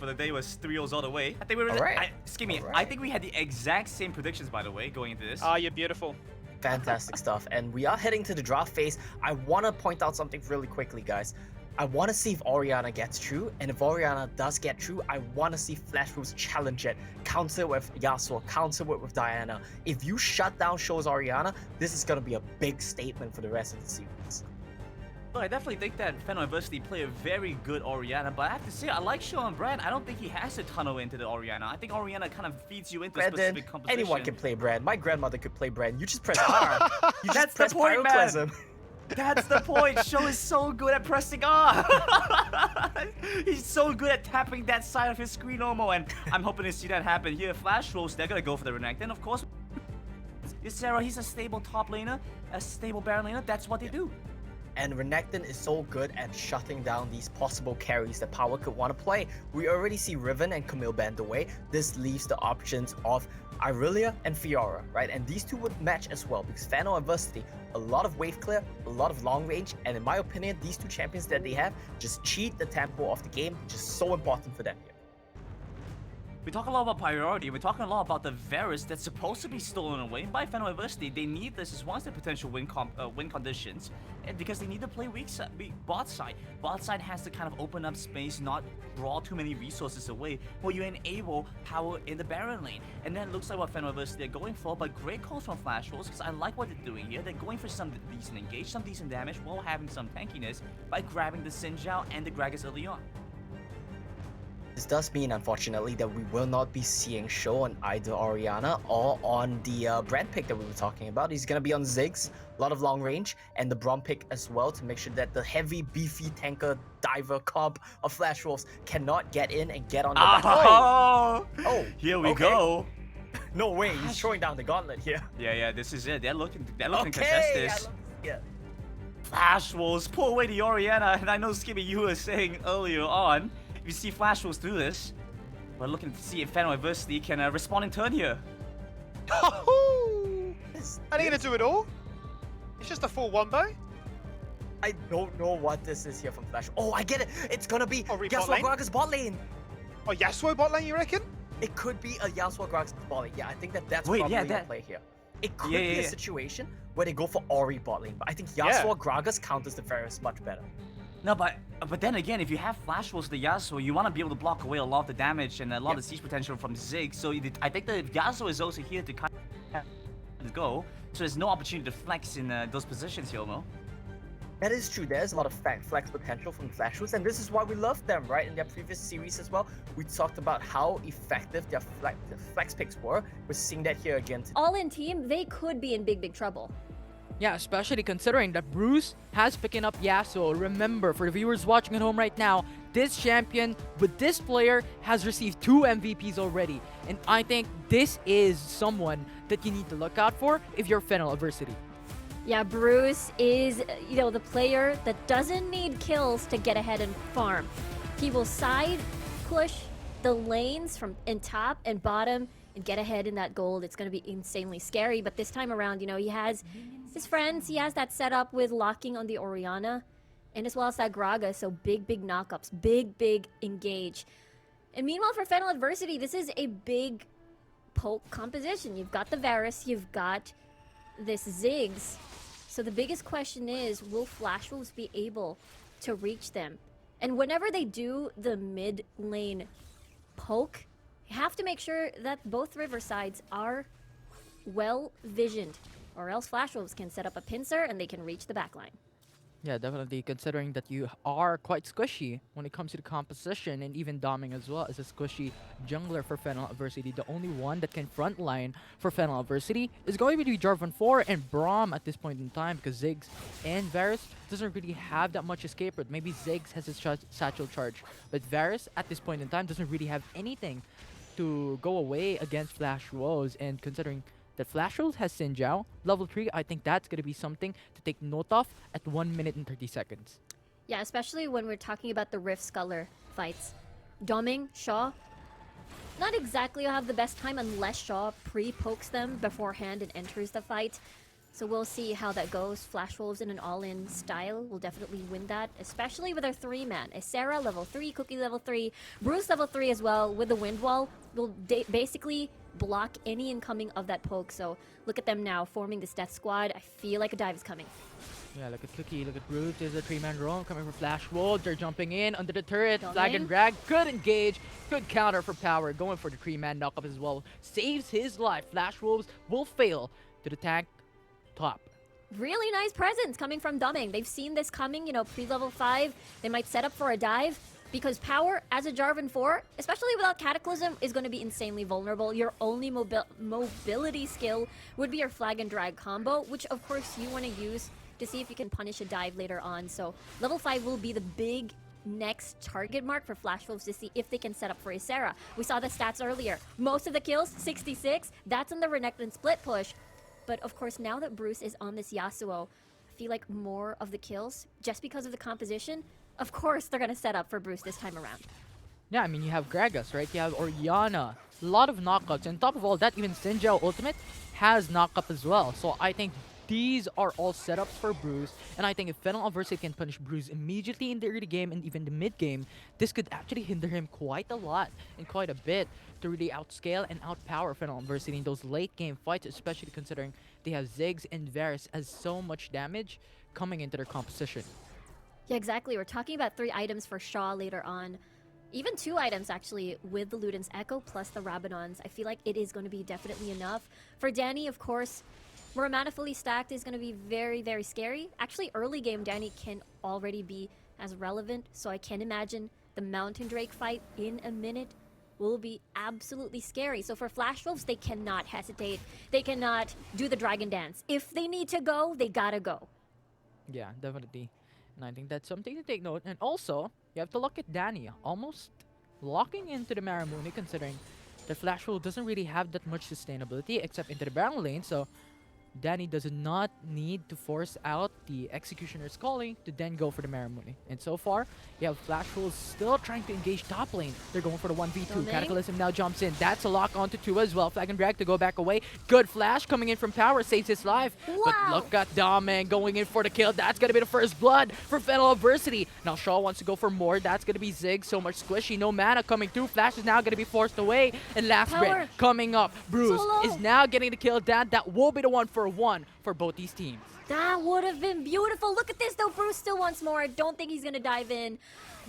for the day was 3-0 all the way. I think we were. Excuse me. I think we had the exact same predictions, by the way, going into this. Ah, you're beautiful. Fantastic stuff. And we are heading to the draft phase. I want to point out something really quickly, guys. I want to see if Orianna gets through, and if Orianna does get through, I want to see Flash Wolves challenge it, counter with Yasuo, counter with Diana. If you shut down Show's Orianna, this is going to be a big statement for the rest of the series. Well, I definitely think that FENNEL Adversity play a very good Orianna, but I have to say, I like Show and Brand. I don't think he has to tunnel into the Orianna. I think Orianna kind of feeds you into a specific composition. Anyone can play Brand. My grandmother could play Brand. You just press R. You That's just press the point, Pyroclasm. man. That's the point. Show is so good at pressing R. He's so good at tapping that side of his screen, Omo, and I'm hoping to see that happen here. Flash Wolves, they're gonna go for the Renekton, and of course, Sarah, he's a stable top laner, a stable Baron laner. That's what they do. And Renekton is so good at shutting down these possible carries that Power could want to play. We already see Riven and Camille banned away. This leaves the options of Irelia and Fiora, right? And these two would match as well because FENNEL Adversity, a lot of wave clear, a lot of long range, and in my opinion, these two champions that they have just cheat the tempo of the game, just so important for them here. We talk a lot about priority. We're talking a lot about the Varus that's supposed to be stolen away by FENNEL Adversity. They need this as one of the potential win conditions, and because they need to play bot side. Bot side has to kind of open up space, not draw too many resources away, while you enable power in the Baron lane. And that looks like what FENNEL Adversity are going for, but great calls from Flash Wolves, because I like what they're doing here. They're going for some decent engage, some decent damage, while having some tankiness by grabbing the Xin Zhao and the Gragas early on. This does mean, unfortunately, that we will not be seeing Show on either Orianna or on the Brand pick that we were talking about. He's going to be on Ziggs, a lot of long range, and the Braum pick as well to make sure that the heavy, beefy tanker diver comp of Flash Wolves cannot get in and get on the back. Oh, here we go. No way, he's throwing down the gauntlet here. Yeah, this is it. They're looking to contest this. Yeah. Flash Wolves pull away the Orianna, and I know, Skibby, you were saying earlier on, you see Flash Wolves do this. We're looking to see if FENNEL Adversity can respond in turn here. Are they gonna do it all? It's just a full wombo. I don't know what this is here from Flash. Oh, I get it. It's gonna be Yasuo Gragas bot lane. Oh, Yasuo bot lane, you reckon? It could be a Yasuo Gragas bot lane. Yeah, I think that's probably the play here. It could be a situation where they go for Ori bot lane, but I think Yasuo Gragas counters the Varus much better. No, but then again, if you have Flash Wolves the Yasuo, you want to be able to block away a lot of the damage and a lot of the siege potential from Ziggs. So I think that Yasuo is also here to kind of go. So there's no opportunity to flex in those positions here, Mo. That is true. There's a lot of flex potential from Flash Wolves, and this is why we love them, right? In their previous series as well, we talked about how effective their flex picks were. We're seeing that here again today. All in team, they could be in big trouble. Yeah, especially considering that Bruce has picking up Yasuo. Remember, for the viewers watching at home right now, this champion with this player has received 2 MVPs already. And I think this is someone that you need to look out for if you're FENNEL Adversity. Yeah, Bruce is, the player that doesn't need kills to get ahead and farm. He will side push the lanes from in top and bottom and get ahead in that gold. It's going to be insanely scary, but this time around, he has his friends. He has that set up with locking on the Orianna, and as well as that Gragas, so big knockups, big engage. And meanwhile, for FENNEL Adversity, this is a big poke composition. You've got the Varus, you've got this Ziggs. So the biggest question is, will Flash Wolves be able to reach them? And whenever they do the mid lane poke, you have to make sure that both river sides are well visioned, or else Flash Wolves can set up a pincer and they can reach the backline. Yeah, definitely, considering that you are quite squishy when it comes to the composition, and even Doming as well as a squishy jungler for FENNEL Adversity. The only one that can frontline for FENNEL Adversity is going to be Jarvan 4 and Braum at this point in time, because Ziggs and Varus doesn't really have that much escape route. Maybe Ziggs has his satchel charge, but Varus at this point in time doesn't really have anything to go away against Flash Wolves. And considering that Flash Wolves has Xin Zhao, level 3, I think that's going to be something to take note of at 1 minute and 30 seconds. Yeah, especially when we're talking about the Rift Sculler fights. Doming, Shaw, not exactly have the best time unless Shaw pre-pokes them beforehand and enters the fight. So we'll see how that goes. Flash Wolves in an all-in style will definitely win that, especially with our 3-man. Sarah level 3, Cookie level 3, Bruce level 3 as well with the Wind Wall will basically block any incoming of that poke. So look at them now forming this death squad. I feel like a dive is coming. Yeah, look at Cookie, look at Bruce. There's a 3-man roam coming from Flash Wolves. They're jumping in under the turret. Don't Flag aim. and drag. Good engage. Good counter for Power. Going for the 3-man knockup as well. Saves his life. Flash Wolves will fail to the tank top. Really nice presence coming from Dumming. They've seen this coming, you know, pre-level 5. They might set up for a dive because Power, as a Jarvan 4, especially without Cataclysm, is going to be insanely vulnerable. Your only mobility skill would be your flag and drag combo, which of course you want to use to see if you can punish a dive later on. So level 5 will be the big next target mark for Flash Wolves to see if they can set up for a Sarah. We saw the stats earlier. Most of the kills, 66. That's in the Renekton split push. But of course, now that Bruce is on this Yasuo, I feel like more of the kills, just because of the composition, of course they're going to set up for Bruce this time around. Yeah, I mean, you have Gragas, right? You have Orianna. A lot of knockouts. And on top of all that, even Sinjao Ultimate has knockup as well. So I think these are all setups for Bruce, and I think if FENNEL Adversity can punish Bruce immediately in the early game and even the mid game, this could actually hinder him quite a lot and quite a bit to really outscale and outpower FENNEL Adversity in those late game fights, especially considering they have Ziggs and Varus as so much damage coming into their composition. Yeah, exactly. We're talking about 3 items for Shaw later on. Even 2 items, actually, with the Luden's Echo plus the Rabadons. I feel like it is going to be definitely enough. For Danny, of course, Muramana fully stacked is going to be very, very scary. Actually, early game, Danny can already be as relevant, so I can imagine the Mountain Drake fight in a minute will be absolutely scary. So for Flash Wolves, they cannot hesitate. They cannot do the Dragon Dance. If they need to go, they gotta go. Yeah, definitely. And I think that's something to take note. And also, you have to look at Danny almost locking into the Maramuni, considering the Flash Wolf doesn't really have that much sustainability except into the Baron lane. So Danny does not need to force out the Executioner's Calling to then go for the Maramuni. And so far, you have Flash Wolves still trying to engage top lane. They're going for the 1v2. Don't they? Cataclysm now jumps in. That's a lock onto 2 as well. Flag and drag to go back away. Good flash coming in from Power. Saves his life. But Wow. look at Damen going in for the kill. That's going to be the first blood for FENNEL Adversity. Now Shaw wants to go for more. That's going to be Zig. So much squishy. No mana coming through. Flash is now going to be forced away. And last Power. break coming up. Bruce Solo. is now getting the kill down. That will be the 1-for-1 for both these teams. That would have been beautiful. Look at this, though. Bruce still wants more. I don't think he's going to dive in.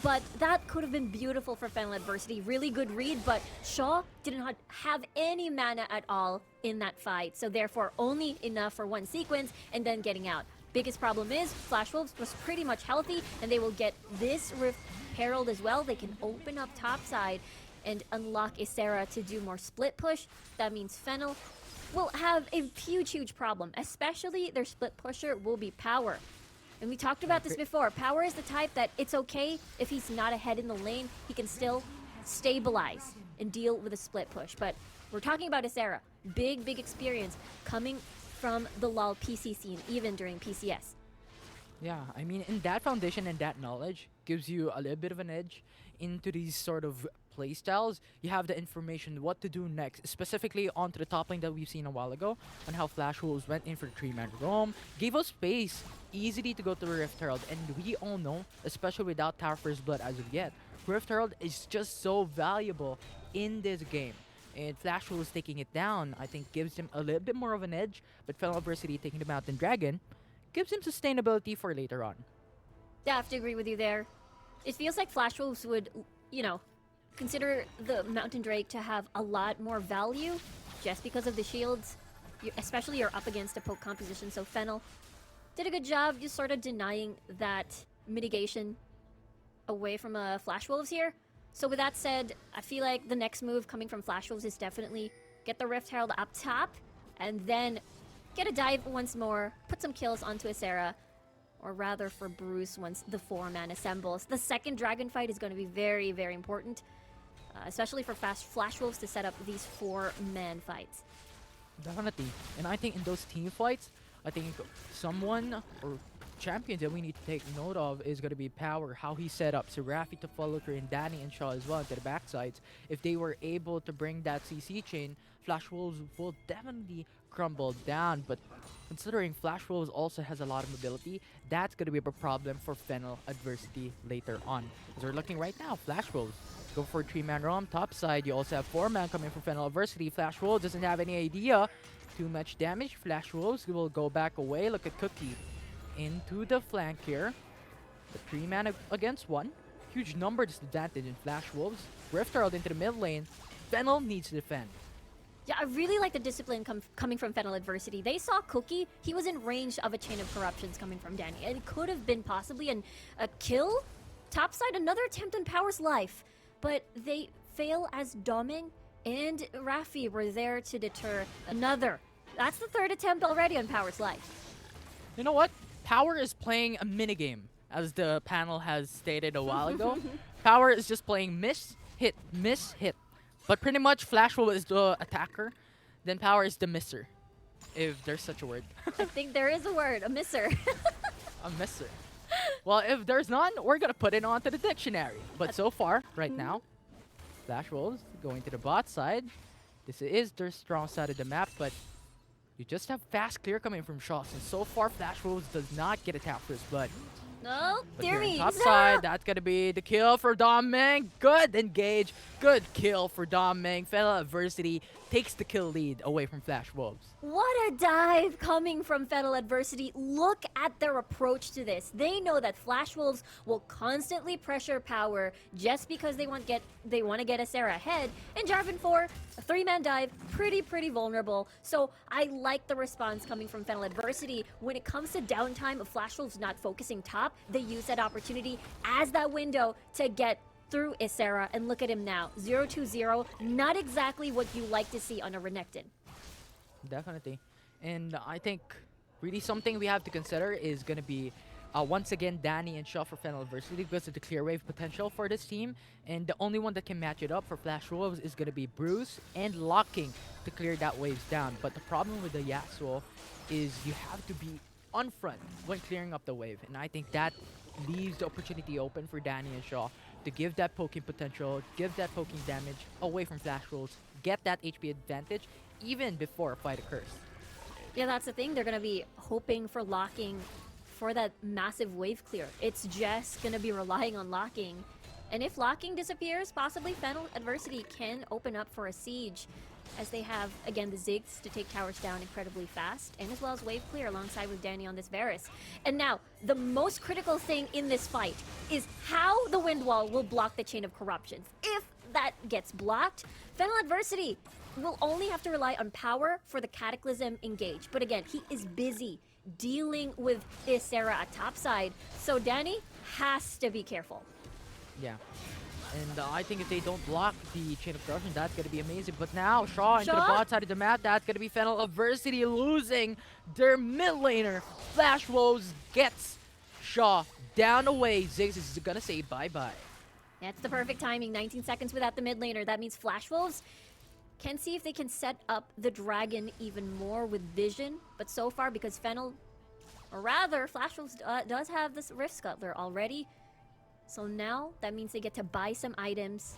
But that could have been beautiful for FENNEL Adversity. Really good read, but Shaw did not have any mana at all in that fight. So therefore, only enough for one sequence and then getting out. Biggest problem is Flash Wolves was pretty much healthy, and they will get this Rift Herald as well. They can open up topside and unlock Ysera to do more split push. That means FENNEL will have a huge problem, especially their split pusher will be Power. And we talked about this before. Power is the type that it's okay if he's not ahead in the lane, he can still stabilize and deal with a split push. But we're talking about Ysera. Big experience coming from the LoL PC scene, even during PCS. Yeah, I mean, in that foundation and that knowledge gives you a little bit of an edge into these sort of playstyles. You have the information what to do next, specifically onto the top lane that we've seen a while ago, on how Flash Wolves went in for the 3-man roam, gave us space easily to go to the Rift Herald, and we all know, especially without Tower First Blood as of yet, Rift Herald is just so valuable in this game. And Flash Wolves taking it down, I think, gives him a little bit more of an edge, but FENNEL Adversity taking the Mountain Dragon gives him sustainability for later on. Yeah, I have to agree with you there. It feels like Flash Wolves would, you know, consider the Mountain Drake to have a lot more value just because of the shields. Especially you're up against a poke composition, so FENNEL did a good job just sort of denying that mitigation away from Flash Wolves here. So with that said, I feel like the next move coming from Flash Wolves is definitely get the Rift Herald up top and then get a dive once more, put some kills onto Ysera, or rather for Bruce once the 4-man assembles. The second dragon fight is going to be very important, especially for Flash Wolves to set up these 4-man fights. Definitely. And I think in those team fights, I think someone or champions that we need to take note of is going to be Power, how he set up Serafi to follow through, and Danny and Shaw as well into the backsides. If they were able to bring that CC chain, Flash Wolves will definitely crumble down, but considering Flash Wolves also has a lot of mobility, that's going to be a problem for FENNEL Adversity later on. As we're looking right now, Flash Wolves go for a 3-man roam. Top side, you also have 4-man coming from FENNEL Adversity. Flash Wolves doesn't have any idea. Too much damage. Flash Wolves will go back away. Look at Cookie into the flank here. The 3-man against 1. Huge number disadvantage in Flash Wolves. Rift Herald into the mid lane. FENNEL needs to defend. Yeah, I really like the discipline coming from FENNEL Adversity. They saw Cookie. He was in range of a chain of corruptions coming from Danny. And it could have been possibly a kill. Topside, another attempt on Power's life. But they fail as Doming and Raffi were there to deter another. That's the 3rd attempt already on Power's life. You know what? Power is playing a minigame, as the panel has stated a while ago. Power is just playing miss, hit, miss, hit. But pretty much Flash Wolf is the attacker, then Power is the misser, if there's such a word. I think there is a word, a misser. A misser. Well, if there's none, we're gonna put it onto the dictionary. But so far, right now, Flash Wolves going to the bot side. This is their strong side of the map, but you just have fast clear coming from shots. And so far, Flash Wolves does not get attacked first blood. No, But dear here on me. top side, that's gonna be the kill for Doming. Good engage. Good kill for Doming. FENNEL Adversity takes the kill lead away from Flash Wolves. What a dive coming from FENNEL Adversity. Look at their approach to this. They know that Flash Wolves will constantly pressure Power just because they want to get a Sarah ahead. And Jarvan 4, a 3-man dive, pretty vulnerable. So I like the response coming from FENNEL Adversity. When it comes to downtime of Flash Wolves not focusing top, they use that opportunity as that window to get through Isera, and look at him now. 0-2-0, not exactly what you like to see on a Renekton. Definitely. And I think really something we have to consider is going to be once again Danny and Shaw for FENNEL Adversity because of the clear wave potential for this team. And the only one that can match it up for Flash Wolves is going to be Bruce and Locking to clear that waves down. But the problem with the Yasuo is you have to be on front when clearing up the wave. And I think that leaves the opportunity open for Danny and Shaw to give that poking potential, give that poking damage away from Flash Wolves, get that HP advantage even before a fight occurs. Yeah, that's the thing. They're going to be hoping for Locking for that massive wave clear. It's just going to be relying on Locking. And if Locking disappears, possibly FENNEL Adversity can open up for a siege, as they have, again, the Ziggs to take towers down incredibly fast, and as well as wave clear alongside with Danny on this Varus. And now, the most critical thing in this fight is how the Wind Wall will block the Chain of Corruptions. If that gets blocked, FENNEL Adversity will only have to rely on Power for the Cataclysm engage. But again, he is busy dealing with Isera at topside, so Danny has to be careful. Yeah. And I think if they don't block the Chain of Corruption, that's going to be amazing. But now, Shaw into the bot side of the map, that's going to be FENNEL Adversity losing their mid laner. Flash Wolves gets Shaw down away. Ziggs is going to say bye-bye. That's the perfect timing. 19 seconds without the mid laner. That means Flash Wolves can see if they can set up the dragon even more with vision. But so far, because FENNEL, or rather, Flash Wolves does have this Rift Scuttler already. So now, that means they get to buy some items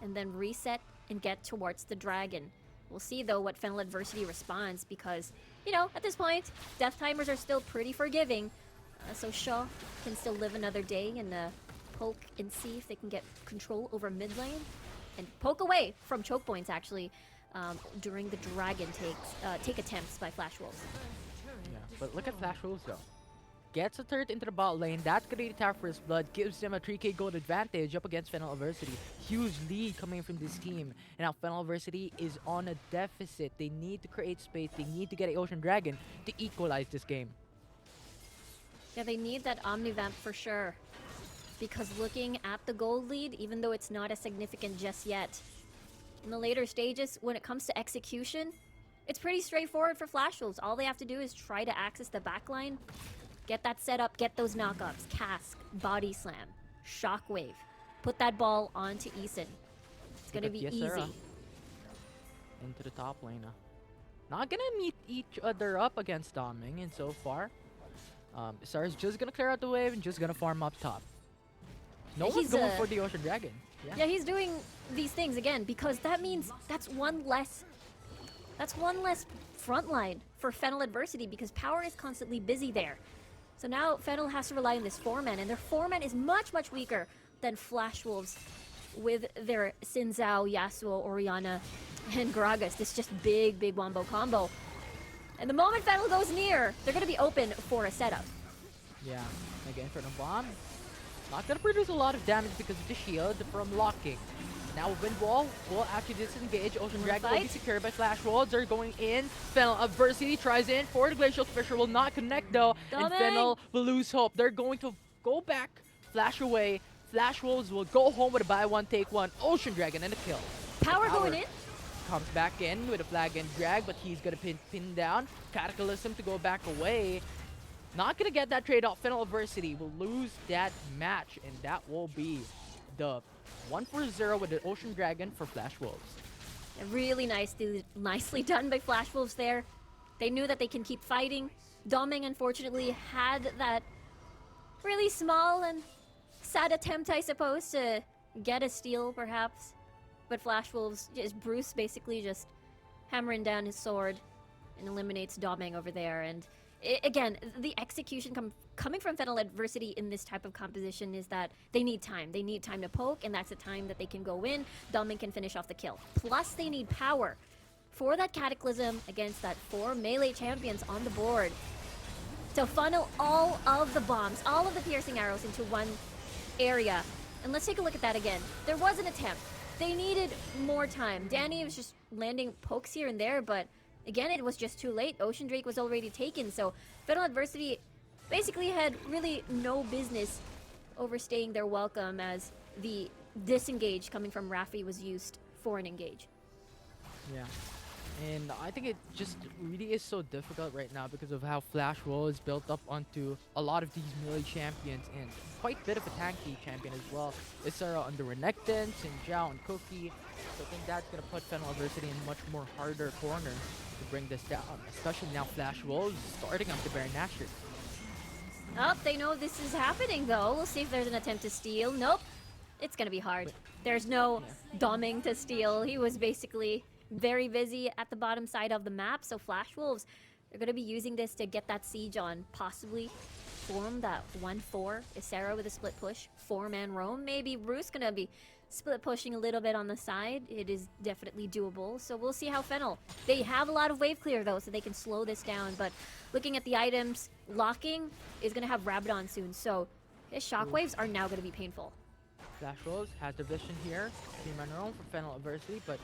and then reset and get towards the dragon. We'll see, though, what FENNEL Adversity responds because, you know, at this point, death timers are still pretty forgiving. So Shaw can still live another day and poke and see if they can get control over mid lane. And poke away from choke points, actually, during the dragon take attempts by Flash Wolves. Yeah, but look at Flash Wolves, though. Gets a turret into the bot lane. That's going to be the first blood. Gives them a 3k gold advantage up against FENNEL Adversity. Huge lead coming from this team. And now FENNEL Adversity is on a deficit. They need to create space. They need to get an Ocean Dragon to equalize this game. Yeah, they need that Omnivamp for sure. Because looking at the gold lead, even though it's not as significant just yet, in the later stages, when it comes to execution, it's pretty straightforward for Flash Wolves. All they have to do is try to access the backline, get that set up, get those knockups, cask, body slam, shockwave, put that ball onto Eason. It's gonna be easy. Into the top lane. Not gonna meet each other up against Doming, and so far, Sarah's just gonna clear out the wave and just gonna farm up top. No one's going for the Ocean Dragon. Yeah, he's doing these things again because that means that's one less That's one less front line for FENNEL Adversity because Power is constantly busy there. So now FENNEL has to rely on this 4-man, and their 4-man is much, much weaker than Flash Wolves with their Xin Zhao, Yasuo, Orianna, and Gragas. This just big, big wombo combo. And the moment FENNEL goes near, they're going to be open for a setup. Yeah, again for the bomb. Not gonna produce a lot of damage because of the shield from locking. Now Wind Wall will actually disengage. Ocean Dragon will be secured by Flash Wolves. They're going in. FENNEL Adversity tries in for the Glacial Fissure, will not connect though. And FENNEL will lose hope. They're going to go back, flash away. Flash Wolves will go home with a buy one, take one. Ocean Dragon and a kill. Power going in. Comes back in with a flag and drag, but he's gonna pin down. Cataclysm to go back away. Not gonna get that trade off. FENNEL Adversity will lose that match, and that will be the 1-0 with the Ocean Dragon for Flash Wolves. Really nicely done by Flash Wolves there. They knew that they can keep fighting. Doming, unfortunately, had that really small and sad attempt, I suppose, to get a steal, perhaps. But Flash Wolves, Bruce basically just hammering down his sword and eliminates Doming over there. And again, the execution coming from FENNEL Adversity in this type of composition is that they need time. They need time to poke, and that's the time that they can go in. Doming can finish off the kill. Plus, they need power for that Cataclysm against that 4 melee champions on the board to funnel all of the bombs, all of the piercing arrows into one area. And let's take a look at that again. There was an attempt. They needed more time. Danny was just landing pokes here and there, but again, it was just too late. Ocean Drake was already taken, so FENNEL Adversity basically had really no business overstaying their welcome as the disengage coming from Raffi was used for an engage. Yeah. And I think it just really is so difficult right now because of how Flash Roll is built up onto a lot of these melee champions and quite a bit of a tanky champion as well. Isara under Renekton, Xin and Cookie. So I think that's going to put FENNEL Adversity in a much more harder corner to bring this down, especially now Flash Roll is starting up the Baron Nashor. Oh, they know this is happening though. We'll see if there's an attempt to steal. Nope. It's going to be hard. There's no Doming to steal. He was basically very busy at the bottom side of the map, so Flash Wolves are going to be using this to get that siege on, possibly form that 1-4 Isara with a split push, 4-man roam. Maybe Bruce going to be split pushing a little bit on the side. It is definitely doable, so we'll see how FENNEL. They have a lot of wave clear though, so they can slow this down, but looking at the items, locking is going to have Rabadon soon, so his shockwaves are now going to be painful. Flash Wolves has the vision here, 3-man roam for FENNEL Adversity, but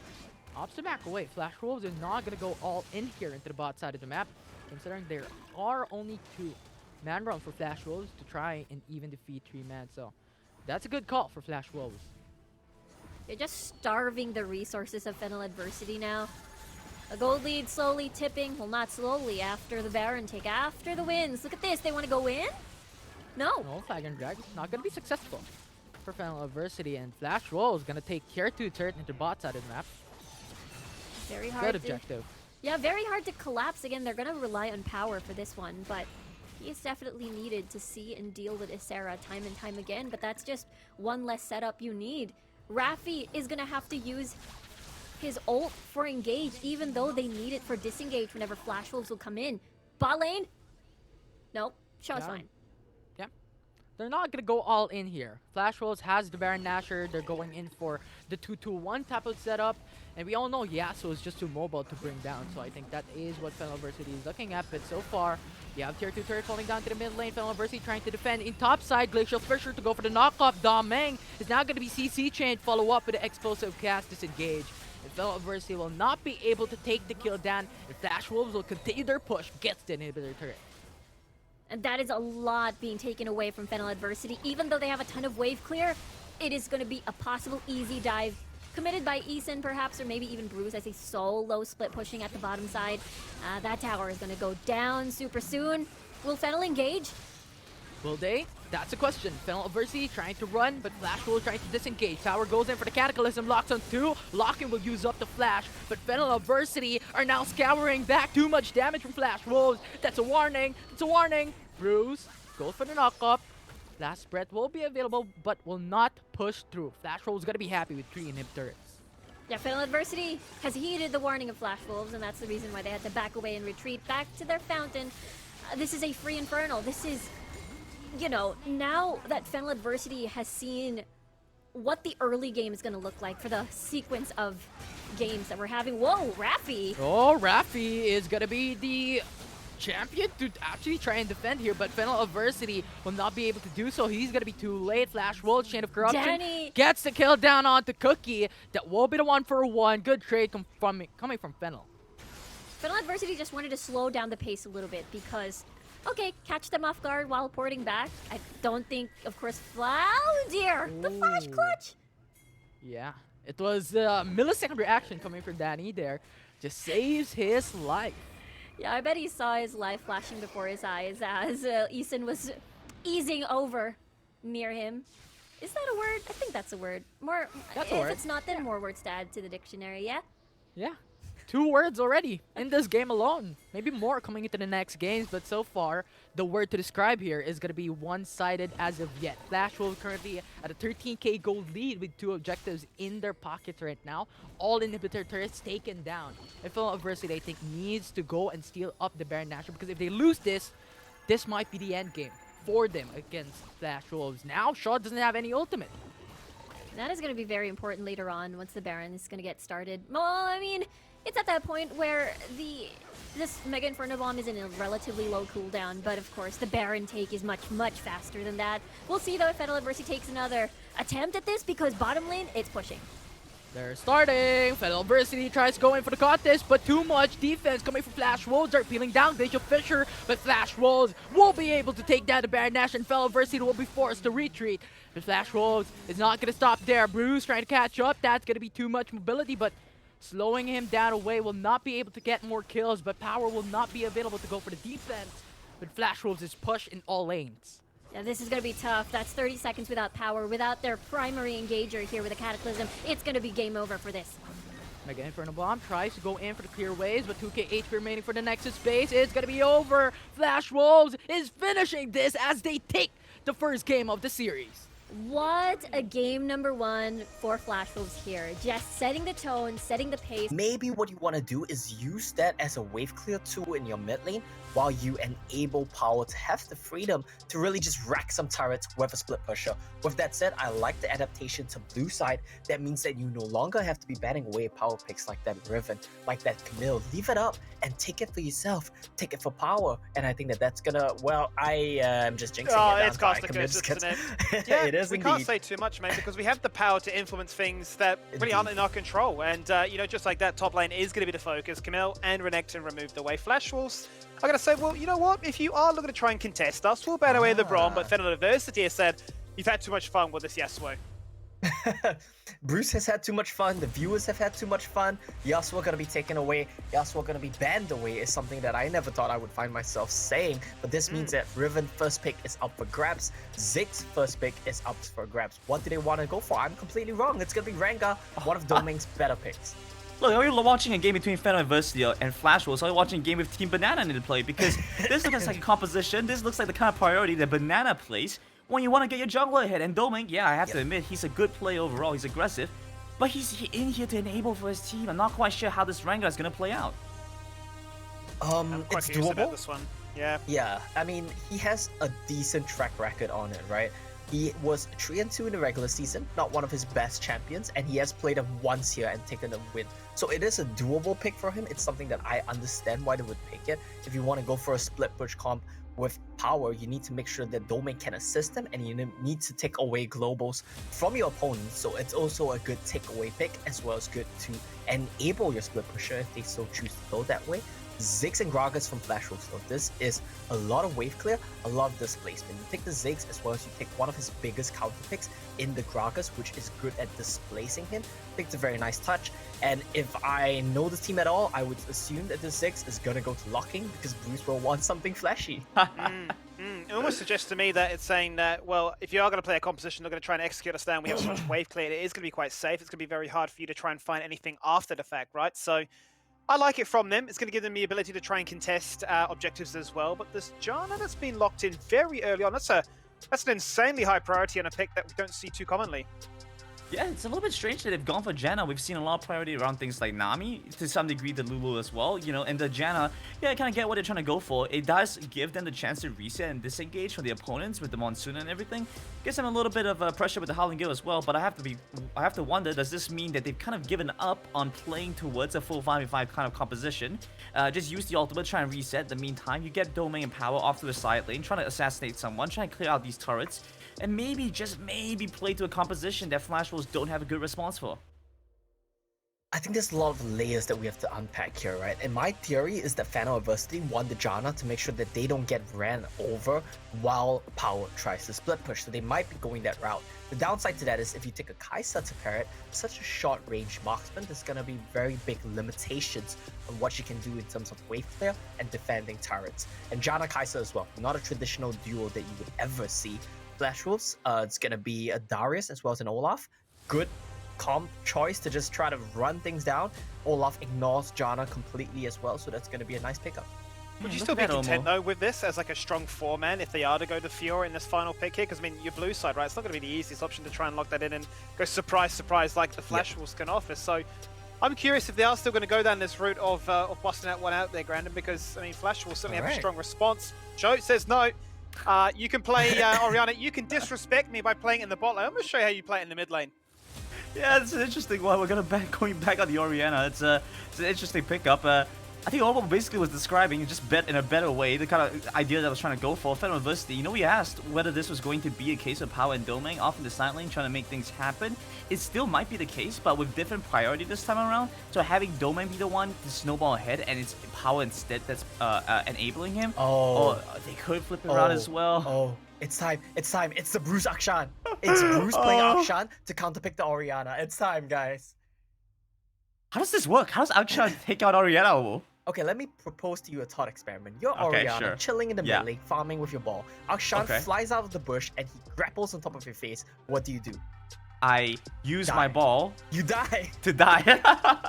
opts to back away. Flash Wolves is not going to go all in here into the bot side of the map, considering there are only 2-man roam for Flash Wolves to try and even defeat 3-man. So that's a good call for Flash Wolves. They're just starving the resources of FENNEL Adversity now. A gold lead slowly tipping, well not slowly, after the Baron take, after the wins. Look at this, they want to go in? No. No, flag and drag is not going to be successful for FENNEL Adversity, and Flash Wolves going to take tier 2 turret into the bot side of the map. Very hard Good objective. Yeah, very hard to collapse. Again, they're going to rely on power for this one, but he is definitely needed to see and deal with Isara time and time again, but that's just one less setup you need. Raffi is going to have to use his ult for engage, even though they need it for disengage whenever Flash Wolves will come in. Bot lane? Nope. Show's fine. Yeah. They're not going to go all in here. Flash Wolves has the Baron Nashor. They're going in for the 2-2-1 type of setup. And we all know Yasuo is just too mobile to bring down. So I think that is what FENNEL Adversity is looking at. But so far, you have tier 2 turret falling down to the mid lane. FENNEL Adversity trying to defend in top side. Glacial Fissure to go for the knockoff. Domeng is now going to be CC chained. Follow up with the explosive cast disengage. And FENNEL Adversity will not be able to take the kill down. And Flash Wolves will continue their push. Gets the inhibitor turret. And that is a lot being taken away from FENNEL Adversity. Even though they have a ton of wave clear, it is going to be a possible easy dive committed by Eason perhaps, or maybe even Bruce. I see solo split pushing at the bottom side. That tower is going to go down super soon. Will FENNEL engage? Will they? That's a question. FENNEL Adversity trying to run, but Flash Wolves trying to disengage. Tower goes in for the Cataclysm, locks on 2. Locking will use up the Flash, but FENNEL Adversity are now scouring back. Too much damage from Flash Wolves. That's a warning. It's a warning. Bruce goes for the knockup. Last breath will be available, but will not push through. Flash Wolves gonna be happy with 3 inhib turrets. Yeah, FENNEL Adversity has heeded the warning of Flash Wolves, and that's the reason why they had to back away and retreat back to their fountain. This is a free Infernal. This is, you know, now that FENNEL Adversity has seen what the early game is going to look like for the sequence of games that we're having. Whoa, Raffi! Oh, Raffi is gonna be the champion to actually try and defend here, but FENNEL Adversity will not be able to do so. He's gonna be too late. Flash Wolves, Chain of Corruption Danny gets the kill down onto Cookie. That will be the 1-for-1. Good trade coming from FENNEL. FENNEL Adversity just wanted to slow down the pace a little bit because, okay, catch them off guard while porting back. I don't think, of course, oh dear, the flash clutch. Yeah, it was a millisecond reaction coming from Danny there. Just saves his life. Yeah, I bet he saw his life flashing before his eyes as Eason was easing over near him. Is that a word? I think that's a word. More. That's a if word. it's not, then more words to add to the dictionary. Yeah. Yeah, 2 words already in this game alone. Maybe more coming into the next games, but so far, the word to describe here is going to be one-sided as of yet. Flash Wolves currently at a 13k gold lead with 2 objectives in their pockets right now. All inhibitor turrets taken down. And FENNEL Adversity, I think, needs to go and steal up the Baron Nashor, because if they lose this, this might be the end game for them against Flash Wolves. Now, Shaw doesn't have any ultimate. That is going to be very important later on once the Baron is going to get started. Well, I mean, it's at that point where this Mega Inferno Bomb is in a relatively low cooldown, but of course the Baron take is much, much faster than that. We'll see though if FENNEL Adversity takes another attempt at this, because bottom lane, it's pushing. They're starting. FENNEL Adversity tries to go in for the contest, but too much defense coming from Flash Wolves. Are peeling down Bishop Fisher, but Flash Wolves will be able to take down the Baron Nash, and FENNEL Adversity will be forced to retreat. But Flash Wolves is not going to stop there. Bruce trying to catch up. That's going to be too much mobility, but slowing him down away will not be able to get more kills, but power will not be available to go for the defense. But Flash Wolves is pushed in all lanes. Yeah, this is going to be tough. That's 30 seconds without power, without their primary engager here with a Cataclysm. It's going to be game over for this. Mega Inferno Bomb tries to go in for the clear waves, but 2k HP remaining for the Nexus base. It's going to be over. Flash Wolves is finishing this as they take the first game of the series. What a game number 1 for Flash Wolves here. Just setting the tone, setting the pace. Maybe what you want to do is use that as a wave clear tool in your mid lane, while you enable Power to have the freedom to really just rack some turrets with a split pusher. With that said, I like the adaptation to blue side. That means that you no longer have to be batting away Power picks like that Riven, like that Camille. Leave it up and take it for yourself. Take it for Power. And I think that that's gonna, well, I am just jinxing Oh, it. it's cost the curse, isn't it? Yeah, it is we indeed. can't say too much, mate, because we have the power to influence things that really aren't in our control. And, you know, just like that, top lane is going to be the focus. Camille and Renekton removed away. Flash Wolves are going to say, well, you know what? If you are looking to try and contest us, we'll ban away the Braum. But FENNEL Adversity has said, you've had too much fun with this Yasuo. Bruce has had too much fun, the viewers have had too much fun, Yasuo gonna be taken away, Yasuo gonna be banned away is something that I never thought I would find myself saying, but this means that Riven first pick is up for grabs, Ziggs first pick is up for grabs. What do they want to go for? I'm completely wrong, it's gonna be Rengar, one of Doming's better picks. Look, are you watching a game between FENNEL Adversity and Flash Wolves? Are you watching a game with Team Banana in the play? Because this looks like a composition, this looks like the kind of priority that Banana plays when you want to get your jungler ahead. And Doming, yeah, I have to admit, he's a good player overall, he's aggressive, but he's in here to enable for his team. I'm not quite sure how this Rengar is going to play out. It's doable. This one. Yeah. Yeah, I mean, he has a decent track record on it, right? He was 3-2 in the regular season, not one of his best champions, and he has played him once here and taken a win. So it is a doable pick for him. It's something that I understand why they would pick it. If you want to go for a split push comp with Power, you need to make sure that Domain can assist him, and you need to take away globals from your opponent. So it's also a good takeaway pick, as well as good to enable your split pusher if they so choose to go that way. Ziggs and Gragas from Flash Wolves. So this is a lot of wave clear, a lot of displacement. You take the Ziggs as well as you take one of his biggest counter picks in the Gragas, which is good at displacing him. I think it's a very nice touch. And if I know the team at all, I would assume that the Ziggs is gonna go to locking because Bruce will want something flashy. It almost suggests to me that it's saying that, well, if you are going to play a composition, they're going to try and execute us down. We have so much wave clear. It is going to be quite safe. It's going to be very hard for you to try and find anything after the fact, right? So I like it from them. It's going to give them the ability to try and contest objectives as well. But this Janna that's been locked in very early on, that's an insanely high priority on a pick that we don't see too commonly. Yeah, it's a little bit strange that they've gone for Janna. We've seen a lot of priority around things like Nami, to some degree the Lulu as well, you know, and the Janna, yeah, I kind of get what they're trying to go for. It does give them the chance to reset and disengage from the opponents with the Monsoon and everything. Gives them a little bit of pressure with the Howling Gale as well, but I have to wonder, does this mean that they've kind of given up on playing towards a full 5v5 kind of composition? Just use the ultimate, try and reset. In the meantime, you get Domain and Power off to the side lane, trying to assassinate someone, trying to clear out these turrets, and maybe, just maybe, play to a composition that Flash Wolves don't have a good response for. I think there's a lot of layers that we have to unpack here, right? And my theory is that FENNEL Adversity want the Janna to make sure that they don't get ran over while Power tries to split push, so they might be going that route. The downside to that is if you take a Kai'Sa to pair it, such a short range marksman, there's gonna be very big limitations on what she can do in terms of wave clear and defending turrets. And Janna Kai'Sa as well, not a traditional duo that you would ever see. Flash Wolves, it's gonna be a Darius as well as an Olaf. Good comp choice to just try to run things down. Olaf ignores Janna completely as well, so that's gonna be a nice pickup. Would you look still at be that, content Omo. though with this as like a strong 4-man if they are to go to Fiora in this final pick here? Because I mean, your blue side, right? It's not going to be the easiest option to try and lock that in and go surprise, surprise like the Flash Wolves can offer. So I'm curious if they are still going to go down this route of busting that one out there, Grandin, because I mean, Flash will certainly have a strong response. Joe says no. You can play Orianna. You can disrespect me by playing in the bot lane. I'm going to show you how you play it in the mid lane. Yeah, it's an interesting one. We're going back on the Orianna. It's an interesting pickup. I think Omo basically was describing just bet in a better way, the kind of idea that I was trying to go for. FENNEL Adversity, you know, we asked whether this was going to be a case of Power and Domain off in the side lane trying to make things happen. It still might be the case, but with different priority this time around. So having Domain be the one to snowball ahead and it's Power instead that's enabling him. Oh. Or they could flip it around as well. Oh, it's time. It's time. It's the Bruce Akshan. It's Bruce playing Akshan to counterpick the Orianna. It's time, guys. How does this work? How does Akshan take out Orianna, Omo? Okay, let me propose to you a thought experiment. You're Okay, Orianna, sure. chilling in the Yeah. mid lane, farming with your ball. Akshan Okay. flies out of the bush and he grapples on top of your face. What do? I use my Die. ball You die. to die.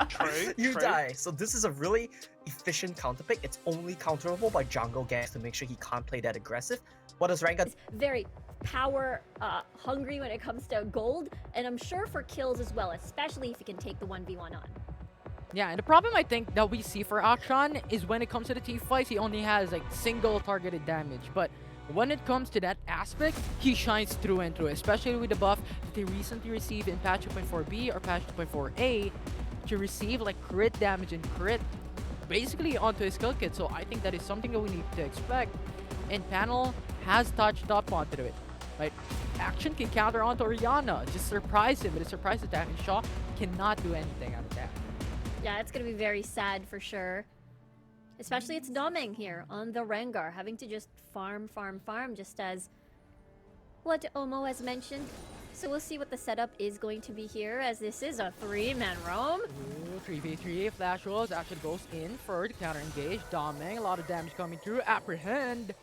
True. You true. die. So this is a really efficient counter pick. It's only counterable by jungle ganks to make sure he can't play that aggressive. What does Rengar? Very power hungry when it comes to gold, and I'm sure for kills as well, especially if you can take the 1v1 on. Yeah, and the problem I think that we see for Akshan is when it comes to the team fights, he only has like single targeted damage. But when it comes to that aspect, he shines through and through, especially with the buff that they recently received in patch 2.4b or patch 2.4a to receive like crit damage and crit basically onto his skill kit. So I think that is something that we need to expect. And Panel has touched up onto it. Right? Action can counter onto Orianna, just surprise him with a surprise attack, and Shaw cannot do anything out of that. Yeah, it's gonna be very sad for sure. Especially it's Doming here on the Rengar, having to just farm, just as what Omo has mentioned. So we'll see what the setup is going to be here, as this is a 3-man roam. Ooh, 3v3, Flash Wolves actually goes in for the counter engage. Doming, a lot of damage coming through. Apprehend.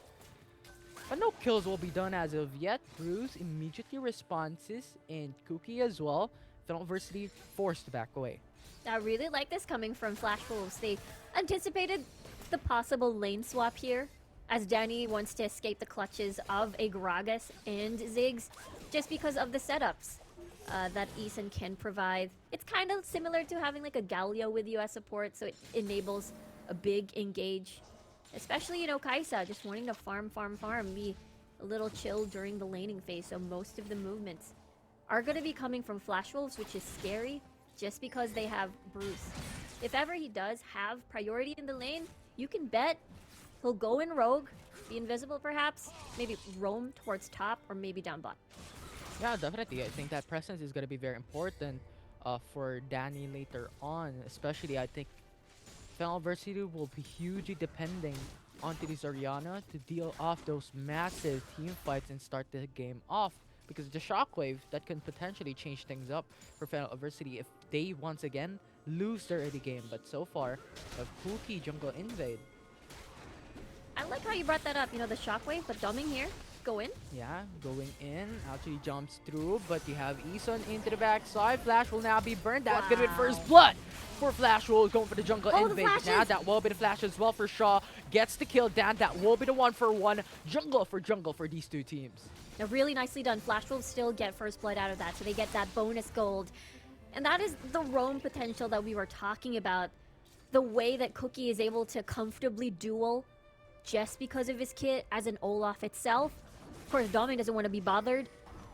But no kills will be done as of yet. Bruce immediately responds, and Cookie as well. FENNEL Adversity forced to back away. I really like this coming from Flash Wolves. They anticipated the possible lane swap here, as Danny wants to escape the clutches of a Gragas and Ziggs, just because of the setups that Eason can provide. It's kind of similar to having like a Galio with you as support, so it enables a big engage. Especially, you know, Kai'Sa just wanting to farm, be a little chill during the laning phase, so most of the movements are going to be coming from Flash Wolves, which is scary, just because they have Bruce. If ever he does have priority in the lane, you can bet he'll go in rogue, be invisible perhaps, maybe roam towards top, or maybe down bot. Yeah, definitely. I think that presence is going to be very important for Danny later on. Especially, I think FENNEL Adversity will be hugely depending onto this Orianna to deal off those massive team fights and start the game off. Because the shockwave that can potentially change things up for FENNEL Adversity if they once again lose their early game. But so far, a Pookie jungle invade. I like how you brought that up, you know, the shockwave, but Doming here, go in. Yeah, going in, actually jumps through, but you have Eason into the backside. Flash will now be burned. That's gonna be first blood for Flash Wolves going for the jungle Oh, the invade. But now flashes! that will be the flash as well for Shaw. Gets the kill down. That will be the 1-for-1 jungle for these two teams. Now, really nicely done. Flash Wolves still get first blood out of that, so they get that bonus gold. And that is the roam potential that we were talking about. The way that Cookie is able to comfortably duel just because of his kit as an Olaf itself. Of course, Doming doesn't want to be bothered.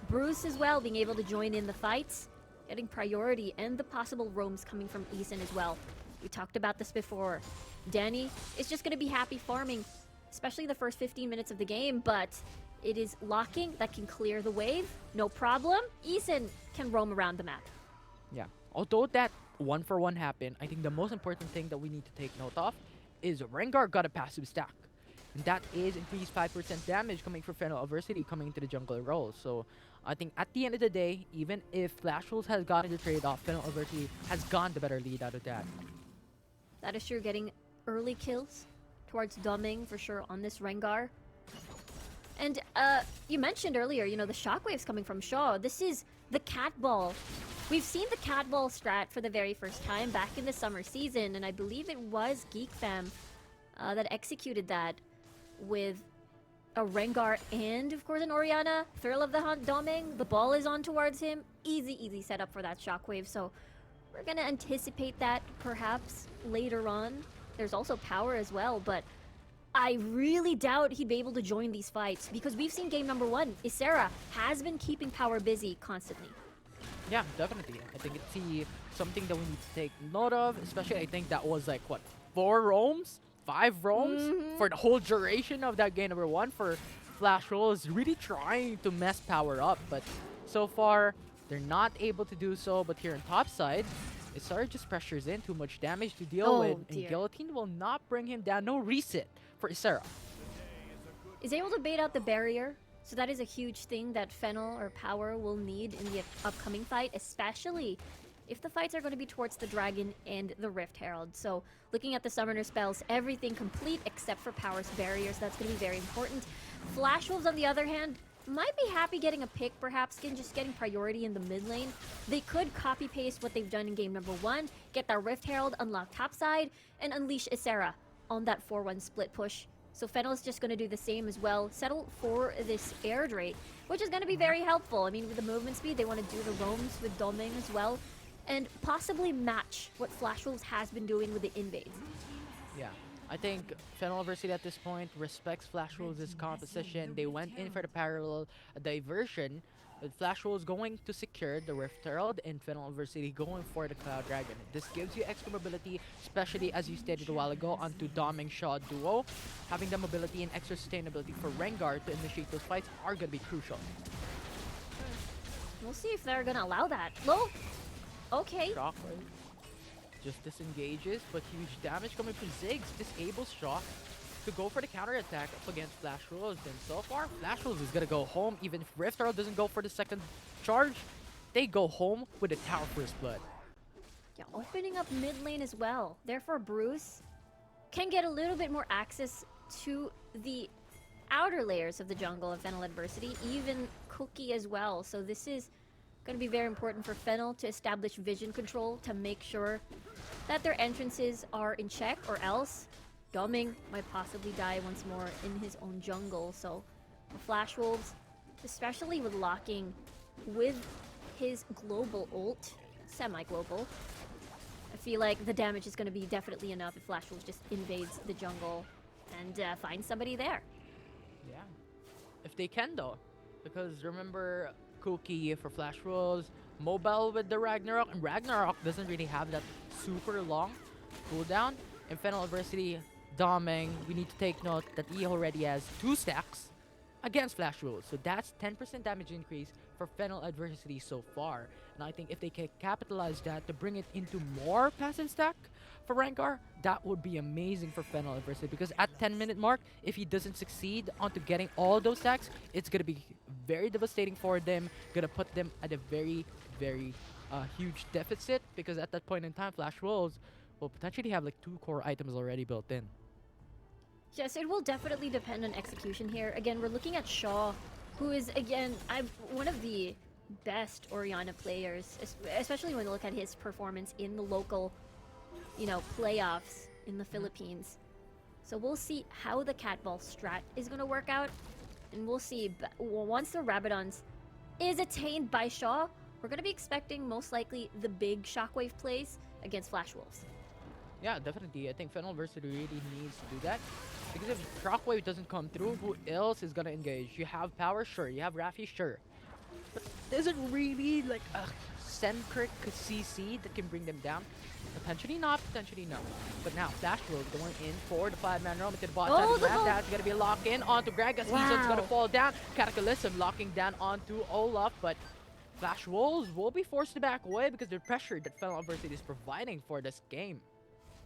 Bruce as well, being able to join in the fights, getting priority, and the possible roams coming from Eason as well. We talked about this before. Danny is just going to be happy farming, especially the first 15 minutes of the game, but it is locking that can clear the wave, no problem. Eason can roam around the map. Yeah. Although that 1-for-1 happened, I think the most important thing that we need to take note of is Rengar got a passive stack. And that is increased 5% damage coming from FENNEL Adversity coming into the jungle role. So I think at the end of the day, even if Flash Wolves has gotten the trade-off, FENNEL Adversity has gone the better lead out of that. That is true, getting early kills towards Doming for sure on this Rengar. And you mentioned earlier, you know, the shockwaves coming from Shaw. This is the cat ball. We've seen the cat ball strat for the very first time back in the summer season, and I believe it was GeekFam that executed that with a Rengar and, of course, an Orianna. Thrill of the Hunt Doming. The ball is on towards him. Easy setup for that shockwave. So we're going to anticipate that perhaps later on. There's also power as well, but I really doubt he'd be able to join these fights because we've seen game number 1. Ysera has been keeping power busy constantly. Yeah, definitely. I think it's something that we need to take note of, especially I think that was like, what, 4 roams? 5 roams for the whole duration of that game number 1 for Flash Wolves, really trying to mess power up, but so far they're not able to do so. But here on top side, Ysera just pressures in, too much damage to deal with, and Guillotine will not bring him down. No reset for Ysera. Is able to bait out the barrier, so that is a huge thing that FENNEL or Power will need in the upcoming fight, especially if the fights are going to be towards the Dragon and the Rift Herald. So looking at the Summoner spells, everything complete except for Power's barriers. That's going to be very important. Flash Wolves, on the other hand, might be happy getting a pick, perhaps just getting priority in the mid lane. They could copy-paste what they've done in game number 1, get that Rift Herald, unlock topside, and unleash Ysera on that 4-1 split push. So FENNEL is just going to do the same as well, settle for this air rate, which is going to be very helpful. I mean, with the movement speed, they want to do the roams with Doming as well, and possibly match what Flash Wolves has been doing with the invades. Yeah, I think FENNEL Adversity at this point respects Flash Wolves' composition. They went in for the parallel diversion, with Flash Wolves going to secure the Rift Herald and FENNEL Adversity going for the Cloud Dragon. This gives you extra mobility, especially as you stated a while ago, onto Doming Shaw duo. Having the mobility and extra sustainability for Rengar to initiate those fights are going to be crucial. We'll see if they're going to allow that. Low. Okay. Shockwave just disengages, but huge damage coming from Ziggs disables Shaw to go for the counter attack up against Flash Wolves. And so far, Flash Wolves is gonna go home. Even if Rift Herald doesn't go for the second charge, they go home with a tower first blood. Yeah, opening up mid lane as well. Therefore, Bruce can get a little bit more access to the outer layers of the jungle of FENNEL Adversity, even Cookie as well. So this is going to be very important for FENNEL to establish vision control to make sure that their entrances are in check, or else Doming might possibly die once more in his own jungle. So for Flash Wolves, especially with locking with his global ult, semi-global, I feel like the damage is going to be definitely enough if Flash Wolves just invades the jungle and finds somebody there. Yeah, if they can though, because remember, Cookie for Flash Wolves, mobile with the Ragnarok, and Ragnarok doesn't really have that super long cooldown. In FENNEL Adversity, Doming, we need to take note that he already has 2 stacks against Flash Wolves, so that's 10% damage increase for FENNEL Adversity so far. And I think if they can capitalize that to bring it into more passive stack for Rengar, that would be amazing for FENNEL Adversity, because at 10-minute mark, if he doesn't succeed onto getting all those stacks, it's gonna be very devastating for them, gonna put them at a very huge deficit, because at that point in time, Flash Wolves will potentially have like 2 core items already built in. Yes, it will definitely depend on execution here. Again, we're looking at Shaw, who is, again, one of the best Orianna players, especially when you look at his performance in the local, you know, playoffs in the Philippines. So we'll see how the cat ball strat is going to work out. And we'll see. Once the Rabadons is attained by Shaw, we're going to be expecting most likely the big shockwave plays against Flash Wolves. Yeah, definitely. I think FENNEL Adversity really needs to do that. Because if Shockwave doesn't come through, who else is going to engage? You have Power, sure. You have Rafi, sure. But is it really like a centric CC that can bring them down? Potentially not, potentially no. But now, Flash Wolves going in for the 5-man roam into the bot side of the map. That's going to be locked in onto Greg as Heason's going to fall down. Cataclysm locking down onto Olaf, but Flash Wolves will be forced to back away because the pressure that FENNEL Adversity is providing for this game.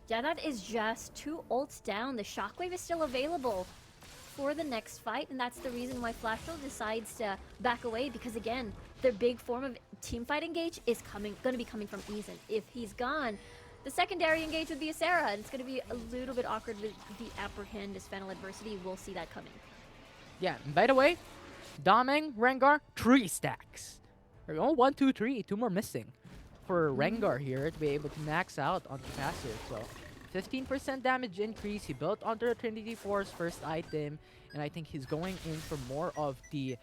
Yeah, that is just 2 ults down. The Shockwave is still available for the next fight, and that's the reason why Flashwolf decides to back away, because again, their big form of teamfight engage is going to be coming from Eason. If he's gone, the secondary engage would be a Sarah, and it's going to be a little bit awkward with the apprehend as FENNEL Adversity. We'll see that coming. Yeah, and by the way, Doming, Rengar, 3 stacks. Oh, 1, 2, 3, 2 more missing for Rengar here to be able to max out on the passive. So 15% damage increase. He built onto the Trinity Force first item, and I think he's going in for more of the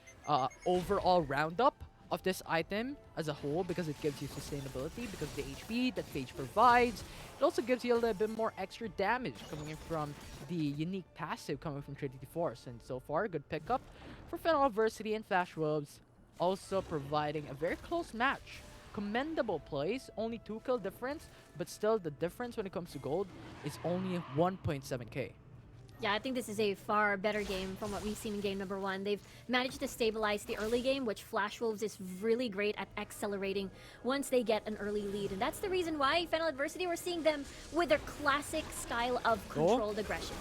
overall roundup of this item as a whole, because it gives you sustainability, because the HP that Phage provides. It also gives you a little bit more extra damage coming in from the unique passive coming from Trinity Force. And so far, good pickup for FENNEL Adversity and Flash Wolves, also providing a very close match. Commendable plays, only 2 kill difference, but still the difference when it comes to gold is only 1.7k. Yeah, I think this is a far better game from what we've seen in game number 1. They've managed to stabilize the early game, which Flash Wolves is really great at accelerating once they get an early lead. And that's the reason why FENNEL Adversity, we're seeing them with their classic style of controlled aggression.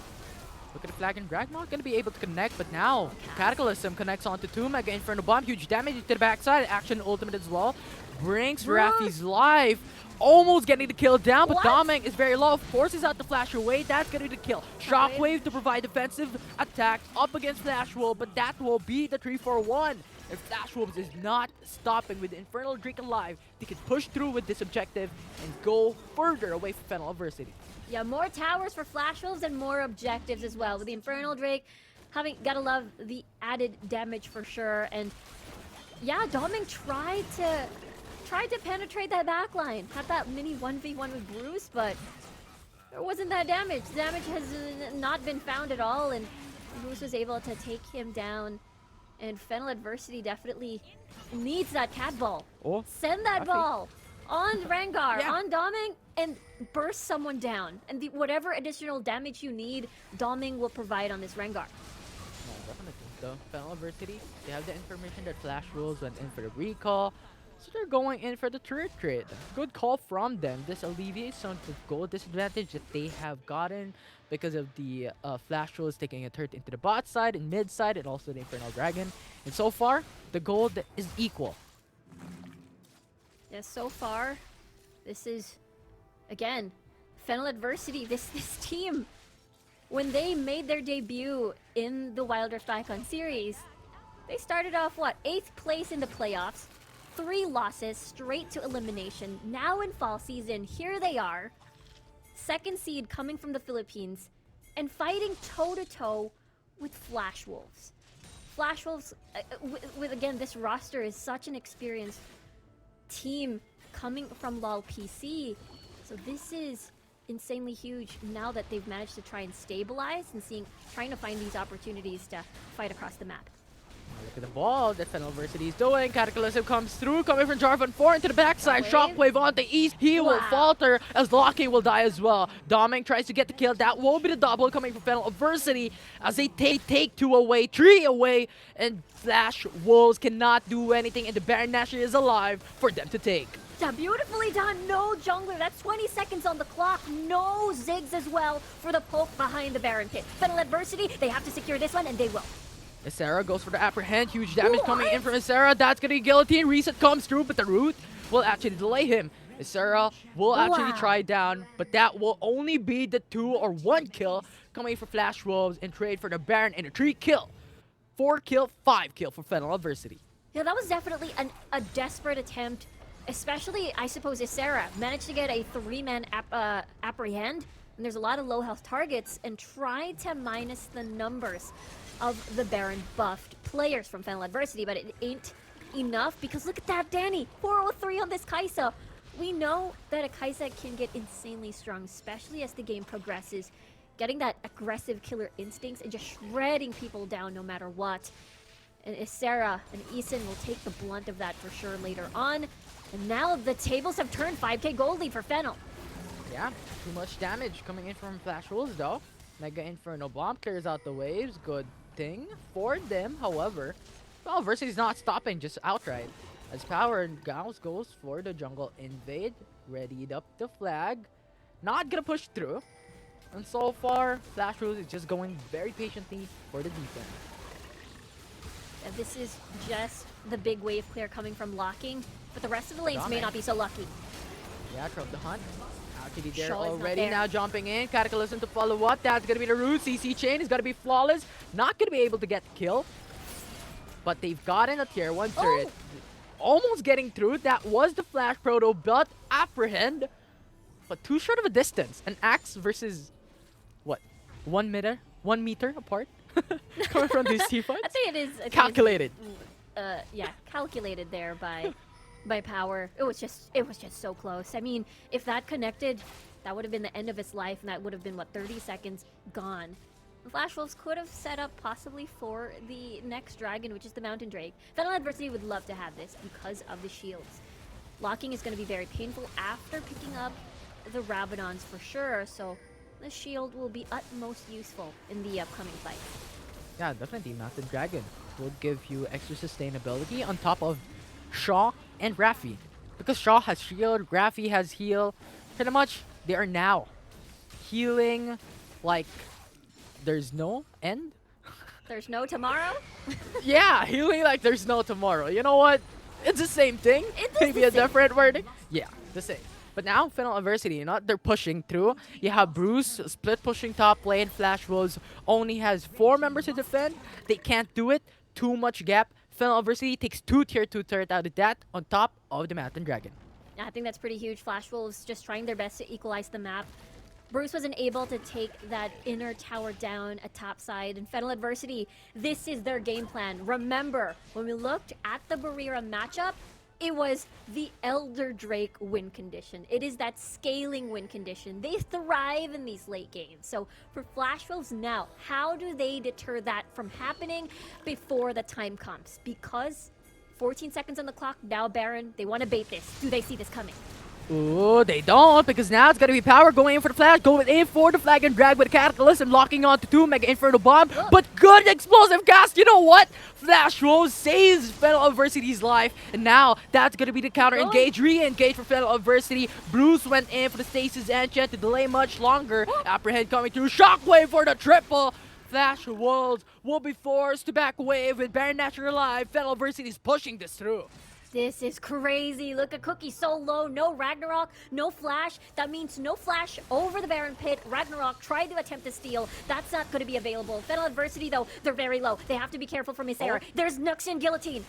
Look at the flag, and Greg not going to be able to connect, but now Cataclysm connects onto 2 Mega Inferno Bomb. Huge damage to the backside. Action ultimate as well. Brings Rafi's life. Almost getting the kill down, but Doming is very low. Forces out the Flash away. That's going to be the kill. Shockwave to provide defensive attacks up against Flash Wolf, but that will be the 3-4-1. If Flash Wolves is not stopping with the Infernal Drake alive, they can push through with this objective and go further away from FENNEL Adversity. Yeah, more towers for Flash Wolves and more objectives as well. With the Infernal Drake, gotta love the added damage for sure. And yeah, Doming tried to penetrate that backline. Had that mini 1v1 with Bruce, but there wasn't that damage. Damage has not been found at all, and Bruce was able to take him down. And FENNEL Adversity definitely needs that cat ball. Oh, send that ball on Rengar, on Doming, and burst someone down. And whatever additional damage you need, Doming will provide on this Rengar. No, definitely. The FENNEL Adversity, they have the information that Flash Wolves went in for the recall, so they're going in for the turret trade. Good call from them. This alleviates some of the gold disadvantage that they have gotten because of the Flash Wolves taking a turret into the bot side and mid side, and also the Infernal Dragon. And so far, the gold is equal. Yes, so far, this is, again, FENNEL Adversity. This team, when they made their debut in the Wild Rift Icon series, they started off, 8th place in the playoffs, 3 losses, straight to elimination. Now in fall season, here they are, 2nd seed coming from the Philippines, and fighting toe-to-toe with Flash Wolves. Flash Wolves, with again, this roster is such an experienced team coming from LoL PC. So this is insanely huge now that they've managed to try and stabilize and trying to find these opportunities to fight across the map. Look at the ball that FENNEL Adversity is doing. Cataclysm comes through, coming from Jarvan 4 into the backside. Shockwave on the east. He will falter as Locky will die as well. Doming tries to get the kill. That will be the double coming from FENNEL Adversity as they take 2 away, 3 away, and Flash Wolves cannot do anything, and the Baron Nashor is alive for them to take. Yeah, beautifully done. No jungler. That's 20 seconds on the clock. No Ziggs as well for the poke behind the Baron pit. FENNEL Adversity, they have to secure this one, and they will. Isera goes for the apprehend. Huge damage coming in from Isera. That's going to be guillotine. Reset comes through, but the root will actually delay him. Isera will actually try down, but that will only be the 2 or 1 kill coming for Flash Wolves and trade for the Baron and a 3 kill. 4 kill, 5 kill for FENNEL Adversity. Yeah, that was definitely a desperate attempt, especially, I suppose, Isera managed to get a 3-man apprehend, and there's a lot of low health targets, and tried to minus the numbers of the Baron buffed players from FENNEL Adversity, but it ain't enough because look at that, Danny! 403 on this Kai'Sa. We know that a Kai'Sa can get insanely strong, especially as the game progresses. Getting that aggressive killer instincts and just shredding people down no matter what. And Ysera and Eason will take the blunt of that for sure later on. And now the tables have turned. 5k gold lead for FENNEL. Yeah, too much damage coming in from Flash Wolves though. Mega Inferno Bomb clears out the waves. Good thing for them, however. Well, Adversity's not stopping just outright. As Power and Gauss goes for the jungle invade. Readied up the flag. Not gonna push through. And so far, Flash Wolves is just going very patiently for the defense. This is just the big wave clear coming from locking, but the rest of the lanes may Dominic. not be so lucky. Yeah, Trump the Hunt. Actually there Shaw is not already, there. now jumping in. Cataclysm to follow up. That's going to be the root. CC chain is going to be flawless. Not going to be able to get the kill. But they've gotten a tier 1 turret. Almost getting through. That was the Flash Proto, but Apprehend. But too short of a distance. An Axe versus, what, 1 meter? 1 meter apart? Coming from these two fights? I think it is Calculated. Yeah, calculated there by Power. It was just so close. I mean, if that connected, that would have been the end of its life, and that would have been what, 30 seconds gone. The Flash Wolves could have set up possibly for the next dragon, which is the Mountain Drake. FENNEL Adversity would love to have this because of the shields. Locking is going to be very painful after picking up the Rabadons for sure, so the shield will be utmost useful in the upcoming fight. Yeah, definitely. Mountain Dragon will give you extra sustainability on top of Shaw and Raffi. Because Shaw has shield, Raffi has heal. Pretty much, they are now healing like there's no end. There's no tomorrow? Yeah, healing like there's no tomorrow. You know what? It's the same thing. It is Maybe the a same. different wording. Yeah, the same. But now, FENNEL Adversity, you know, they're pushing through. You have Bruce split pushing top lane. Flash Wolves only has 4 members to defend. They can't do it. Too much gap. FENNEL Adversity takes 2 tier 2 turret out of that on top of the Mountain Dragon. I think that's pretty huge. Flash Wolves just trying their best to equalize the map. Bruce wasn't able to take that inner tower down at top side. And FENNEL Adversity, this is their game plan. Remember, when we looked at the Barriera matchup, it was the Elder Drake win condition. It is that scaling win condition. They thrive in these late games. So for Flash Wolves now, how do they deter that from happening before the time comes? Because 14 seconds on the clock, now Baron, they want to bait this. Do they see this coming? Ooh, they don't, because now it's gonna be Power going in for the flash, going in for the flag and drag with Cataclysm, locking onto 2 Mega Inferno Bomb, but good explosive cast. You know what? Flash Wolves saves FENNEL Adversity's life, and now that's gonna be the counter engage, re-engage for FENNEL Adversity. Bruce went in for the Stasis Enchant to delay much longer. Apprehend coming through, Shockwave for the triple. Flash Wolves will be forced to back wave with Baron Natural alive. FENNEL Adversity is pushing this through. This is crazy. Look at Cookie so low. No Ragnarok, no Flash. That means no Flash over the Baron pit. Ragnarok tried to attempt to steal. That's not going to be available. FENNEL Adversity, though, they're very low. They have to be careful from Ysera. There's Nuxian Guillotine.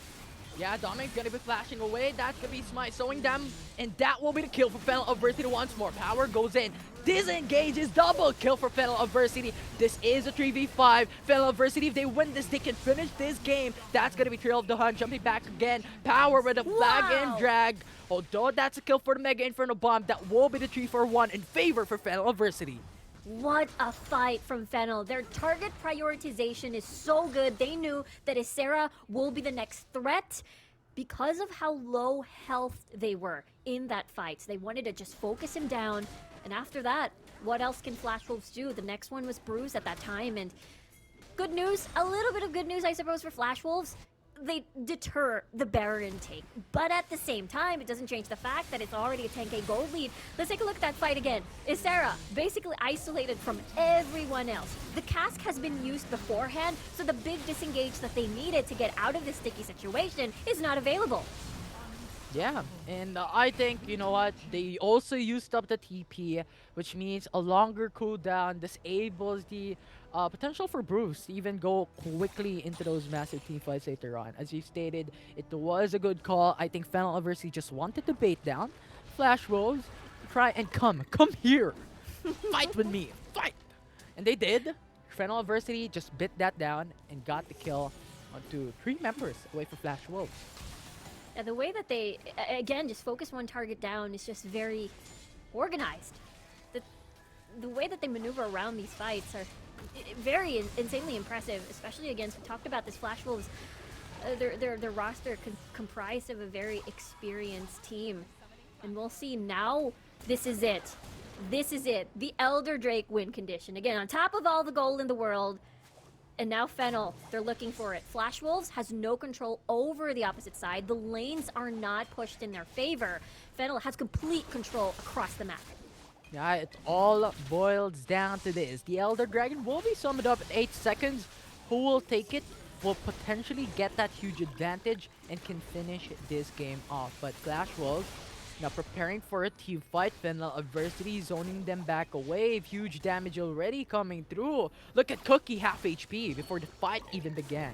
Yeah, Dominic's gonna be flashing away. That's gonna be Smite sowing them. And that will be the kill for FENNEL Adversity once more. Power goes in. Disengages, double kill for FENNEL Adversity. This is a 3v5. FENNEL Adversity, if they win this, they can finish this game. That's gonna be Trail of the Hunt, jumping back again. Power with a flag and drag. Although that's a kill for the Mega Inferno Bomb, that will be the 3-4-1 in favor for FENNEL Adversity. What a fight from FENNEL. Their target prioritization is so good. They knew that Ysera will be the next threat because of how low health they were in that fight. So they wanted to just focus him down. And after that, what else can Flash Wolves do? The next one was Bruce at that time. And good news, a little bit of good news, I suppose, for Flash Wolves. They deter the Baron intake. But at the same time, it doesn't change the fact that it's already a 10k gold lead. Let's take a look at that fight again. Ysera, basically isolated from everyone else. The cask has been used beforehand, so the big disengage that they needed to get out of this sticky situation is not available. Yeah, and I think, you know what, they also used up the TP, which means a longer cooldown disables the potential for Bruce to even go quickly into those massive team fights later on. As you stated, it was a good call. I think FENNEL Adversity just wanted to bait down Flash Wolves, try and come here, fight with me, fight! And they did. FENNEL Adversity just bit that down and got the kill onto 3 members away from Flash Wolves. And the way that they, again, just focus one target down is just very organized. The way that they maneuver around these fights are very insanely impressive, especially against, we talked about this Flash Wolves, their roster comprised of a very experienced team. And we'll see now, this is it. This is it. The Elder Drake win condition. Again, on top of all the gold in the world, and now FENNEL, they're looking for it. Flash Wolves has no control over the opposite side. The lanes are not pushed in their favor. FENNEL has complete control across the map. Yeah, it all boils down to this. The Elder Dragon will be summoned up in 8 seconds. Who will take it will potentially get that huge advantage and can finish this game off. But Flash Wolves now preparing for a team fight. FENNEL Adversity zoning them back away. Huge damage already coming through. Look at Cookie, half HP before the fight even began.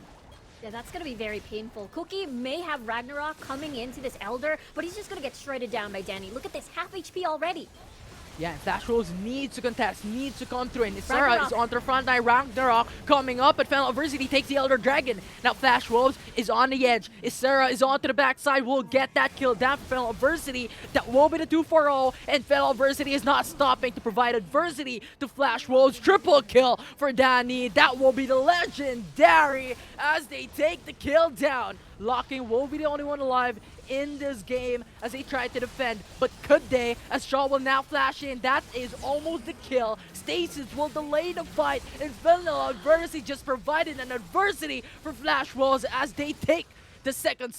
Yeah, that's going to be very painful. Cookie may have Ragnarok coming into this Elder, but he's just going to get shredded down by Danny. Look at this, half HP already. Yeah, Flash Wolves needs to contest, needs to come through, and Sarah Ragnarok is on the front line. Ragnarok coming up, but FENNEL Adversity takes the Elder Dragon. Now Flash Wolves is on the edge. Sarah is onto the backside, will get that kill down for FENNEL Adversity. That will be the 2-4-0, and FENNEL Adversity is not stopping to provide adversity to Flash Wolves. Triple kill for Danny. That will be the legendary as they take the kill down. Locking will be the only one alive in this game as they try to defend, but could they? As Shaw will now flash in, that is almost the kill. Stasis will delay the fight, and FENNEL Adversity just provided an adversity for Flash Wolves as they take the second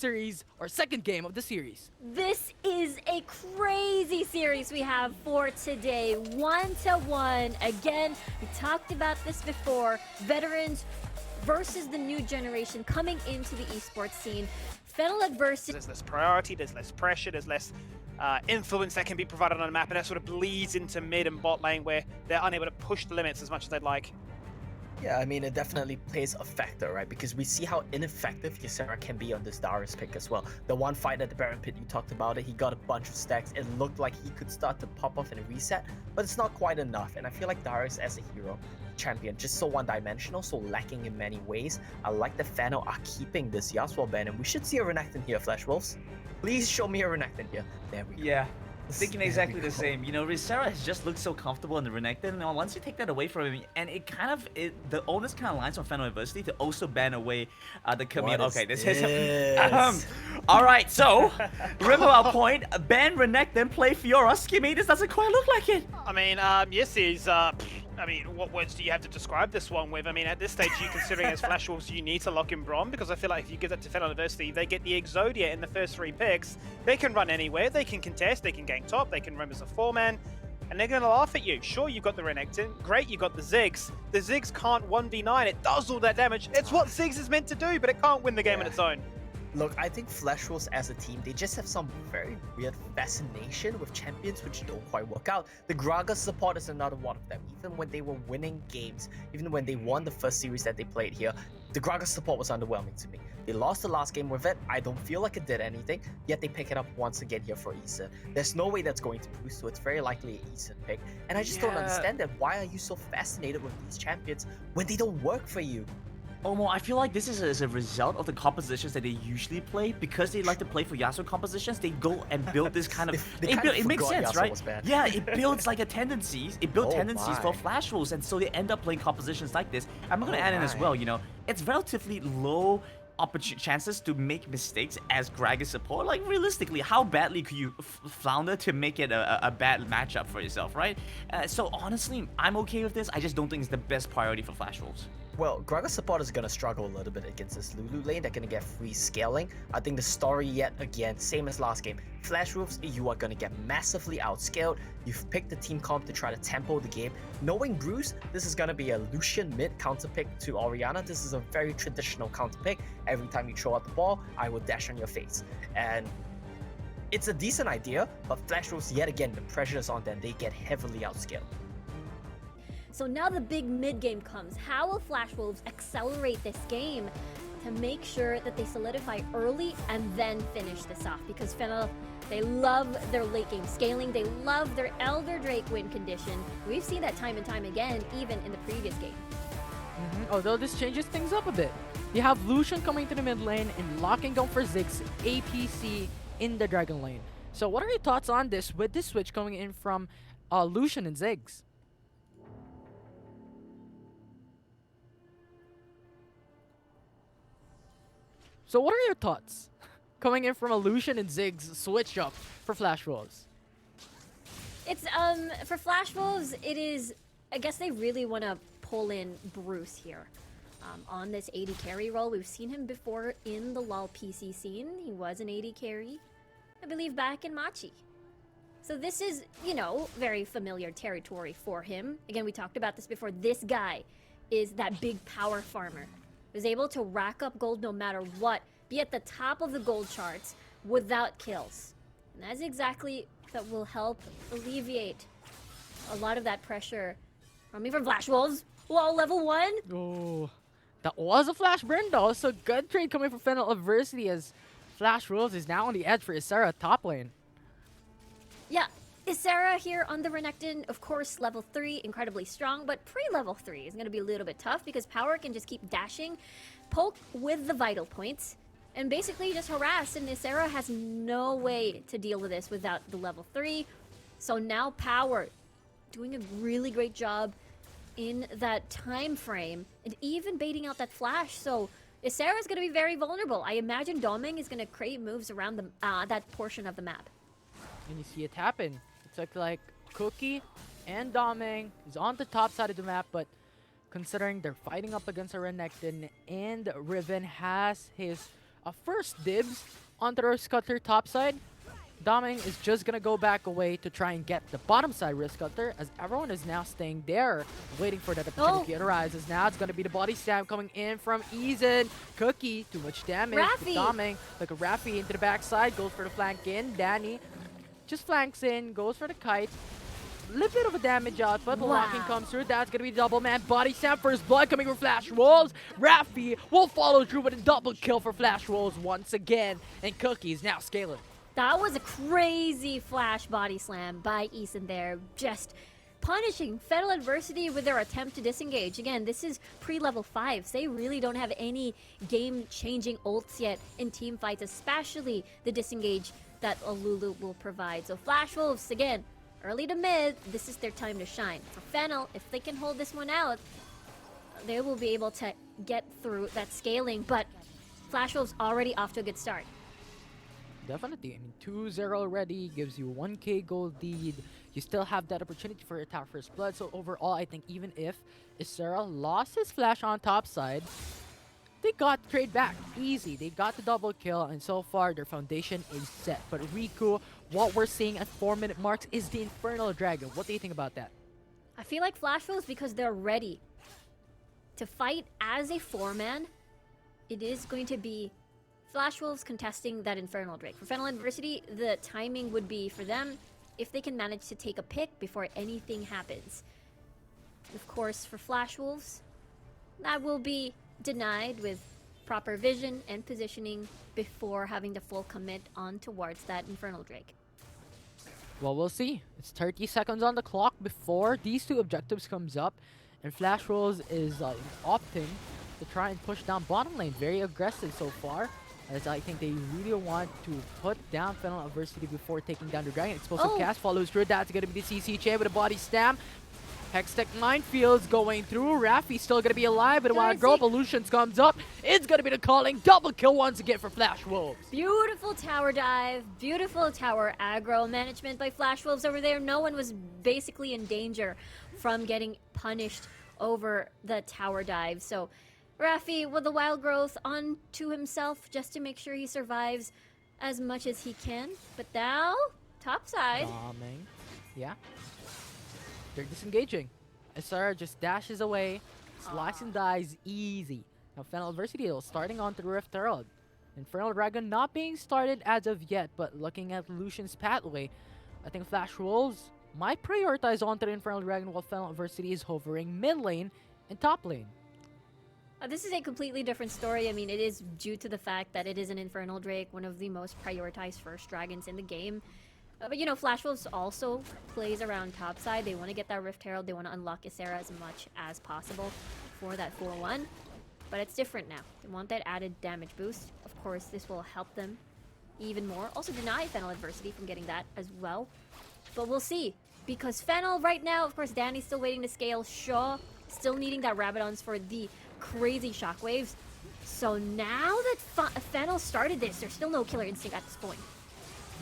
game of the series. This is a crazy series we have for today. 1-1. Again, we talked about this before. Veterans versus the new generation coming into the esports scene. FENNEL Adversity. There's less priority, there's less pressure, there's less influence that can be provided on the map, and that sort of bleeds into mid and bot lane where they're unable to push the limits as much as they'd like. Yeah, I mean, it definitely plays a factor, right? Because we see how ineffective Ysera can be on this Darius pick as well. The one fight at the Baron Pit, you talked about it, he got a bunch of stacks. It looked like he could start to pop off and reset, but it's not quite enough. And I feel like Darius as a hero, champion, just so one-dimensional, so lacking in many ways. I like that FENNEL are keeping this Yasuo ban, and we should see a Renekton here, Flash Wolves. Please show me a Renekton here. There we go. Yeah. Thinking exactly the same. You know, Ysera has just looked so comfortable in the Renekton, and once you take that away from him, and the onus kind of lines on FENNEL Adversity to also ban away the Camille. Okay, this is all right, so remember our point. Ban Renekton, play Fiora. Skimmy, this doesn't quite look like it. I mean, yes, he's I mean, what words do you have to describe this one with? I mean, at this stage, you considering as Flash Wolves, you need to lock in Brom, because I feel like if you give that to FENNEL Adversity, they get the Exodia in the first 3 picks. They can run anywhere, they can contest, they can gank top, they can roam as a 4-man, and they're going to laugh at you. Sure, you've got the Renekton, great, you've got the Ziggs. The Ziggs can't 1v9, it does all that damage. It's what Ziggs is meant to do, but it can't win the game on its own. Look, I think Flash Wolves as a team, they just have some very weird fascination with champions which don't quite work out. The Gragas support is another one of them. Even when they were winning games, even when they won the first series that they played here, the Gragas support was underwhelming to me. They lost the last game with it. I don't feel like it did anything, yet they pick it up once again here for Eason. There's no way that's going to boost, so it's very likely an Eason pick. And I just don't understand that. Why are you so fascinated with these champions when they don't work for you? Omo, I feel like this is a result of the compositions that they usually play. Because they like to play for Yasuo compositions, they go and build this kind of... it makes sense, Yasuo right? Yeah, it builds like a tendencies. It builds tendencies for Flash Wolves, and so they end up playing compositions like this. I'm gonna add in as well, you know, it's relatively low chances to make mistakes as Gragas support. Like, realistically, how badly could you flounder to make it a bad matchup for yourself, right? So honestly, I'm okay with this. I just don't think it's the best priority for Flash Wolves. Well, Gragas support is going to struggle a little bit against this Lulu lane. They're going to get free scaling. I think the story yet again, same as last game. Flash Wolves, you are going to get massively outscaled. You've picked the team comp to try to tempo the game. Knowing Bruce, this is going to be a Lucian mid counter pick to Orianna. This is a very traditional counter pick. Every time you throw out the ball, I will dash on your face. And it's a decent idea, but Flash Wolves, yet again, the pressure is on them. They get heavily outscaled. So now the big mid game comes. How will Flash Wolves accelerate this game to make sure that they solidify early and then finish this off? Because FENNEL, they love their late game scaling. They love their Elder Drake win condition. We've seen that time and time again, even in the previous game. Although this changes things up a bit. You have Lucian coming to the mid lane and locking down for Ziggs APC in the Dragon lane. So what are your thoughts on this with this switch coming in from Lucian and Ziggs? So what are your thoughts coming in from a Lucian and Ziggs switch up for Flash Wolves? It's for Flash Wolves, it is. I guess they really want to pull in Bruce here on this AD carry role. We've seen him before in the LoL PC scene. He was an AD carry, I believe, back in Machi. So this is, you know, very familiar territory for him. Again, we talked about this before. This guy is that big power farmer. Is able to rack up gold no matter what, be at the top of the gold charts without kills. And that's exactly that will help alleviate a lot of that pressure coming from Flash Wolves. Whoa, level 1. Oh, that was a flash burn though. So good trade coming from FENNEL Adversity as Flash Wolves is now on the edge for Isara top lane. Yeah, Isara here on the Renekton, of course, level 3, incredibly strong, but pre-level 3 is going to be a little bit tough because Power can just keep dashing, poke with the vital points, and basically just harass, and Isara has no way to deal with this without the level 3. So now Power doing a really great job in that time frame, and even baiting out that flash, so Isara is going to be very vulnerable. I imagine Doming is going to create moves around the, that portion of the map. And you see it happen. It's like Cookie and Doming is on the top side of the map, but considering they're fighting up against a Renekton and Riven has his first dibs onto the Cutter top side, Doming is just gonna go back away to try and get the bottom side Risk Cutter as everyone is now staying there waiting for that opportunity to arise. As now it's gonna be the body slam coming in from Eason. Cookie, too much damage. Doming, like a Raffi into the backside, goes for the flank in. Danny just flanks in, goes for the kite. Little bit of a damage out, but the locking comes through. That's gonna be double man body slam for his blood coming from Flash Wolves. Raffi will follow through with a double kill for Flash Wolves once again. And Cookie is now scaling. That was a crazy flash body slam by Eason there, just punishing FENNEL Adversity with their attempt to disengage. Again, this is pre-level 5s. They really don't have any game-changing ults yet in team fights, especially the disengage that Lulu will provide. So Flash Wolves, again, early to mid, this is their time to shine. For FENNEL, if they can hold this one out, they will be able to get through that scaling, but Flash Wolves already off to a good start. Definitely. I mean, 2-0 already gives you 1k gold lead. You still have that opportunity for attack first blood. So overall, I think even if Isara lost his flash on top side, they got trade back easy. They got the double kill, and so far their foundation is set. But Riku, what we're seeing at 4-minute marks is the Infernal Dragon. What do you think about that? I feel like Flash Wolves, because they're ready to fight as a 4-man, it is going to be Flash Wolves contesting that Infernal Drake. For FENNEL Adversity, the timing would be for them if they can manage to take a pick before anything happens. Of course, for Flash Wolves, that will be denied with proper vision and positioning before having the full commit on towards that Infernal Drake. Well, we'll see. It's 30 seconds on the clock before these two objectives comes up, and Flash Wolves is opting to try and push down bottom lane. Very aggressive so far, as I think they really want to put down FENNEL Adversity before taking down the Dragon. Explosive cast follows through. That's going to be the CC chain with a body stamp. Hextech Minefields going through. Raffi's still going to be alive, but while Grove Illusions comes up, it's going to be the calling. Double kill once again for Flash Wolves. Beautiful tower dive, beautiful tower aggro management by Flash Wolves over there. No one was basically in danger from getting punished over the tower dive. So Raffi with the wild growth onto himself just to make sure he survives as much as he can. But now, top side. Yeah. They're disengaging. Isara just dashes away, slice and dies easy. Now FENNEL Adversity though, starting onto the Rift Herald. Infernal Dragon not being started as of yet, but looking at Lucian's pathway, I think Flash Wolves might prioritize onto the Infernal Dragon while FENNEL Adversity is hovering mid lane and top lane. This is a completely different story. I mean, it is due to the fact that it is an Infernal Drake, one of the most prioritized first dragons in the game. But you know, Flash Wolves also plays around top side. They want to get that Rift Herald. They want to unlock Ysera as much as possible for that 4-1. But it's different now. They want that added damage boost. Of course, this will help them even more. Also deny FENNEL Adversity from getting that as well. But we'll see. Because FENNEL right now, of course, Danny's still waiting to scale. Shaw still needing that Rabadons for the crazy shockwaves. So now that FENNEL started this, there's still no killer instinct at this point.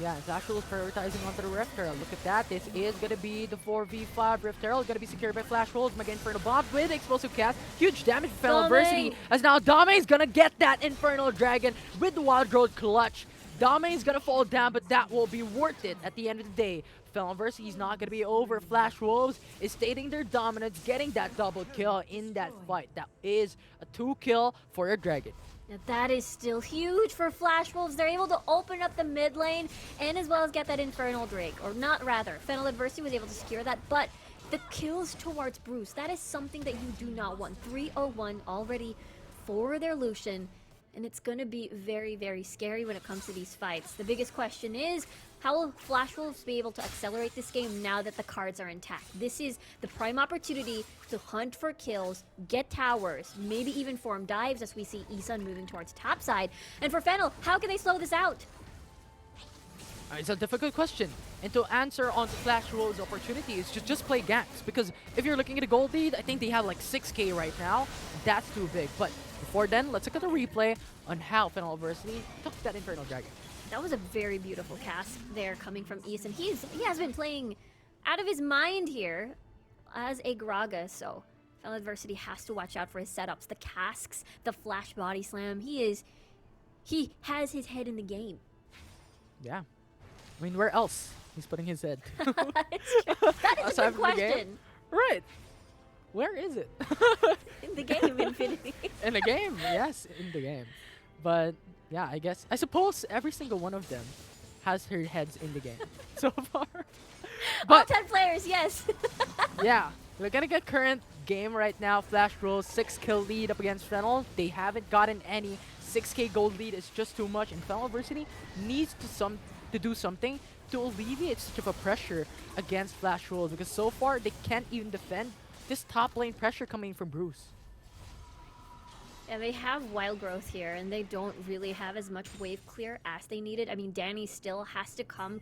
Yeah, it's actually prioritizing onto the Rift Herald. Look at that. This is going to be the 4v5 Rift Herald. Going to be secured by Flash Wolves. Again, Inferno Bomb with Explosive Cast. Huge damage for FENNEL Adversity. As now Dame is going to get that Infernal Dragon with the Wild Growth Clutch. Dame is going to fall down, but that will be worth it at the end of the day. FENNEL Adversity is not going to be over. Flash Wolves is stating their dominance, getting that double kill in that fight. That is a 2-kill for your Dragon. Now that is still huge for Flash Wolves. They're able to open up the mid lane and as well as get that Infernal Drake. Or not rather, FENNEL Adversity was able to secure that, but the kills towards Bruce, that is something that you do not want. 301 already for their Lucian, and it's going to be very, very scary when it comes to these fights. The biggest question is, how will Flash Wolves be able to accelerate this game now that the cards are intact? This is the prime opportunity to hunt for kills, get towers, maybe even form dives as we see Isun moving towards top side. And for FENNEL, how can they slow this out? It's a difficult question. And to answer on the Flash Wolves' opportunity is just play ganks. Because if you're looking at a gold lead, I think they have like 6k right now. That's too big. But before then, let's look at the replay on how FENNEL Adversity took that Infernal Dragon. That was a very beautiful cast there coming from Isun. He has been playing out of his mind here as a Graga, so FENNEL Adversity has to watch out for his setups. The casks, the flash body slam. He has his head in the game. Yeah. I mean, where else he's putting his head? That is a good question. Right. Where is it? In the game, Infinity. In the game, yes, in the game. But yeah, I suppose every single one of them has her heads in the game so far. All 10 players, yes. Yeah, we're gonna get current game right now. Flash Wolves 6-kill lead up against FENNEL. They haven't gotten any. 6k gold lead is just too much, and FENNEL Adversity needs to do something to alleviate such of a pressure against Flash Wolves, because so far they can't even defend this top lane pressure coming from Bruce. Yeah, they have wild growth here, and they don't really have as much wave clear as they needed. I mean, Danny still has to come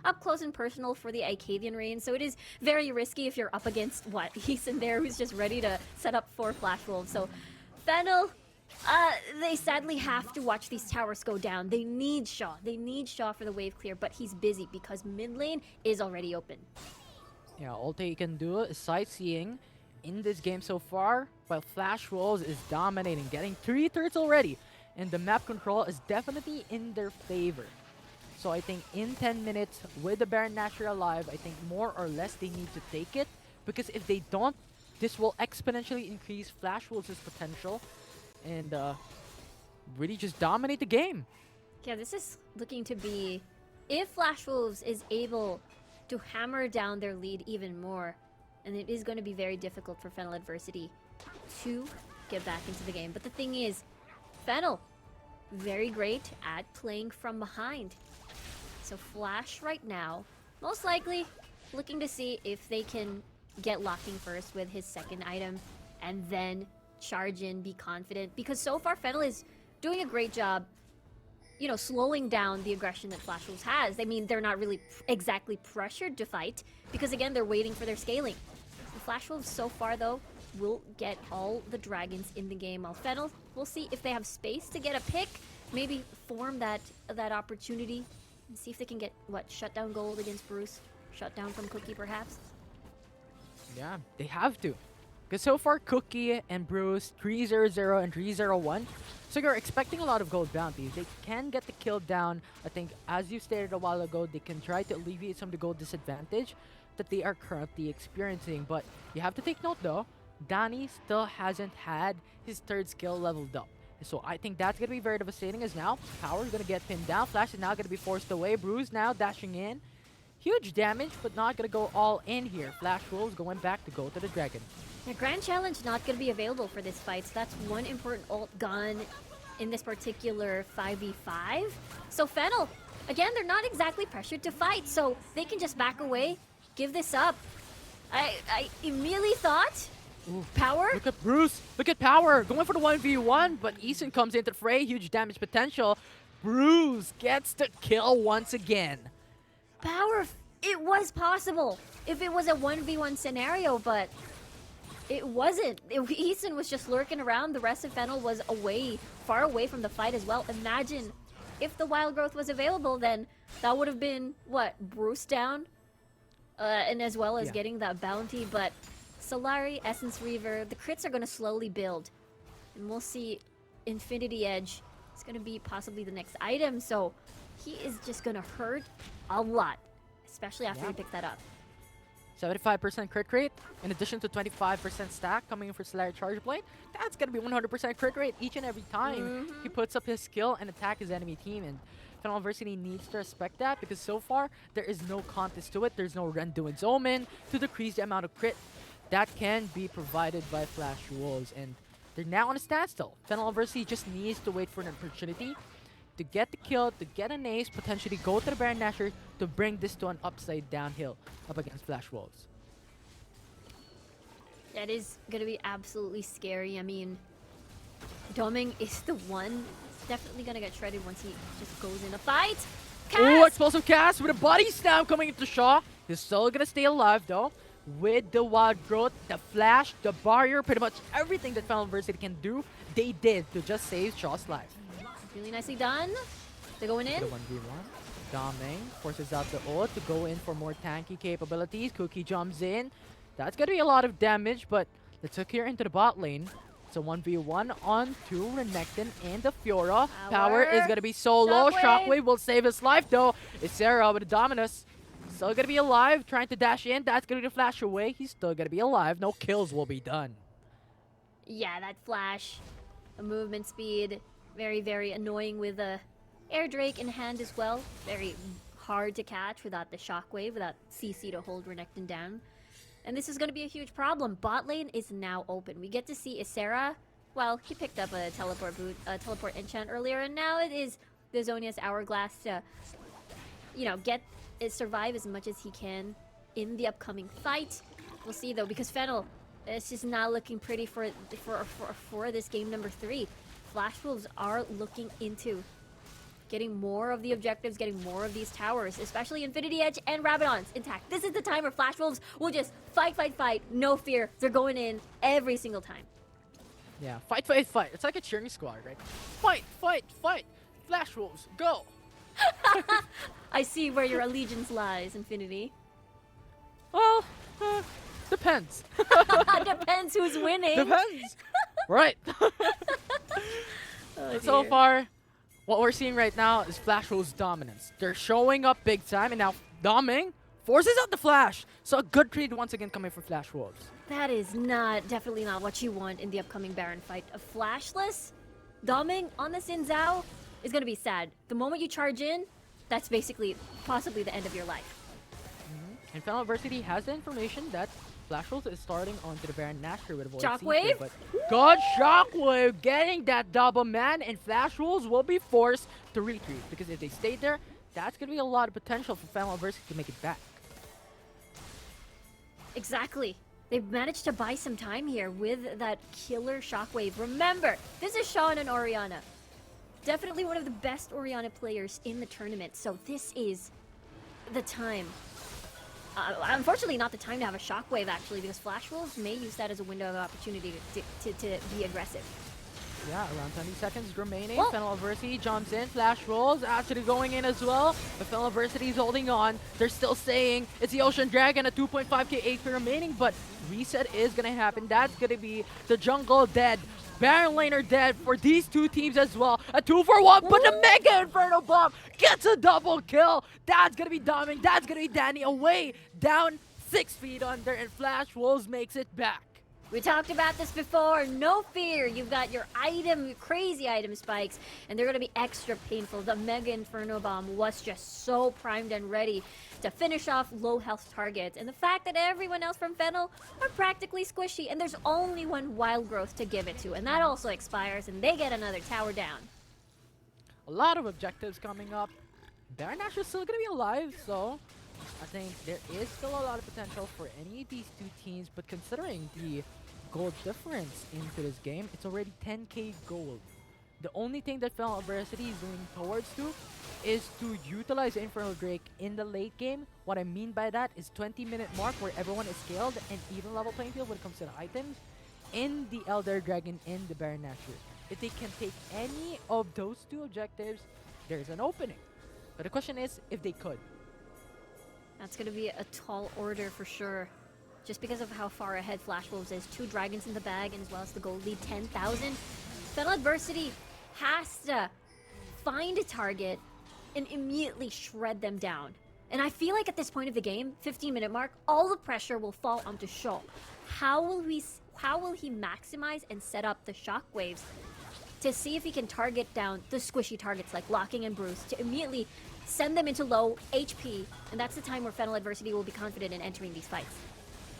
up close and personal for the Icadian Reign, so it is very risky if you're up against, he's in there who's just ready to set up for Flash Wolves. So, FENNEL, they sadly have to watch these towers go down. They need Shaw. They need Shaw for the wave clear, but he's busy because mid lane is already open. Yeah, all they can do is sightseeing in this game so far, while Flash Wolves is dominating, getting 3 turrets already, and the map control is definitely in their favor. So I think in 10 minutes with the Baron Nashor alive, I think more or less they need to take it, because if they don't, this will exponentially increase Flash Wolves' potential and really just dominate the game. Yeah, this is looking to be, if Flash Wolves is able to hammer down their lead even more, and it is going to be very difficult for FENNEL Adversity to get back into the game. But the thing is, FENNEL, very great at playing from behind. So Flash right now, most likely looking to see if they can get locking first with his second item, and then charge in, be confident. Because so far, FENNEL is doing a great job, you know, slowing down the aggression that Flash Wolves has. I mean, they're not really exactly pressured to fight, because again, they're waiting for their scaling. The Flash Wolves so far, though, will get all the dragons in the game. While FENNEL, we'll see if they have space to get a pick, maybe form that opportunity, and see if they can get, shut down gold against Bruce, shut down from Cookie, perhaps. Yeah, they have to. Because so far, Cookie and Bruce, 3-0-0 and 3-0-1. So you're expecting a lot of gold bounties. They can get the kill down. I think, as you stated a while ago, they can try to alleviate some of the gold disadvantage that they are currently experiencing. But you have to take note, though, Danny still hasn't had his third skill leveled up. So I think that's going to be very devastating, as now Power is going to get pinned down. Flash is now going to be forced away. Bruce now dashing in. Huge damage, but not going to go all in here. Flash Wolves going back to go to the Dragon. The Grand Challenge not going to be available for this fight, so that's one important ult gun in this particular 5v5. So FENNEL again, they're not exactly pressured to fight, so they can just back away, give this up. I immediately thought, power? Look at Bruce. Look at Power. Going for the 1v1, but Eason comes into the fray. Huge damage potential. Bruce gets the kill once again. Power, it was possible if it was a 1v1 scenario, but it wasn't. Eason was just lurking around. The rest of FENNEL was away, far away from the fight as well. Imagine if the Wild Growth was available, then that would have been, what, Bruce down? And as well as getting that bounty, but Solari, Essence Reaver, the crits are going to slowly build. And we'll see Infinity Edge is going to be possibly the next item, so he is just going to hurt a lot, especially after he picks that up. 75% crit rate, in addition to 25% stack coming in for Solari Charge Blade. That's going to be 100% crit rate each and every time he puts up his skill and attack his enemy team. And FENNEL Adversity needs to respect that, because so far there is no contest to it. There's no Renduin's Omen to decrease the amount of crit that can be provided by Flash Wolves. And they're now on a standstill. FENNEL Adversity just needs to wait for an opportunity to get the kill, to get an ace, potentially go to the Baron Nashor to bring this to an upside downhill up against Flash Wolves. That is going to be absolutely scary. I mean, Doming is the one definitely going to get shredded once he just goes in a fight. Oh, explosive cast with a body slam coming into Shaw. He's still going to stay alive though. With the Wild Growth, the Flash, the barrier, pretty much everything that FENNEL Adversity can do, they did to just save Shaw's life. Really nicely done. They're going in. The 1v1. Doming forces out the ult to go in for more tanky capabilities. Cookie jumps in. That's going to be a lot of damage, but let's look here into the bot lane. So 1v1 on to Renekton and the Fiora. Power is going to be so low. Shockwave will save his life though. It's Sarah with the Dominus. Still going to be alive, trying to dash in. That's going to flash away. He's still going to be alive. No kills will be done. Yeah, that flash, the movement speed, very, very annoying with the Air Drake in hand as well. Very hard to catch without the Shockwave, without CC to hold Renekton down. And this is going to be a huge problem. Bot lane is now open. We get to see Isera. Well, he picked up a teleport enchant earlier, and now it is the Zonia's Hourglass to, you know, survive as much as he can in the upcoming fight. We'll see though, because FENNEL, it's just not looking pretty for this game number 3. Flash Wolves are looking into getting more of the objectives, getting more of these towers, especially Infinity Edge and Rabadon's intact. This is the time where Flash Wolves will just fight, no fear. They're going in every single time. Yeah, fight, fight, fight. It's like a cheering squad, right? Fight, fight, fight. Flash Wolves, go. I see where your allegiance lies, Infinity. Well, depends. Depends who's winning. Depends. Right. So far, what we're seeing right now is Flash Wolves' dominance. They're showing up big time, and now Doming forces out the Flash. So a good trade once again coming for Flash Wolves. That is definitely not what you want in the upcoming Baron fight. A flashless Doming on the Xin Zhao is going to be sad. The moment you charge in, that's basically possibly the end of your life. And FENNEL Adversity has the information that Flash Wolves is starting onto the Baron Nashor with a voice Shockwave? but good Shockwave getting that double man, and Flash Wolves will be forced to retreat, because if they stay there, that's going to be a lot of potential for FENNEL Adversity to make it back. Exactly. They've managed to buy some time here with that killer Shockwave. Remember, this is Sean and Orianna. Definitely one of the best Orianna players in the tournament, so this is the time. Unfortunately, not the time to have a Shockwave, actually, because Flash Wolves may use that as a window of opportunity to be aggressive. Yeah, around 20 seconds remaining. Well, FENNEL Adversity jumps in. Flash Wolves actually going in as well. But FENNEL Adversity is holding on. They're still saying it's the Ocean Dragon at 2.5k HP remaining, but reset is going to happen. That's going to be the jungle dead. Baron laner dead for these two teams as well. A 2-for-1, but the Mega Inferno Bomb gets a double kill. That's going to be Doming. That's going to be Danny away, down 6 feet under, and Flash Wolves makes it back. We talked about this before. No fear. You've got your crazy item spikes, and they're going to be extra painful. The Mega Inferno Bomb was just so primed and ready to finish off low health targets. And the fact that everyone else from FENNEL are practically squishy, and there's only one Wild Growth to give it to, and that also expires, and they get another tower down. A lot of objectives coming up. Baron Nash is still gonna be alive, so I think there is still a lot of potential for any of these two teams, but considering the gold difference into this game, it's already 10k gold. The only thing that FENNEL Adversity is going towards to is to utilize Infernal Drake in the late game. What I mean by that is 20-minute mark where everyone is scaled and even level playing field when it comes to the items in the Elder Dragon in the Baron Nashor. If they can take any of those two objectives, there's an opening. But the question is if they could. That's going to be a tall order for sure. Just because of how far ahead Flash Wolves is. 2 dragons in the bag, and as well as the gold lead 10,000. FENNEL Adversity has to find a target and immediately shred them down. And I feel like at this point of the game, 15-minute mark, all the pressure will fall onto Shaw. How will he maximize and set up the shockwaves to see if he can target down the squishy targets like Locking and Bruce to immediately send them into low HP, and that's the time where FENNEL Adversity will be confident in entering these fights.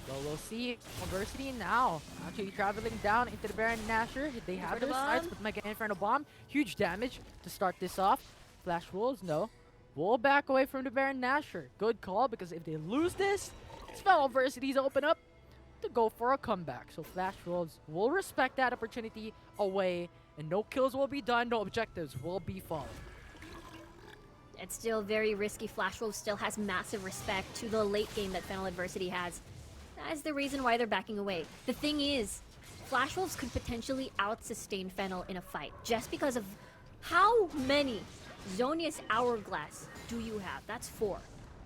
So we'll see Adversity now actually traveling down into the Baron Nashor. They have Inferno their Bomb. sights with Mega Inferno Bomb. Huge damage to start this off. Flash Wolves, no. We'll back away from the Baron Nashor. Good call, because if they lose this, FENNEL Adversity's open up to go for a comeback. So Flash Wolves will respect that opportunity away, and no kills will be done, no objectives will be followed. It's still very risky. Flash Wolves still has massive respect to the late game that FENNEL Adversity has. That is the reason why they're backing away. The thing is, Flash Wolves could potentially out-sustain FENNEL in a fight just because of how many Zonius Hourglass do you have? That's 4.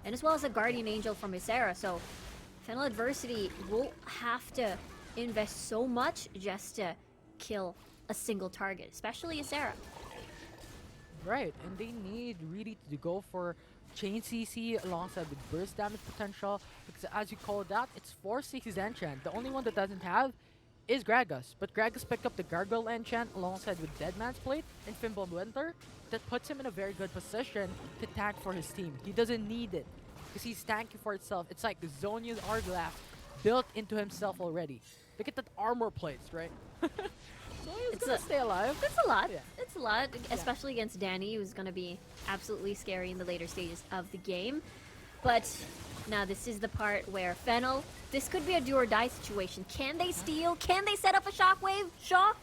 And as well as a Guardian Angel from Ysera, so FENNEL Adversity will have to invest so much just to kill a single target, especially Ysera. Right, and they need really to go for chain CC alongside with burst damage potential, because as you call that, it's 4 CC's enchant. The only one that doesn't have is Gragas, but Gragas picked up the Gargoyle enchant alongside with Deadman's Plate and Fimble Winter. That puts him in a very good position to tank for his team. He doesn't need it, because he's tanking for itself. It's like the Zonia's Hourglass built into himself already. Look at that armor plates, right? So he's gonna stay alive. It's a lot. Yeah. It's a lot, especially against Danny, who's going to be absolutely scary in the later stages of the game. But now this is the part where FENNEL, this could be a do or die situation. Can they steal? Can they set up a shockwave? Shaw?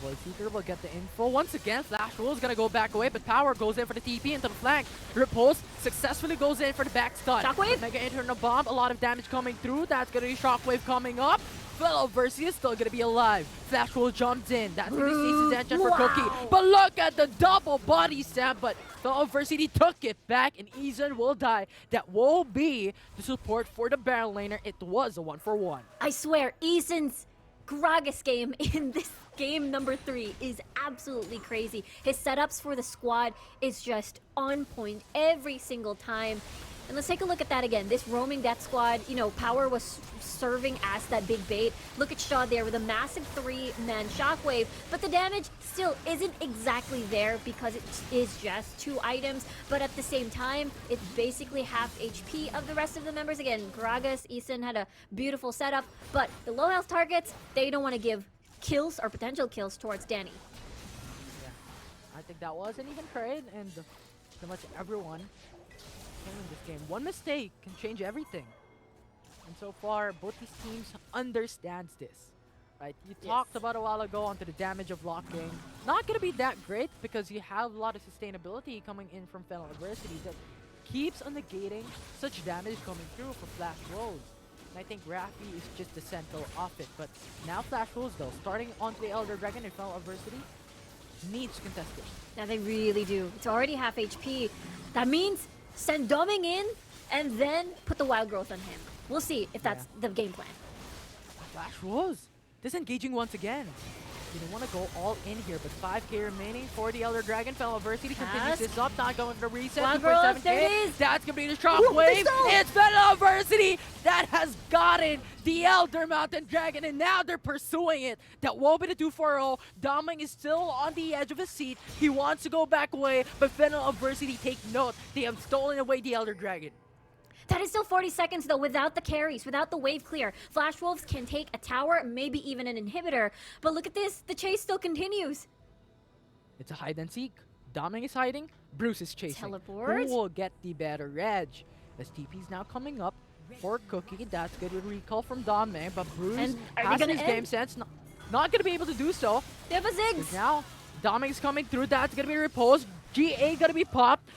Void Seeker will get the info. Once again, Flash Wolves gonna go back away, but Power goes in for the TP into the flank. Repulse successfully goes in for the back stun. Shockwave? Mega Internal Bomb, a lot of damage coming through. That's gonna be Shockwave coming up. FENNEL Adversity is still gonna be alive. Flash Wolves jumps in. That's gonna be Stacy's engine for Cookie. But look at the double body stab, but FENNEL Adversity took it back, and Eason will die. That will be the support for the Baron laner. It was a 1-for-1. I swear, Eason's Gragas game in this game number 3 is absolutely crazy. His setups for the squad is just on point every single time. And let's take a look at that again. This roaming death squad, you know, Power was serving as that big bait. Look at Shaw there with a massive 3-man shockwave, but the damage still isn't exactly there because it is just 2 items, but at the same time, it's basically half HP of the rest of the members. Again, Gragas, Eason had a beautiful setup, but the low health targets, they don't want to give kills or potential kills towards Danny. Yeah, I think that was an even trade, and pretty much everyone in this game. One mistake can change everything. And so far, both these teams understands this. Right? You talked about a while ago onto the damage of locking. Not gonna be that great because you have a lot of sustainability coming in from FENNEL Adversity that keeps on negating such damage coming through for Flash Wolves. And I think Rafi is just the central of it. But now Flash Wolves though, starting onto the Elder Dragon in FENNEL Adversity, needs to contest it. Now they really do. It's already half HP. That means send Doming in and then put the wild growth on him. We'll see if that's the game plan. Flash Wolves disengaging once again. You don't want to go all in here, but 5k remaining for the Elder Dragon. FENNEL Adversity continues this up, not going for the reset. Wild growth, there it 2.7k. is. That's going to be the shockwave. It's FENNEL Adversity that has gotten the Elder Mountain Dragon, and now they're pursuing it. That won't be the 2-4-0. Doming is still on the edge of his seat. He wants to go back away, but FENNEL Adversity, take note, they have stolen away the Elder Dragon. That is still 40 seconds though, without the carries, without the wave clear. Flash Wolves can take a tower, maybe even an inhibitor. But look at this, the chase still continues. It's a hide and seek. Doming is hiding, Bruce is chasing. Teleport. Who will get the better edge? As TP's now coming up for Cookie. That's good with recall from Doming, but Bruce And are they has gonna his end? game sense. Not gonna be able to do so. They have a But Ziggs. now, Doming's coming through. That's gonna be reposed. GA gonna be popped.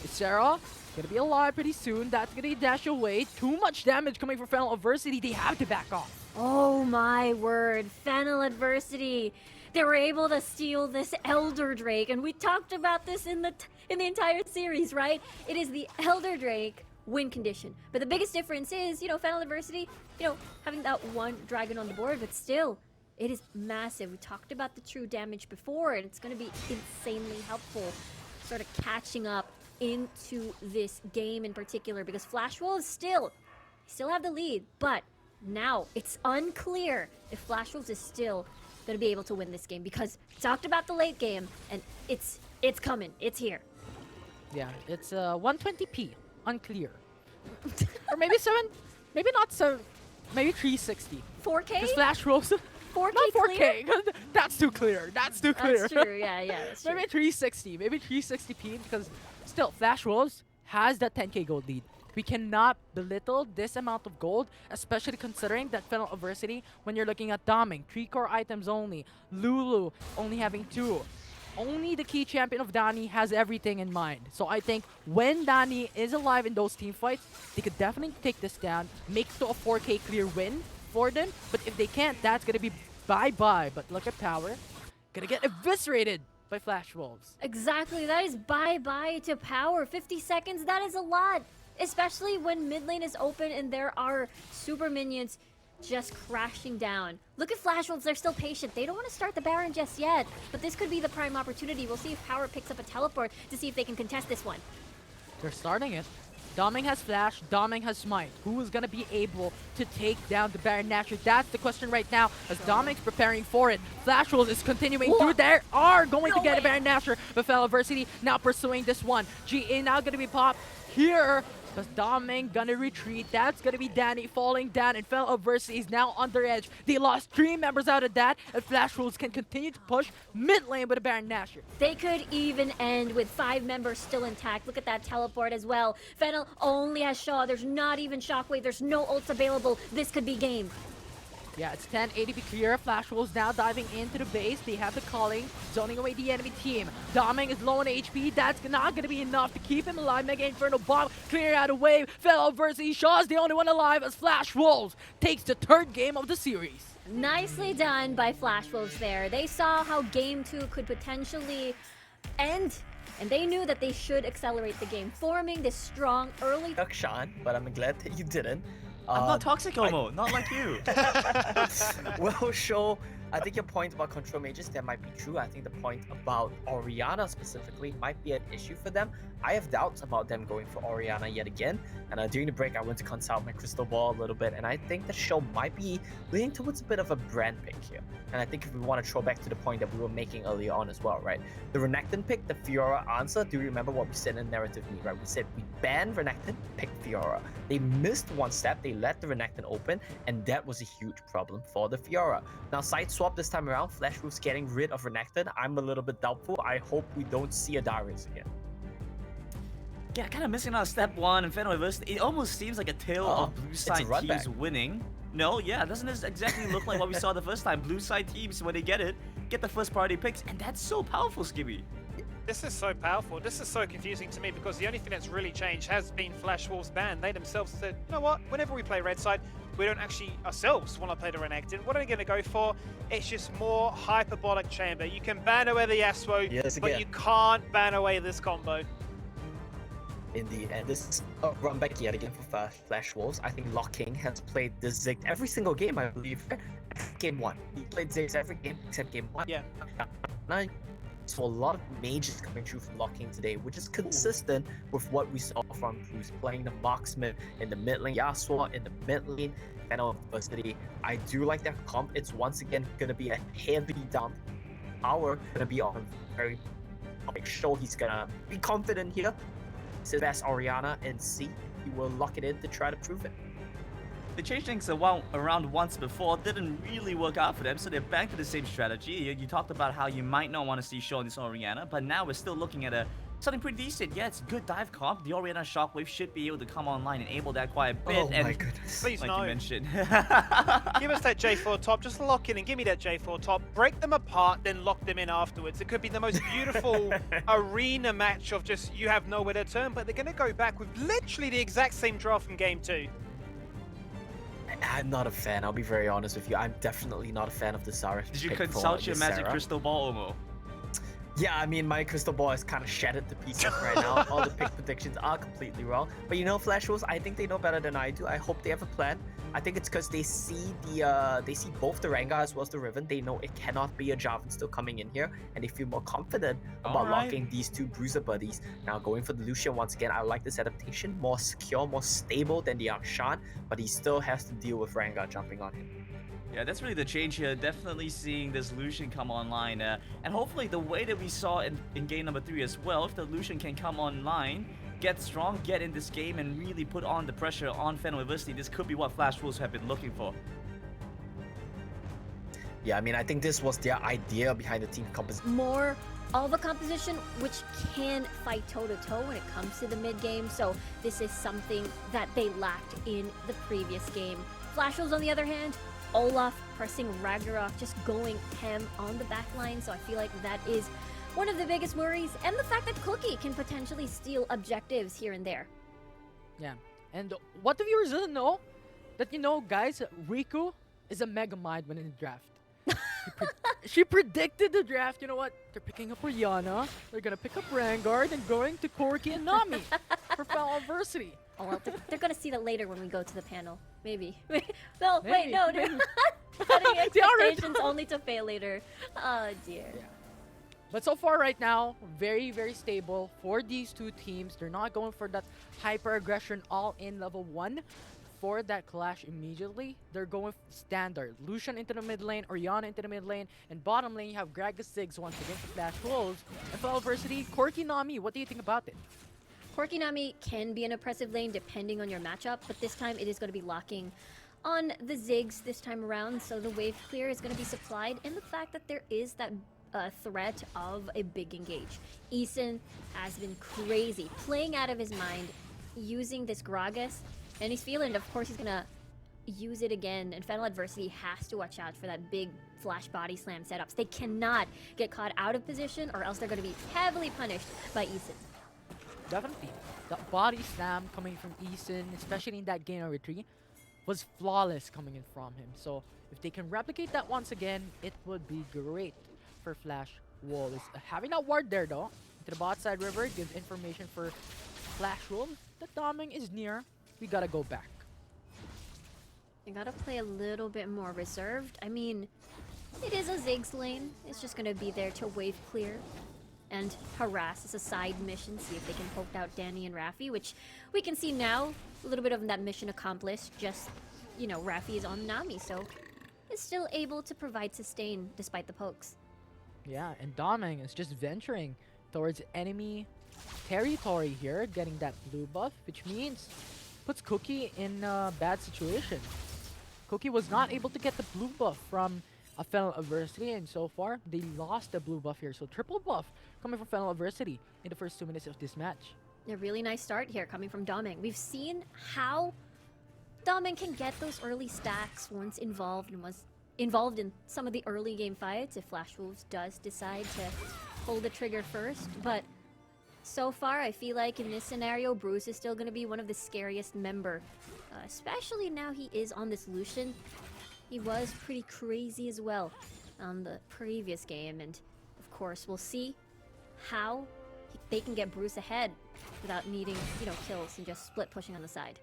Sarah gonna be alive pretty soon. That's gonna be dash away. Too much damage coming from FENNEL Adversity. They have to back off. Oh my word, FENNEL Adversity. They were able to steal this Elder Drake, and we talked about this in the entire series, right? It is the Elder Drake win condition. But the biggest difference is, FENNEL Adversity, having that one dragon on the board, but still, it is massive. We talked about the true damage before, and it's going to be insanely helpful sort of catching up into this game in particular, because Flash Wolves still have the lead, but now it's unclear if Flash Wolves is still going to be able to win this game, because we talked about the late game, and it's coming. It's here. Yeah, it's 120p. Unclear. Or maybe 7, maybe not 7, maybe 360. 4K? Because Flash Wolves, 4K not 4K. clear? 'cause that's too clear. That's too clear. That's true. Yeah, that's true. Maybe 360, maybe 360p, because still, Flash Wolves has that 10k gold lead. We cannot belittle this amount of gold, especially considering that FENNEL Adversity, when you're looking at Doming, 3 core items only, Lulu only having 2. Only the key champion of Dani has everything in mind. So I think when Dani is alive in those team fights, they could definitely take this down, make it to a 4k clear win for them. But if they can't, that's going to be bye-bye. But look at Power. Gonna get eviscerated by Flash Wolves. Exactly. That is bye-bye to power. 50 seconds, that is a lot. Especially when mid lane is open and there are super minions just crashing down. Look at Flash Wolves, they're still patient. They don't want to start the Baron just yet, but this could be the prime opportunity. We'll see if Power picks up a teleport to see if they can contest this one. They're starting it. Doming has Flash, Doming has Smite. Who is going to be able to take down the Baron Nashor? That's the question right now, as Doming's preparing for it. Flash Wolves is continuing through there, are going to get a Baron Nashor, but FENNEL Adversity now pursuing this one. GA now going to be popped here. Because Doming gonna retreat. That's gonna be Dani falling down, and FENNEL Adversity is now on their edge. They lost 3 members out of that, and Flash Wolves can continue to push mid lane with a Baron Nashor. They could even end with 5 members still intact. Look at that teleport as well. FENNEL only has Shaw. There's not even Shockwave. There's no ults available. This could be game. Yeah, it's 10 ADP clear. Flash Wolves now diving into the base. They have the calling, zoning away the enemy team. Doming is low on HP. That's not going to be enough to keep him alive. Mega Inferno bomb clear out of wave. FENNEL Adversity. Shaw's the only one alive as Flash Wolves takes the 3rd game of the series. Nicely done by Flash Wolves there. They saw how game 2 could potentially end, and they knew that they should accelerate the game, forming this strong early... Sean, but I'm glad that you didn't. I'm not toxic, Omo. Not like you. Well, Sho, I think your point about control mages, that might be true. I think the point about Orianna specifically might be an issue for them. I have doubts about them going for Orianna yet again. And during the break, I went to consult my crystal ball a little bit, and I think the show might be leaning towards a bit of a brand pick here. And I think if we want to throw back to the point that we were making earlier on as well, right? The Renekton pick, the Fiora answer, do you remember what we said in narrative meet, right? We said we banned Renekton, picked Fiora. They missed one step, they let the Renekton open, and that was a huge problem for the Fiora. Now, side swap this time around, Flash Wolves getting rid of Renekton. I'm a little bit doubtful. I hope we don't see a Darius again. Yeah, kind of missing out step 1 and FENNEL Adversity. It almost seems like a tale of blue side run teams back. winning. No, yeah, doesn't this exactly look like what we saw the first time? Blue side teams, when they get it, get the first party picks, and that's so powerful, Skibby. This is so powerful. This is so confusing to me because the only thing that's really changed has been Flash Wolves' ban. They themselves said, you know what, whenever we play red side, we don't actually ourselves want to play the Renekton. What are we going to go for? It's just more hyperbolic chamber. You can ban away the Yasuo, Yes, but again. you can't ban away this combo. Indeed, and this is a run back yet again for Flash Wolves. I think Locking has played this Zig every single game, I believe. Game 1. He played Ziggs every game except game 1. Yeah. And so a lot of mages coming through from Locking today, which is consistent with what we saw from Bruce playing the marksman in the mid lane, Yasuo in the mid lane, FENNEL Adversity. I do like that comp. It's once again going to be a heavy dump. Power going to be on very make sure he's going to be confident here. His best Orianna and see he will lock it in to try to prove it. They changed things around once before, didn't really work out for them, so they're back to the same strategy. You talked about how you might not want to see Shaw in this Orianna, but now we're still looking at something pretty decent. Yeah, it's good dive comp. The Orianna Shockwave should be able to come online and enable that quite a bit. Oh and my goodness. Please like no. you mentioned. Give us that J4 top, just lock in and give me that J4 top, break them apart, then lock them in afterwards. It could be the most beautiful arena match of just you have nowhere to turn, but they're going to go back with literally the exact same draft from game 2. I'm not a fan, I'll be very honest with you. I'm definitely not a fan of the Sarah. Did you pick for consult your this magic Sarah. crystal ball, Omo? Yeah, I mean, my crystal ball is kind of shattered to pieces right now. All the pick predictions are completely wrong. But you know, Flash Wolves, I think they know better than I do. I hope they have a plan. I think it's because they see both the Rengar as well as the Riven. They know it cannot be a Jarvan still coming in here, and they feel more confident about Alright. locking these two Bruiser buddies. Now, going for the Lucian once again, I like this adaptation. More secure, more stable than the Akshan, but he still has to deal with Rengar jumping on him. Yeah, that's really the change here. Definitely seeing this Lucian come online. And hopefully the way that we saw in game number 3 as well, if the Lucian can come online, get strong, get in this game, and really put on the pressure on FENNEL Adversity, this could be what Flash Wolves have been looking for. Yeah, I mean, I think this was their idea behind the team composition. More of a composition which can fight toe-to-toe when it comes to the mid-game, so this is something that they lacked in the previous game. Flash Wolves, on the other hand, Olaf pressing Ragnarok, just going ham on the back line, so I feel like that is one of the biggest worries, and the fact that Cookie can potentially steal objectives here and there. Yeah, and what the viewers didn't know, that guys, Riku is a mega mind when in the draft. She predicted the draft. You know what? They're picking up Rihanna. They're gonna pick up Rangard and going to Corki and Nami for FENNEL Adversity. Oh, well, they're gonna see that later when we go to the panel. Maybe. No, wait, Maybe, no. maybe. Setting They already expectations only to fail later. Oh, dear. Yeah. But so far right now, very, very stable for these two teams. They're not going for that hyper aggression all in level 1 for that clash immediately. They're going standard. Lucian into the mid lane, Orianna into the mid lane, and bottom lane you have Gragas Ziggs once again for Flash Wolves. And FENNEL Adversity, Corki Nami, what do you think about it? Corki Nami can be an oppressive lane depending on your matchup, but this time it is going to be locking on the Ziggs this time around, so the wave clear is going to be supplied, and the fact that there is that threat of a big engage. Eason has been crazy, playing out of his mind, using this Gragas, and he's feeling, of course, he's going to use it again, and FENNEL Adversity has to watch out for that big flash body slam setups. They cannot get caught out of position, or else they're going to be heavily punished by Eason. Definitely. The body slam coming from Eason, especially in that game number 3, was flawless coming in from him. So if they can replicate that once again, it would be great for Flash Wolves. Having that ward there though, into the bot side river, gives information for Flash Wolves that Doming is near. We gotta go back. You gotta play a little bit more reserved. I mean, it is a Ziggs lane. It's just gonna be there to wave clear and harass as a side mission, see if they can poke out Danny and Raffi, which we can see now, a little bit of that mission accomplished, just, Raffi is on Nami, so is still able to provide sustain despite the pokes. Yeah, and Doming is just venturing towards enemy territory here, getting that blue buff, which means puts Cookie in a bad situation. Cookie was not able to get the blue buff from a FENNEL Adversity, and so far they lost the blue buff here. So triple buff coming from FENNEL Adversity in the first 2 minutes of this match. A really nice start here coming from Doming. We've seen how Doming can get those early stacks once involved and was involved in some of the early game fights if Flash Wolves does decide to pull the trigger first. But so far, I feel like in this scenario, Bruce is still going to be one of the scariest member, especially now he is on this Lucian. He was pretty crazy as well on the previous game, and of course, we'll see how they can get Bruce ahead without needing, kills and just split pushing on the side.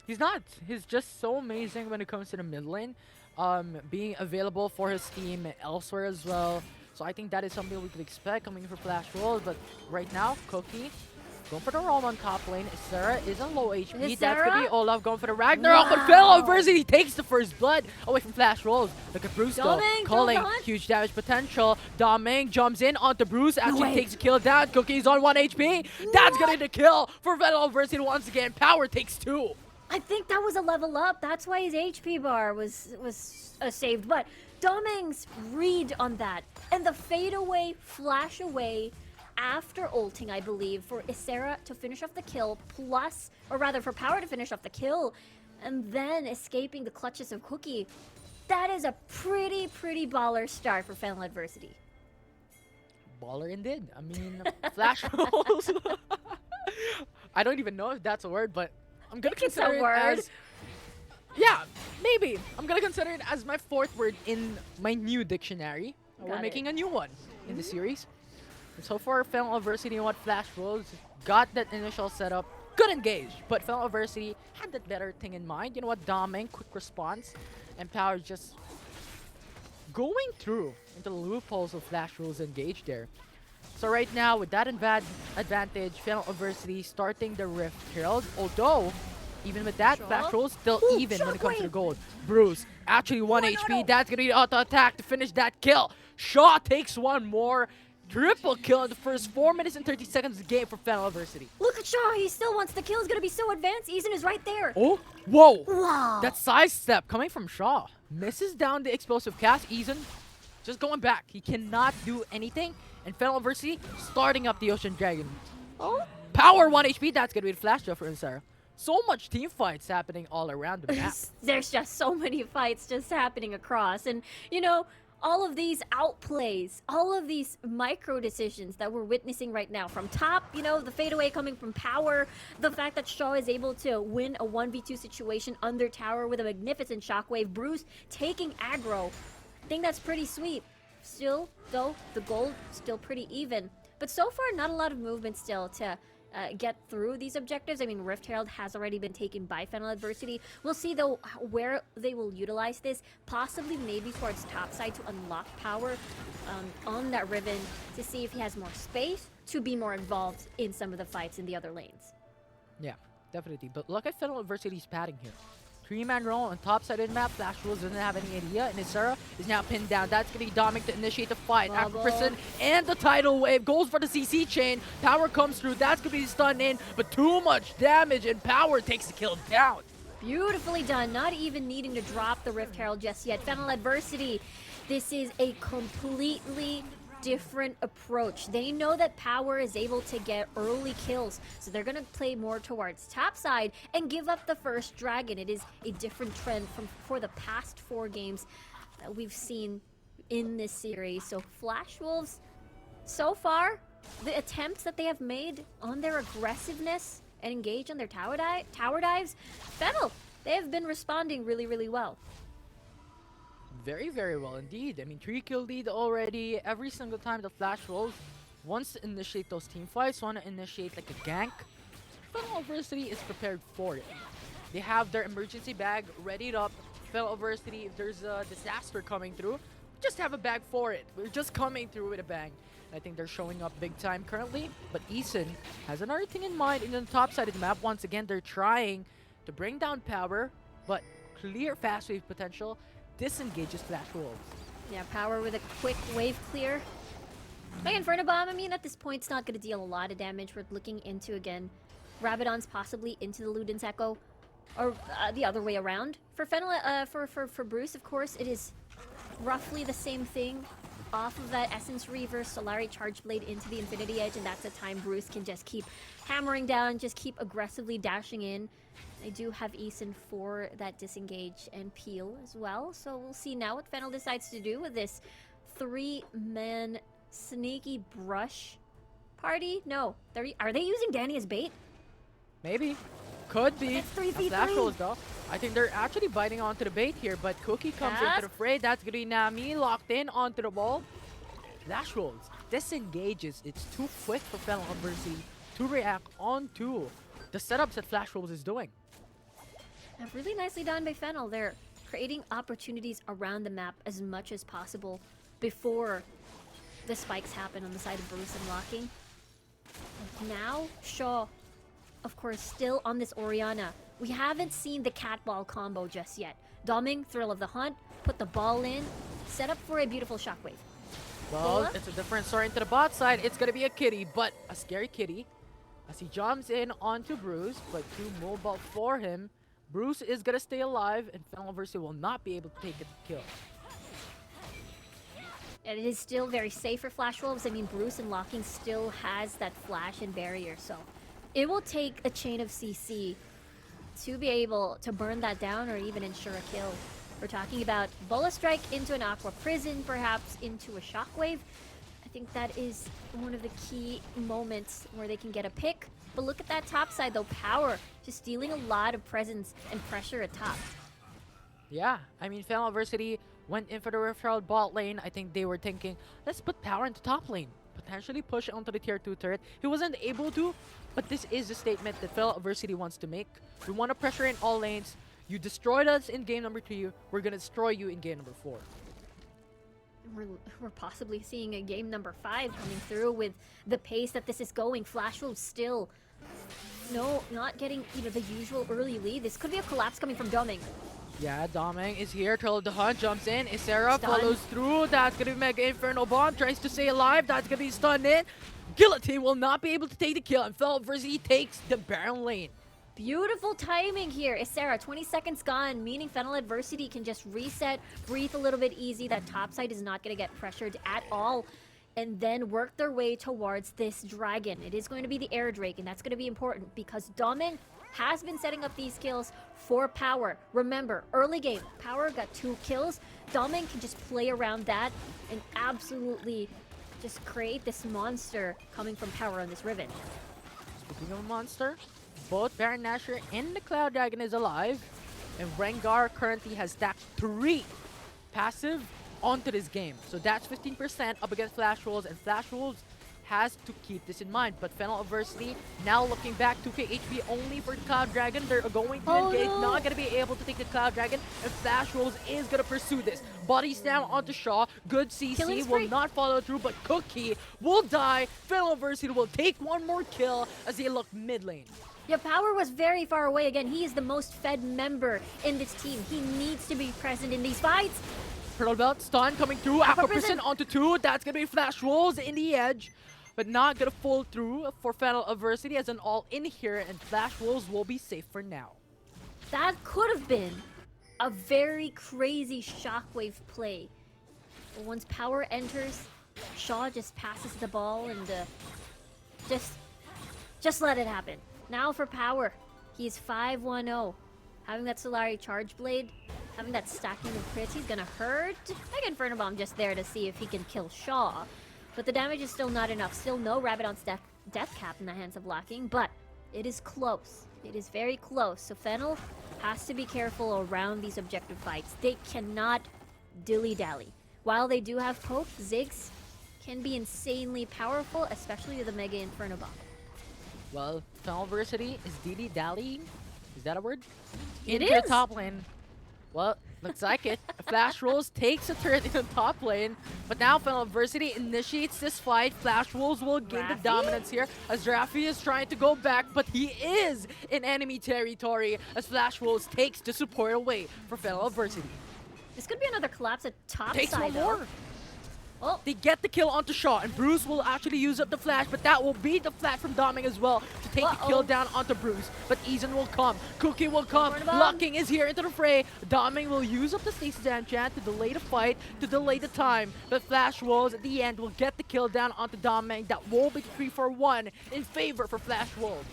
He's not. He's just so amazing when it comes to the mid lane, being available for his team elsewhere as well. So I think that is something we could expect coming for Flash Wolves. But right now, Cookie going for the roam on top lane. Sarah is on low HP. Is That's Sarah? gonna be Olaf going for the Ragnarok. But Wow. FENNEL Adversity takes the first blood away from Flash Wolves. Look at Bruce though, Doming, calling don't hunt. huge damage potential. Doming jumps in onto Bruce, actually way. takes a kill down. Cookie's on 1 HP. That's gonna be the kill for FENNEL Adversity once again. Power takes 2. I think that was a level up. That's why his HP bar was saved. But Doming's read on that and the fade away, flash away after ulting, I believe, for Isera to finish off the kill, plus, or rather for Power to finish off the kill, and then escaping the clutches of Cookie. That is a pretty baller start for FENNEL Adversity. Baller indeed. I mean, flash rolls. I don't even know if that's a word, but I'm gonna It's a consider it word. as. Yeah, maybe. I'm gonna consider it as my fourth word in my new dictionary. We're Got it. making a new one in the series. And so far, FENNEL Adversity and what flash rolls got that initial setup. Good engage, but FENNEL Adversity had that better thing in mind. You know what? Doming, quick response, and Power just going through into the loopholes of flash rolls engage there. So right now, with that advantage, FENNEL Adversity starting the Rift Herald. Although, even with that, Sure. flash rolls still Ooh, even when it comes to the shockwave. gold. Bruce, actually 1 No, HP. no. That's going to be auto attack to finish that kill. Shaw takes one more. Triple kill in the first 4 minutes and 30 seconds of the game for FENNEL Adversity. Look at Shaw. He still wants the kill. He's gonna be so advanced. Eason is right there. Oh, whoa. Wow. That side step coming from Shaw. Misses down the explosive cast. Eason just going back. He cannot do anything. And FENNEL Adversity starting up the Ocean Dragon. Oh, Power 1 HP. That's going to be the flash draw for Insara. So much team fights happening all around the map. there's just so many fights just happening across, and you know, all of these outplays, all of these micro decisions that we're witnessing right now from top, you know, the fadeaway coming from Power, the fact that Shaw is able to win a 1v2 situation under tower with a magnificent shockwave, Bruce taking aggro. I think that's pretty sweet. Still, though, the gold still pretty even, but so far not a lot of movement still to get through these objectives. I mean, Rift Herald has already been taken by FENNEL Adversity. We'll see, though, where they will utilize this. Possibly maybe towards top side to unlock Power on that Riven to see if he has more space to be more involved in some of the fights in the other lanes. Yeah, definitely. But look at FENNEL Adversity's padding here. 3-man roll on top side of the map. Flash Rules doesn't have any idea, and Isara is now pinned down. That's going to be Dominic to initiate the fight. After Bubble. Prison and the tidal wave goes for the CC chain. Power comes through. That's going to be stunned in, but too much damage, and Power takes the kill down. Beautifully done, not even needing to drop the Rift Herald just yet. FENNEL Adversity, this is a completely different approach. They know that Power is able to get early kills, so they're going to play more towards top side and give up the first dragon. It is a different trend for the past 4 games that we've seen in this series. So Flash Wolves, so far, the attempts that they have made on their aggressiveness and engage on their tower dives, FENNEL, they have been responding really well. Very, very well indeed. I mean, 3-kill lead already. Every single time the Flash rolls wants to initiate those team fights, want to initiate like a gank. FENNEL Adversity is prepared for it. They have their emergency bag readied up. FENNEL Adversity, if there's a disaster coming through, just have a bag for it. We're just coming through with a bang. I think they're showing up big time currently, but Eason has another thing in mind in the top side of the map. Once again, they're trying to bring down Power, but clear fast wave potential disengages Flash Wolves. Yeah, Power with a quick wave clear. My Inferno Bomb, I mean, at this point, it's not going to deal a lot of damage. We're looking into, again, Rabadon's possibly into the Luden's Echo, or the other way around. For FENNEL, for Bruce, of course, it is roughly the same thing. Off of that Essence Reaver, Solari Charge Blade into the Infinity Edge, and that's a time Bruce can just keep hammering down, just keep aggressively dashing in. I do have Eason for that disengage and peel as well, so we'll see now what FENNEL decides to do with this 3-man sneaky brush party. No, are they using Danny as bait? Maybe. Could be. It's 3v3. Flash rolls though. I think they're actually biting onto the bait here, but Cookie comes into the fray. That's gonna be Nami locked in onto the wall. Flash rolls. Disengages. It's too quick for FENNEL Adversity to react onto the setups that Flash rolls is doing. Really nicely done by FENNEL. They're creating opportunities around the map as much as possible before the spikes happen on the side of Bruce and locking. And now, Shaw, of course, still on this Orianna. We haven't seen the cat ball combo just yet. Doming, Thrill of the Hunt, put the ball in, set up for a beautiful shockwave. Well, Bola? it's a different story into the bot side. It's gonna be a kitty, but a scary kitty. As he jumps in onto Bruce, but too mobile for him. Bruce is gonna stay alive, and FENNEL Adversity will not be able to take a kill. And it is still very safe for Flash Wolves. I mean, Bruce and Locking still has that flash and barrier, so it will take a chain of CC to be able to burn that down or even ensure a kill. We're talking about Bullet Strike into an Aqua Prison, perhaps into a Shockwave. I think that is one of the key moments where they can get a pick. But look at that top side though, Power just dealing a lot of presence and pressure at top. Yeah, I mean, FENNEL Adversity went in for the referral bot lane. I think they were thinking, let's put Power into top lane. Potentially push onto the tier 2 turret. He wasn't able to, but this is a statement that FENNEL Adversity wants to make. We want to pressure in all lanes. You destroyed us in game number 3. We're going to destroy you in game number 4. We're possibly seeing a game number 5 coming through with the pace that this is going. Flash Wolves still not getting the usual early lead. This could be a collapse coming from Doming. Yeah, Doming is here. Turtle of the Hunt jumps in. Isera Stun. follows through. That's going to be Mega Inferno Bomb. Tries to stay alive. That's going to be stunned in. Guillotine will not be able to take the kill. And FENNEL Adversity takes the Baron lane. Beautiful timing here. Isera, 20 seconds gone, meaning FENNEL Adversity can just reset, breathe a little bit easy. That top side is not going to get pressured at all. And then work their way towards this dragon. It is going to be the Air Drake, and that's going to be important because Doming has been setting up these kills for Power. Remember, early game, Power got 2 kills. Doming can just play around that and absolutely just create this monster coming from Power on this Riven. Speaking of a monster, both Baron Nashor and the Cloud Dragon is alive. And Rengar currently has stacked 3 passive onto this game. So that's 15% up against Flash Wolves, and Flash Wolves has to keep this in mind. But FENNEL Adversity now looking back, 2k HP only for Cloud Dragon. They're going to engage, not going to be able to take the Cloud Dragon, and Flash Wolves is going to pursue this. Bodies down onto Shaw. Good CC will not follow through, but Cookie will die. FENNEL Adversity will take one more kill as they look mid lane. Yeah, Power was very far away. Again, he is the most fed member in this team. He needs to be present in these fights. Turtle Belt stun coming through. Aqua Prison onto 2. That's going to be Flash Wolves in the edge, but not going to fall through for FENNEL Adversity as an all-in here, and Flash Wolves will be safe for now. That could have been a very crazy Shockwave play. But once Power enters, Shaw just passes the ball and just let it happen. Now for Power, he's 5-1-0. Having that Solari Charge Blade, having that stacking of crits, he's gonna hurt. Mega Inferno Bomb just there to see if he can kill Shaw. But the damage is still not enough. Still no Rabadon's death cap in the hands of Locking, but it is close. It is very close. So FENNEL has to be careful around these objective fights. They cannot dilly-dally. While they do have poke, Ziggs can be insanely powerful, especially with the Mega Inferno Bomb. Well, FENNEL Adversity is dilly-dallying. Is that a word? It Into is. the top lane. Well, looks like it. Flash Wolves takes a turret in the top lane, but now FENNEL Adversity initiates this fight. Flash Wolves will gain the dominance here as Raffi is trying to go back, but he is in enemy territory as Flash Wolves takes the support away for FENNEL Adversity. This could be another collapse at top Takes side, one though. more. Oh, They get the kill onto Shaw, and Bruce will actually use up the flash, but that will be the flat from Doming as well to take the kill down onto Bruce. But Eason will come, Cookie will come, Locking is here into the fray. Doming will use up the Stasis Enchant to delay the fight, to delay the time. But Flash Wolves at the end will get the kill down onto Doming. That will be 3-4-1 in favor for Flash Wolves.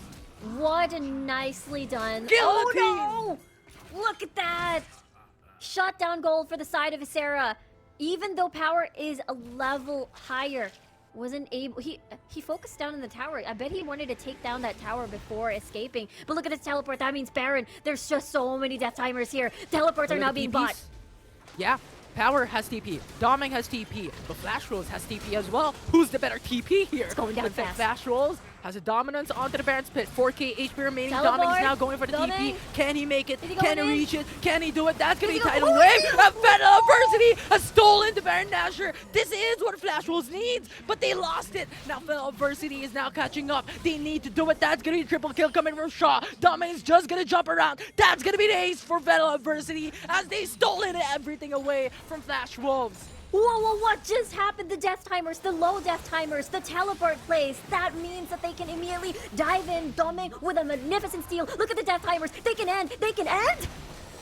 what a nicely done. Guillotine! Oh no! Look at that! Shot down gold for the side of Isera. Even though Power is a level higher, wasn't able. He focused down in the tower. I bet he wanted to take down that tower before escaping. But look at his teleport. That means Baron. There's just so many death timers here. Teleports are now being bought. Yeah, Power has TP, Doming has TP, but Flash Wolves has TP as well. Who's the better TP here? It's going down fast. Flash Wolves has a dominance onto the Baron's pit. 4k HP remaining. Teleport. Doming's now going for the Doming. TP. Can he make it? Is he Can going he in? reach it? Can he do it? That's gonna be Is he tidal going wave. in? And FENNEL Adversity has stolen the Baron Nashor. This is what Flash Wolves needs, but they lost it. Now FENNEL Adversity is now catching up. They need to do it. That's gonna be a triple kill coming from Shaw. Doming's just gonna jump around. That's gonna be the ace for FENNEL Adversity as they stolen everything away from Flash Wolves. Whoa, what just happened? The death timers, the low death timers, the teleport plays. That means that they can immediately dive in, Doming with a magnificent steal. Look at the death timers. They can end.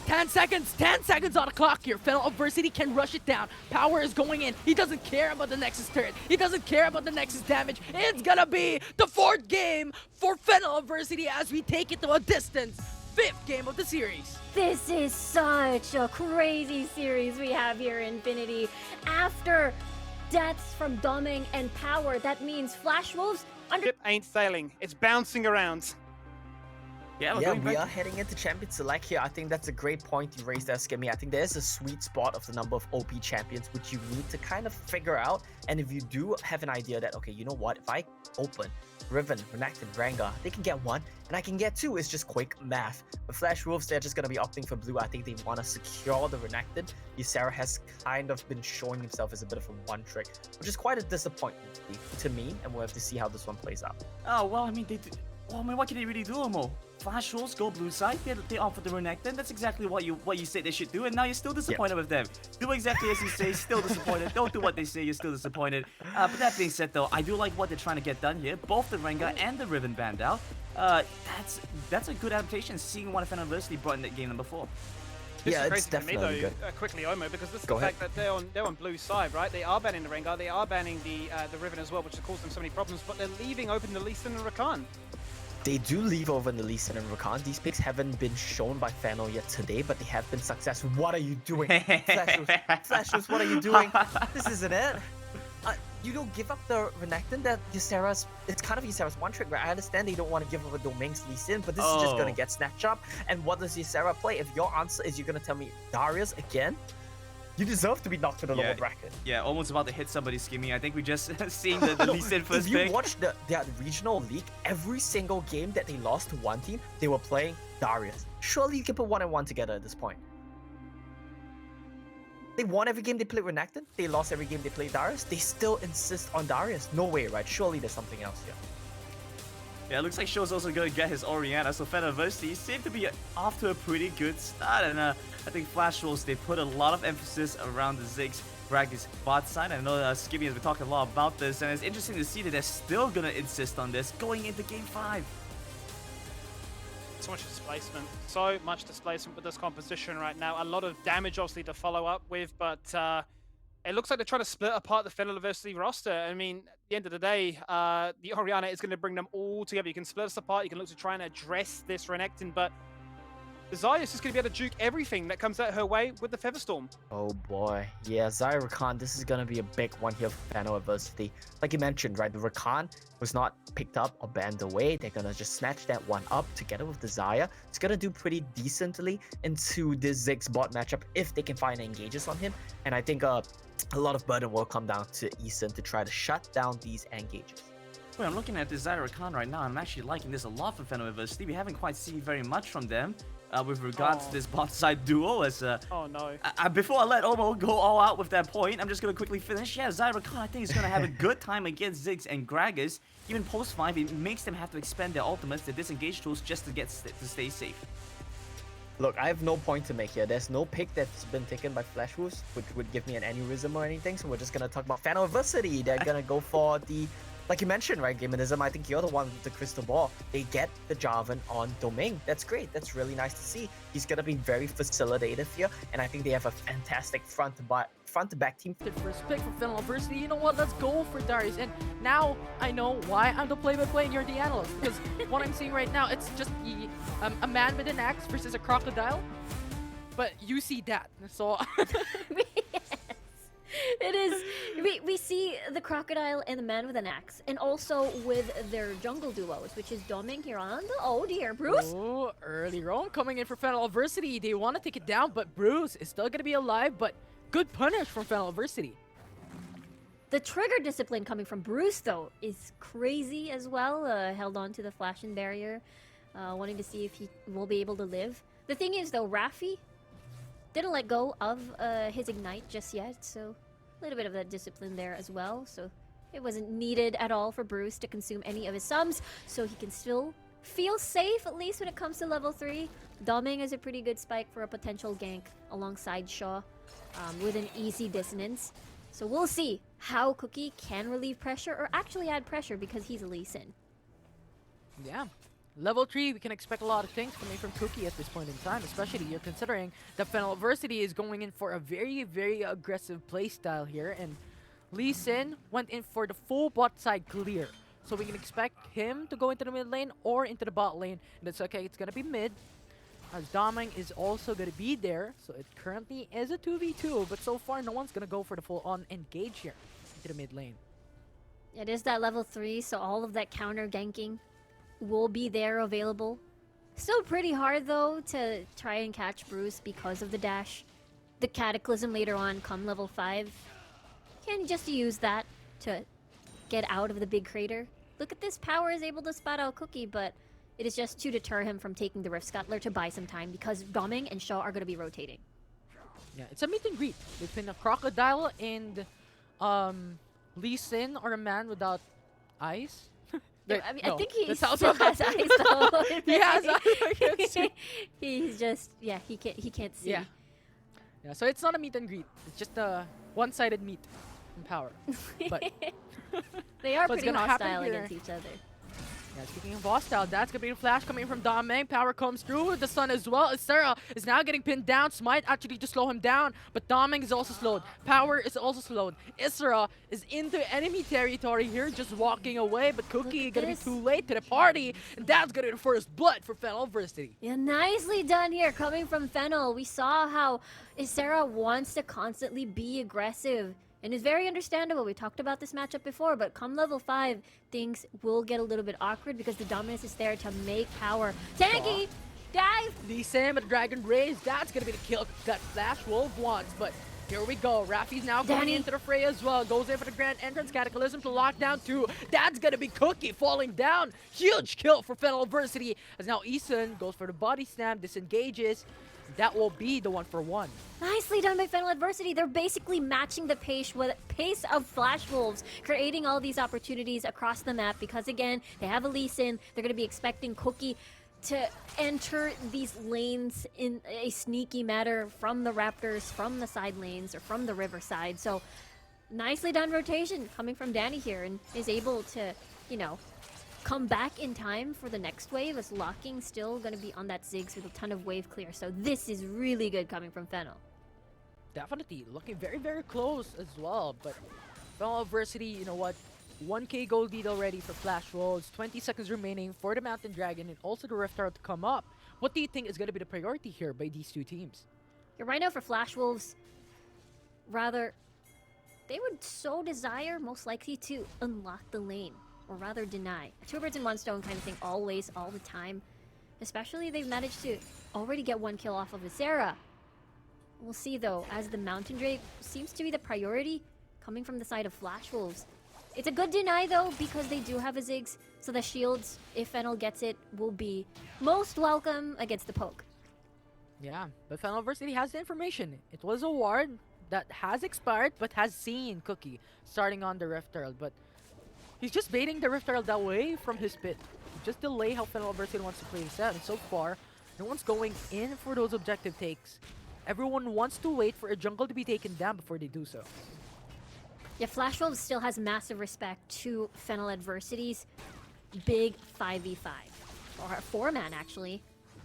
10 seconds on the clock here. FENNEL Adversity can rush it down. Power is going in. He doesn't care about the Nexus turret. He doesn't care about the Nexus damage. It's gonna be the 4th game for FENNEL Adversity as we take it to a distance. 5th game of the series. This is such a crazy series we have here, Infinity. After deaths from Doming and Power, that means Flash Wolves under... Ship ain't sailing. It's bouncing around. Yeah, we're Yeah, going we back. are heading into Champion Select here. I think that's a great point you raised there, Skimmy. I think there's a sweet spot of the number of OP champions which you need to kind of figure out. And if you do have an idea that, okay, you know what, if I open Riven, Renekton, Rengar, they can get 1 and I can get 2. It's just quick math. But Flash Wolves, they're just going to be opting for blue. I think they want to secure the Renekton. Ysera has kind of been showing himself as a bit of a one-trick, which is quite a disappointment to me, and we'll have to see how this one plays out. Oh, well, I mean, what can they really do, Omo? Flash Wolves go blue side, they offer the Renekton. That's exactly what you said they should do, and now you're still disappointed with them. Do exactly as you say, still disappointed. Don't do what they say, you're still disappointed. But that being said, though, I do like what they're trying to get done here. Both the Rengar and the Riven banned out. That's a good adaptation, seeing what FENNEL Adversity brought in that game number 4. This Yeah, is it's crazy to me, definitely though, good. quickly, Omo, because this is Go the ahead. fact that they're on blue side, right? They are banning the Rengar, they are banning the Riven as well, which has caused them so many problems, but they're leaving open the Lee Sin and Rakan. They do leave over in the Lee Sin and Rakan. These picks haven't been shown by FENNEL yet today, but they have been successful. What are you doing? Flashes, what are you doing? This isn't it. You don't give up the Renekton that Ysera's... It's kind of Ysera's one-trick, right? I understand they don't want to give up a Domain's Lee Sin, but this is just going to get snatched up. And what does Ysera play? If your answer is you're going to tell me Darius again, you deserve to be knocked to the lower bracket. Yeah, almost about to hit somebody, Skimmy. I think we just seeing the Lee Sin first If you pick. watch their regional league, every single game that they lost to one team, they were playing Darius. Surely you can put 1 and 1 together at this point. They won every game they played Renekton. They lost every game they played Darius. They still insist on Darius. No way, right? Surely there's something else here. Yeah, it looks like Show's also going to get his Orianna, so FENNEL Adversity seem to be off to a pretty good start, and I think Flash Wolves, they put a lot of emphasis around the Ziggs Gragas bot side. I know Skimmy has been talking a lot about this, and it's interesting to see that they're still going to insist on this going into Game 5. So much displacement with this composition right now. A lot of damage, obviously, to follow up with, but it looks like they're trying to split apart the FENNEL Adversity roster. I mean, at the end of the day, the Orianna is going to bring them all together. You can split us apart, you can look to try and address this Renekton, but Xayah is going to be able to juke everything that comes out her way with the Featherstorm. Oh boy. Yeah, Xayah Rakan, this is going to be a big one here for FENNEL Adversity. Like you mentioned, right, the Rakan was not picked up or banned away. They're going to just snatch that one up together with the Xayah. It's going to do pretty decently into this Ziggs bot matchup if they can find engages on him. And I think a lot of burden will come down to Eason to try to shut down these engages. Wait, I'm looking at this Xayah Rakan right now. I'm actually liking this a lot for FENNEL Adversity. We haven't quite seen very much from them. With regards to this bot side duo, as oh no. Before I let Omo go all out with that point, I'm just gonna quickly finish. Yeah, Xayah Rakan, I think is gonna have a good time against Ziggs and Gragas. Even post 5, it makes them have to expend their ultimates, their disengage tools, just to to stay safe. Look, I have no point to make here. There's no pick that's been taken by Flash Wolves, which would give me an aneurysm or anything. So we're just gonna talk about FENNEL Adversity. They're gonna go for the, like you mentioned, right, Gamenism. I think you're the one with the crystal ball. They get the Jarvan on Domain. That's great. That's really nice to see. He's gonna be very facilitative here, and I think they have a fantastic front to back team. First pick for FENNEL Adversity. You know what? Let's go for Darius. And now I know why I'm the play-by-play and you're the analyst. Because what I'm seeing right now, it's just a man with an axe versus a crocodile. But you see that, so... Yes. It is. We see the crocodile and the man with an axe, and also with their jungle duos, which is Doming here on the... Oh dear, Bruce. Oh, early roam coming in for FENNEL Adversity. They want to take it down, but Bruce is still gonna be alive. But good punish from FENNEL Adversity. The trigger discipline coming from Bruce, though, is crazy as well. Held on to the flash and barrier, wanting to see if he will be able to live. The thing is, though, Raffi didn't let go of his ignite just yet, so a little bit of that discipline there as well. So it wasn't needed at all for Bruce to consume any of his sums, so he can still feel safe, at least when it comes to level 3. Doming is a pretty good spike for a potential gank alongside Shaw with an easy dissonance. So we'll see how Cookie can relieve pressure or actually add pressure because he's a Lee Sin. Yeah. Level 3, we can expect a lot of things coming from Cookie at this point in time, especially you're considering that FENNEL Adversity is going in for a very, very aggressive playstyle here, and Lee Sin went in for the full bot side clear. So we can expect him to go into the mid lane or into the bot lane, and it's okay, it's gonna be mid, as Doming is also gonna be there, so it currently is a 2v2, but so far no one's gonna go for the full-on engage here into the mid lane. It is that level 3, so all of that counter ganking will be there available. Still pretty hard though to try and catch Bruce because of the dash. The Cataclysm later on come level 5. Can just use that to get out of the big crater. Look at this, Power is able to spot out Cookie, but it is just to deter him from taking the Rift Scuttler to buy some time because Doming and Shaw are going to be rotating. Yeah, it's a meet and greet between a Crocodile and Lee Sin, or a man without eyes. Yeah, I mean, I think he that's still also has eyes though. he has eyes, I can't see. He's just, yeah, he can't see. Yeah. Yeah, so it's not a meet and greet. It's just a one-sided meet in Power. But They are what's pretty gonna happen hostile here- against each other. yeah, speaking of hostile, that's gonna be a flash coming from Doming. Power comes through with the sun as well. Sarah is now getting pinned down. Smite actually to slow him down, but Doming is also slowed. Power is also slowed. Isra is into enemy territory here, just walking away, but Cookie at gonna be this. too late to the party, and that's gonna be the first blood for FENNEL Adversity. Yeah, nicely done here coming from Fennel. We saw how Isera wants to constantly be aggressive. And it's very understandable. We talked about this matchup before, but come level 5, things will get a little bit awkward because the dominance is there to make Power. Tanky! Dive! Lee Sin with Dragon Rays, that's gonna be the kill that Flash Wolf wants, but here we go. Rafi's now going Danny. into the fray as well. Goes in for the grand entrance. Cataclysm to lock down 2. That's gonna be Cookie falling down. Huge kill for FENNEL Adversity. As now Eason goes for the body slam, disengages. That will be the 1-for-1. Nicely done by Fennel Adversity. They're basically matching the pace of Flash Wolves, creating all these opportunities across the map because, again, they have a Lee Sin. They're going to be expecting Cookie to enter these lanes in a sneaky manner from the Raptors, from the side lanes, or from the riverside. So, nicely done rotation coming from Danny here, and is able to, you know, come back in time for the next wave, as Locking still going to be on that Ziggs with a ton of wave clear. So this is really good coming from Fennel. Definitely looking very, very close as well. But FENNEL Adversity, you know what? 1k gold lead already for Flash Wolves. 20 seconds remaining for the Mountain Dragon and also the Rift Herald to come up. What do you think is going to be the priority here by these two teams? Yeah, right now for Flash Wolves, rather, they would so desire most likely to unlock the lane, or rather deny. A 2 birds in 1 stone kind of thing, always, all the time. Especially they've managed to already get 1 kill off of Isera. We'll see though, as the Mountain Drake seems to be the priority coming from the side of Flash Wolves. It's a good deny though, because they do have a Ziggs, so the shields, if Fennel gets it, will be most welcome against the poke. Yeah, but FENNEL Adversity has the information. It was a ward that has expired, but has seen Cookie starting on the Rift Herald, but he's just baiting the Rift Herald away from his pit. Just delay how FENNEL Adversity wants to play this out, and so far, no one's going in for those objective takes. Everyone wants to wait for a jungle to be taken down before they do so. Yeah, Flash Wolves still has massive respect to Fennel Adversity's big 5v5. Or a 4-man actually,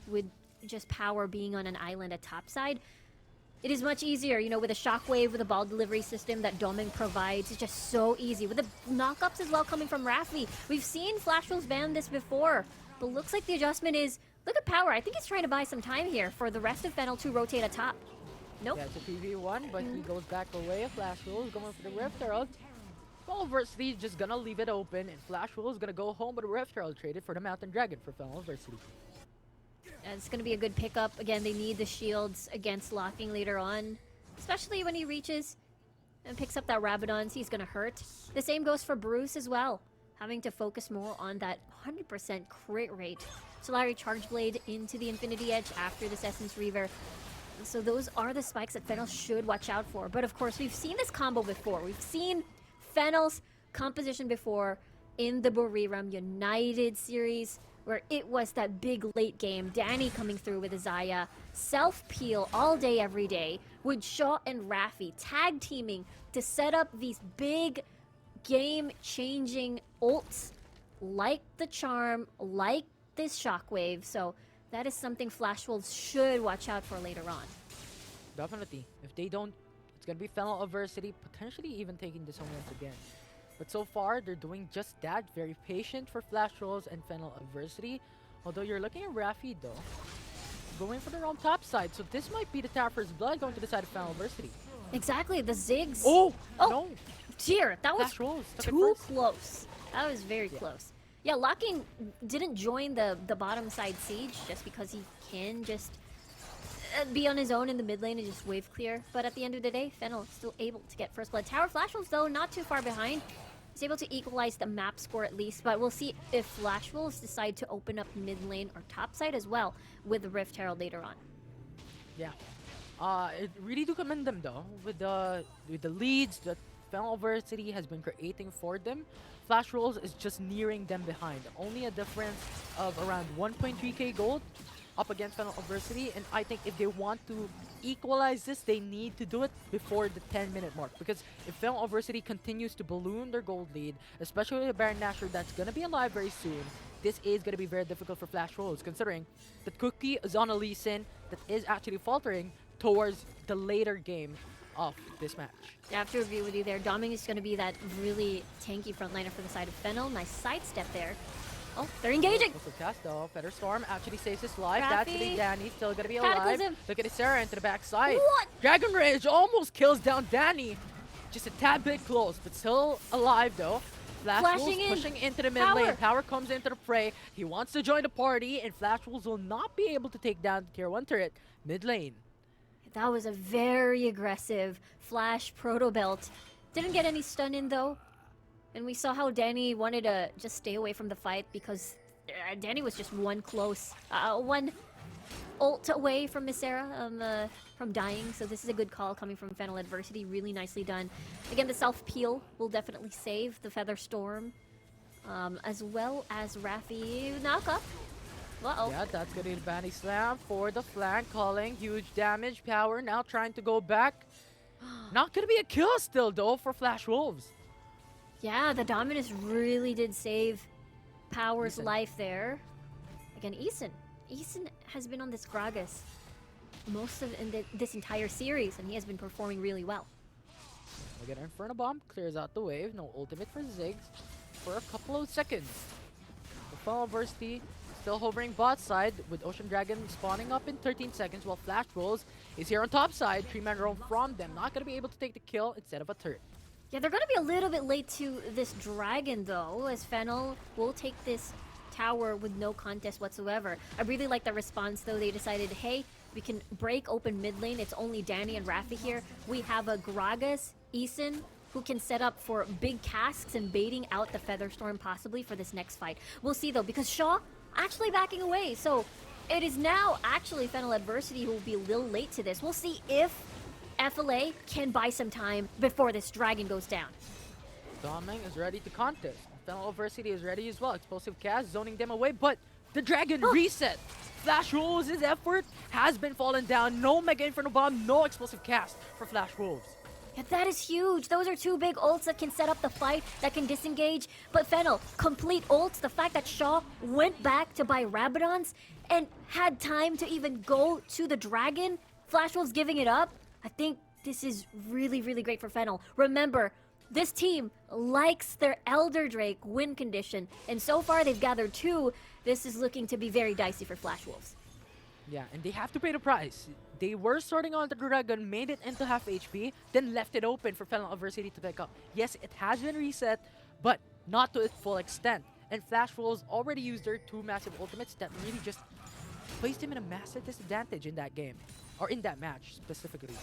with just Power being on an island at topside. It is much easier, you know, with a shockwave, with a ball delivery system that Doming provides. It's just so easy. With the knockups as well coming from Rafi. We've seen Flash Wolves ban this before, but looks like the adjustment is, look at Power. I think he's trying to buy some time here for the rest of Fennel to rotate atop. Nope. Yeah, it's a 3v1, but he goes back away. Flash Wolves going for the Rift Herald. FENNEL Adversity just gonna leave it open, and Flash Wolves gonna go home with a Rift Herald traded for the Mountain Dragon for FENNEL Adversity. It's going to be a good pickup. Again, they need the shields against Locking later on, especially when he reaches and picks up that Rabadon. He's going to hurt. The same goes for Bruce as well, having to focus more on that 100% crit rate. Solari Charge Blade into the Infinity Edge after this Essence Reaver. So those are the spikes that Fennel should watch out for. But of course, we've seen this combo before. We've seen Fennel's composition before in the Boriram United series, where it was that big late game, Danny coming through with Isaiah, self-peel all day, every day, with Shaw and Raffi tag teaming to set up these big game-changing ults like the Charm, like this Shockwave. So that is something Flash Wolves should watch out for later on. Definitely. If they don't, it's going to be FENNEL Adversity, potentially even taking this home once again. But so far, they're doing just that. Very patient for Flash Wolves and FENNEL Adversity. Although you're looking at Raffi, though, going for the wrong top side. So this might be the Tapper's Blood going to the side of FENNEL Adversity. Exactly, the Ziggs. Oh, Oh. no. Dear, that was Flash Wolves took it too first. close. That was very close. Yeah, Locking didn't join the bottom side siege just because he can just be on his own in the mid lane and just wave clear. But at the end of the day, FENNEL is still able to get first blood. Tower Flash Wolves, though, not too far behind. He's able to equalize the map score at least, but we'll see if Flash Wolves decide to open up mid lane or top side as well with the Rift Herald later on. Yeah. It really do commend them, though, with the leads that FENNEL Adversity has been creating for them. Flash Wolves is just nearing them behind. Only a difference of around 1.3k gold up against FENNEL Adversity, and I think if they want to equalize this, they need to do it before the 10-minute mark, because if FENNEL Adversity continues to balloon their gold lead, especially with the Baron Nashor that's going to be alive very soon, this is going to be very difficult for Flash Wolves, considering that Cookie is on a Lee Sin that is actually faltering towards the later game of this match. I have to agree with you there. Doming is going to be that really tanky frontliner for the side of FENNEL. Nice sidestep there. Oh, they're engaging! Also cast though. Featherstorm actually saves his life. Raffi. That's gonna be Danny, still gonna be alive. Cataclysm. Look at Sarah into the backside. What? Dragon Rage almost kills down Danny. Just a tad bit close, but still alive though. Flash Wolves Flashing in. pushing into the mid Power. lane. Power comes into the fray. He wants to join the party, and Flash Wolves will not be able to take down the tier 1 turret mid lane. That was a very aggressive Flash Proto Belt. Didn't get any stun in though. And we saw how Danny wanted to just stay away from the fight because Danny was just one ult away from Miss Sarah from dying. So this is a good call coming from FENNEL Adversity. Really nicely done. Again, the self-peel will definitely save the Feather Storm. As well as Raffi knock-up. Uh-oh. Yeah, that's gonna be the Banny Slam for the flank, calling huge damage. Power now trying to go back. Not gonna be a kill still though for Flash Wolves. Yeah, the Dominus really did save Power's Eason. life there. Again, Eason. Eason has been on this Gragas most of this entire series, and he has been performing really well. Again, Inferno Bomb clears out the wave. No ultimate for Ziggs for a couple of seconds. The FENNEL Adversity still hovering bot side with Ocean Dragon spawning up in 13 seconds, while Flash Wolves is here on top side. 3-man roam from them. Not going to be able to take the kill instead of a turret. Yeah, they're going to be a little bit late to this Dragon, though, as FENNEL will take this tower with no contest whatsoever. I really like the response, though. They decided, hey, we can break open mid lane. It's only Danny and Raffi here. We have a Gragas, Eason, who can set up for big casks and baiting out the Featherstorm possibly for this next fight. We'll see, though, because Shaw actually backing away. So it is now actually FENNEL Adversity who will be a little late to this. We'll see if FLA can buy some time before this Dragon goes down. Doming is ready to contest. FENNEL Adversity is ready as well. Explosive cast, zoning them away, but the Dragon reset. Flash Wolves' effort has been fallen down. No Mega Inferno Bomb, no explosive cast for Flash Wolves. Yeah, that is huge. Those are two big ults that can set up the fight, that can disengage. But FENNEL, complete ults. The fact that Shaw went back to buy Rabadons and had time to even go to the Dragon, Flash Wolves giving it up. I think this is really, really great for FENNEL. Remember, this team likes their Elder Drake win condition, and so far they've gathered 2. This is looking to be very dicey for Flash Wolves. Yeah, and they have to pay the price. They were starting on the Dragon, made it into half HP, then left it open for FENNEL Adversity to pick up. Yes, it has been reset, but not to its full extent. And Flash Wolves already used their 2 massive ultimates that really just placed him in a massive disadvantage in that game. Or in that match, specifically.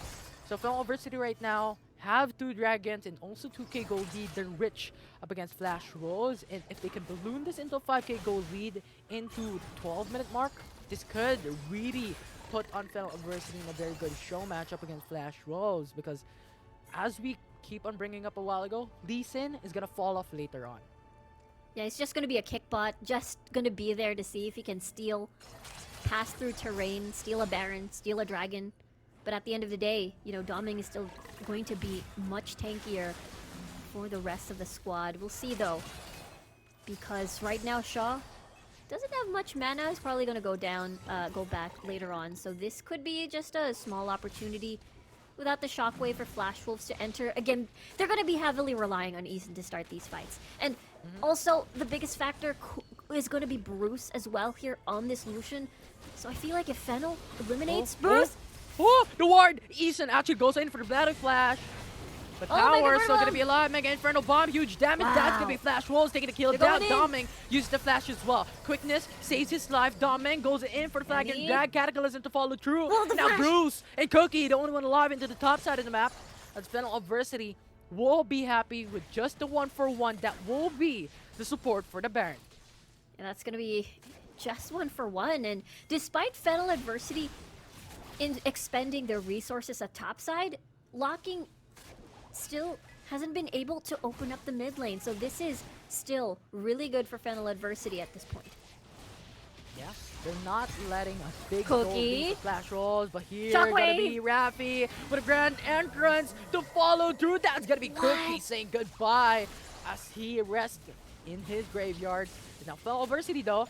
So FENNEL Adversity right now have 2 Dragons and also 2k gold lead. They're rich up against Flash Wolves. And if they can balloon this into a 5k gold lead into 12-minute mark, this could really put on FENNEL Adversity in a very good show match up against Flash Wolves. Because as we keep on bringing up a while ago, Lee Sin is going to fall off later on. Yeah, it's just going to be a kick bot. Just going to be there to see if he can steal, pass through terrain, steal a Baron, steal a Dragon. But at the end of the day, you know, Doming is still going to be much tankier for the rest of the squad. We'll see though, because right now Shaw doesn't have much mana. He's probably going to go back later on. So this could be just a small opportunity without the shockwave for Flash Wolves to enter. Again, they're going to be heavily relying on Eason to start these fights. And also, the biggest factor is going to be Bruce as well here on this Lucian. So I feel like if Fennel eliminates Bruce... Oh, the ward! Eason actually goes in for the Battle Flash. But Power still gonna be alive. Mega Inferno Bomb, huge damage. Wow. That's gonna be Flash Wolves taking the kill They're down. going in. Doming uses the flash as well. Quickness saves his life. Doming goes in for the flag and drag Cataclysm to follow through. Oh, the now flash. Bruce and Cookie, the only one alive into the top side of the map. As FENNEL Adversity will be happy with just the 1-for-1 that will be the support for the Baron. And that's going to be just 1-for-1. And despite FENNEL Adversity in expending their resources at topside, Locking still hasn't been able to open up the mid lane. So this is still really good for FENNEL Adversity at this point. Yeah, they're not letting a big Cookie. Flash rolls, but here Shockwave. gonna be Raffi with a grand entrance to follow through. That's gonna be Cookie saying goodbye as he rests in his graveyard. Now FENNEL Adversity though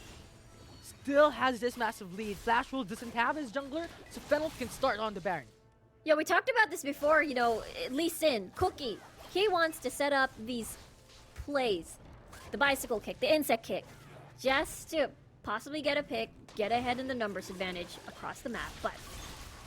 still has this massive lead. Flash Wolves doesn't have his jungler, so FENNEL can start on the Baron. Yeah, we talked about this before, you know, Lee Sin, Cookie. He wants to set up these plays. The bicycle kick, the insect kick, just to possibly get a pick, get ahead in the numbers advantage across the map. But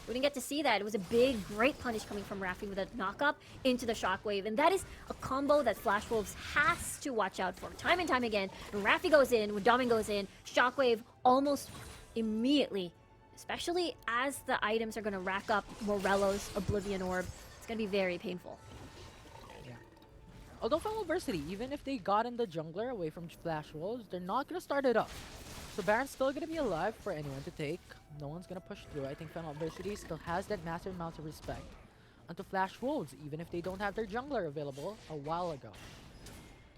we didn't get to see that. It was a big, great punish coming from Raffi with a knock-up into the shockwave. And that is a combo that Flash Wolves has to watch out for time and time again. When Raffi goes in, when Doming goes in, shockwave almost immediately, especially as the items are going to rack up Morello's Oblivion Orb. It's going to be very painful. Although FENNEL Adversity, even if they got in the jungler away from Flash Wolves, they're not gonna start it up. So Baron's still gonna be alive for anyone to take. No one's gonna push through. I think FENNEL Adversity still has that massive amount of respect onto Flash Wolves, even if they don't have their jungler available a while ago.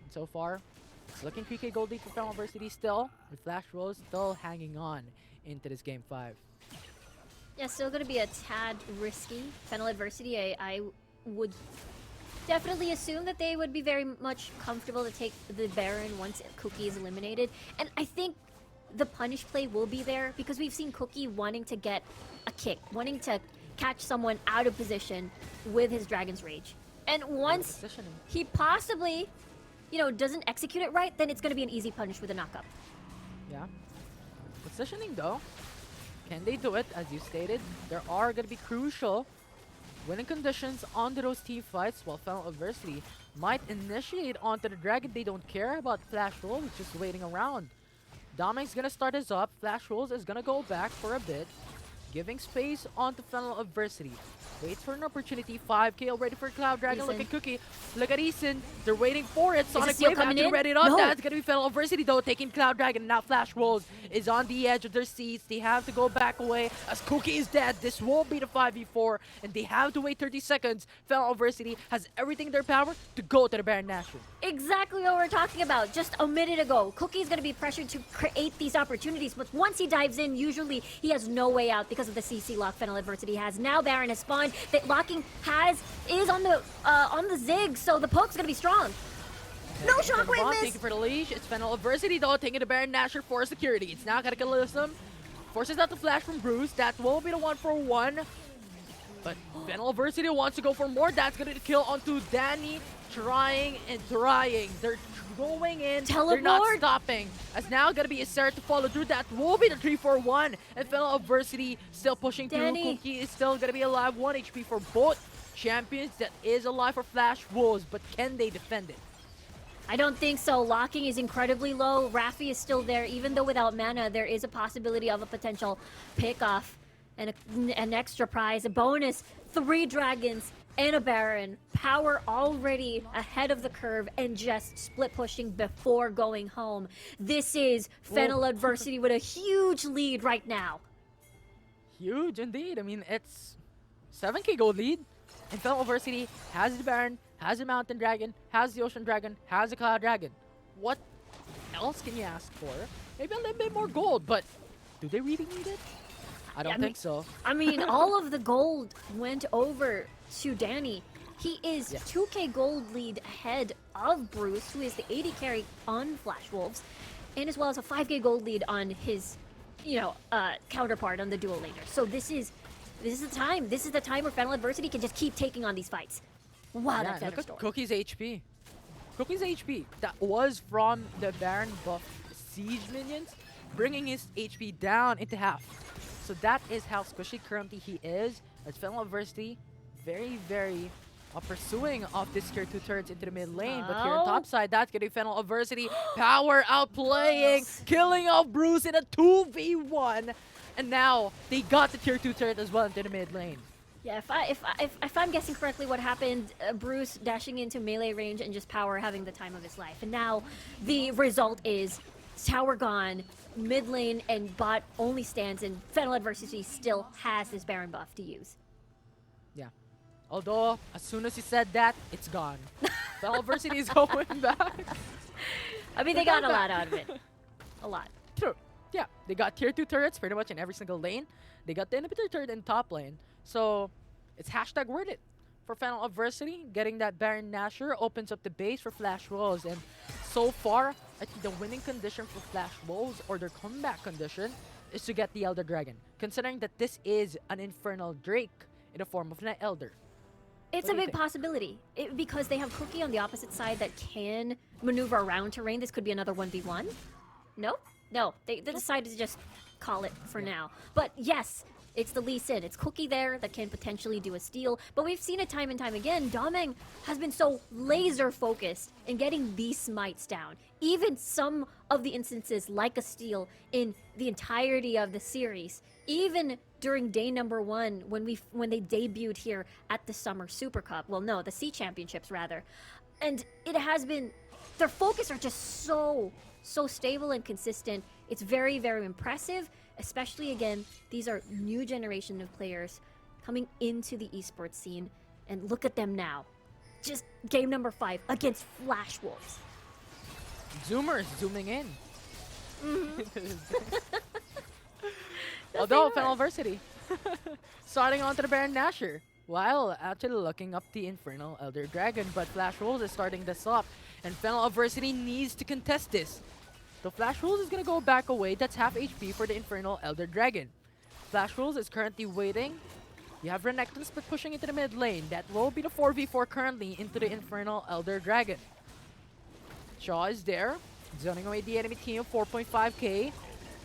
And so far, it's looking 3k gold lead for FENNEL Adversity still, with Flash Wolves still hanging on into this game 5. Yeah, still going to be a tad risky. FENNEL Adversity, I would definitely assume that they would be very much comfortable to take the Baron once Cookie is eliminated. And I think the punish play will be there because we've seen Cookie wanting to get a kick, wanting to catch someone out of position with his Dragon's Rage. And once he possibly, you know, doesn't execute it right, then it's going to be an easy punish with a knockup. Yeah. Positioning though, can they do it? As you stated, there are going to be crucial winning conditions onto those team fights, while FENNEL Adversity might initiate onto the Dragon. They don't care about Flash Wolves, just waiting around. Doming's gonna start us up. Flash Wolves is gonna go back for a bit, giving space onto FENNEL Adversity. Waits for an opportunity. 5k already for Cloud Dragon. Look at Cookie. Look at Eason. They're waiting for it. Sonic Wave coming after in? ready it up. No. That's gonna be FENNEL Adversity though, taking Cloud Dragon. Now Flash Wolves is on the edge of their seats. They have to go back away as Cookie is dead. This won't be the 5v4, and they have to wait 30 seconds. FENNEL Adversity has everything in their power to go to the Baron Nashville. Exactly what we're talking about just a minute ago. Cookie's going to be pressured to create these opportunities, but once he dives in, usually he has no way out because of the CC lock FENNEL Adversity has. Now Baron has spawned. That Locking is on the zig, so the poke's going to be strong. No shockwave miss! Thank you for the leash. It's FENNEL Adversity though, taking the Baron Nashor for security. It's now Cataclysm. Forces out the flash from Bruce. That will be the 1-for-1. But FENNEL Adversity wants to go for more. That's going to kill onto Danny. Trying and trying. They're going in. Teleport. They're not stopping. As now going to be a Sarah to follow through. That will be the 3-4-1. And FENNEL Adversity still pushing Danny. through. Cookie is still going to be alive. 1 HP for both champions. That is alive for Flash Wolves. But can they defend it? I don't think so. Locking is incredibly low. Raffi is still there. Even though without mana, there is a possibility of a potential pick-off and an extra prize, a bonus. 3 dragons and a Baron. Power already ahead of the curve and just split pushing before going home. This is FENNEL Adversity with a huge lead right now. Huge indeed. I mean, it's 7k gold lead. And FENNEL Adversity has the Baron, has the Mountain Dragon, has the Ocean Dragon, has the Cloud Dragon. What else can you ask for? Maybe a little bit more gold, but do they really need it? I don't think so. I mean, all of the gold went over to Danny. He is 2k gold lead ahead of Bruce, who is the 80 carry on Flash Wolves, and as well as a 5k gold lead on his, counterpart on the dual laner. So this is the time. This is the time where FENNEL Adversity can just keep taking on these fights. Wow, Yeah, that look at Thunderstorm. Cookie's HP. Cookie's HP, that was from the Baron buff siege minions, bringing his HP down into half. So that is how squishy currently he is. As FENNEL Adversity, very, very pursuing of this tier 2 turrets into the mid lane. But here on top side, that's getting FENNEL Adversity power outplaying, killing off Bruce in a 2v1. And now they got the tier 2 turret as well into the mid lane. Yeah, if I'm guessing correctly, what happened, Bruce dashing into melee range and just power having the time of his life. And now the result is tower gone, mid lane and bot only stands, and FENNEL Adversity still has this Baron buff to use. Yeah. Although, as soon as he said that, it's gone. FENNEL Adversity is going back. I mean, they got a lot out of it. A lot. True. Yeah, they got tier 2 turrets pretty much in every single lane. They got the inhibitor turret in top lane. So, it's hashtag worth it for FENNEL Adversity. Getting that Baron Nashor opens up the base for Flash Wolves. And so far, I think the winning condition for Flash Wolves, or their comeback condition, is to get the Elder Dragon. Considering that this is an Infernal Drake in the form of an Elder. It's a big possibility because they have Cookie on the opposite side that can maneuver around terrain. This could be another 1v1. No, they decided to just call it for now. But yes, it's the Lee Sin. It's Cookie there that can potentially do a steal. But we've seen it time and time again. Domeng has been so laser focused in getting these smites down. Even some of the instances like a steal in the entirety of the series. Even during day number 1 when they debuted here at the Summer Super Cup. Well, no, the C Championships rather. And it has been, their focus are just so stable and consistent. It's very, very impressive. Especially, again, these are new generation of players coming into the esports scene. And look at them now. Just game number 5 against Flash Wolves. Zoomers zooming in. Although FENNEL Adversity starting onto the Baron Nashor, while actually looking up the Infernal Elder Dragon, but Flash Wolves is starting this up, and FENNEL Adversity needs to contest this. So Flash Wolves is gonna go back away. That's half HP for the Infernal Elder Dragon. Flash Wolves is currently waiting. You have Renekton's but pushing into the mid lane. That will be the 4v4 currently into the Infernal Elder Dragon. Shaw is there, zoning away the enemy team, 4.5k.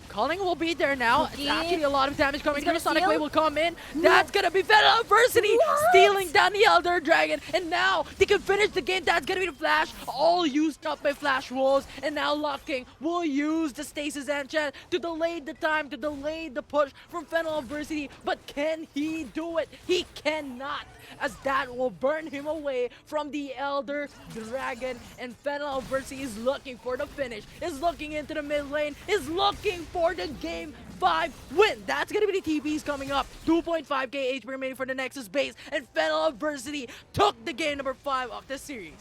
Culling will be there now. It's actually a lot of damage coming through. Sonic Wave will come in. That's gonna be FENNEL Adversity stealing down the Elder Dragon. And now they can finish the game. That's gonna be the Flash. All used up by Flash Wolves. And now Locking will use the Stasis Enchant to delay the time, to delay the push from FENNEL Adversity. But can he do it? He cannot, as that will burn him away from the Elder Dragon. And FENNEL Adversity is looking for the finish, is looking into the mid lane, is looking for the game 5 win. That's gonna be the TPs coming up. 2.5k HP remaining for the Nexus base, and FENNEL Adversity took the game number 5 of the series.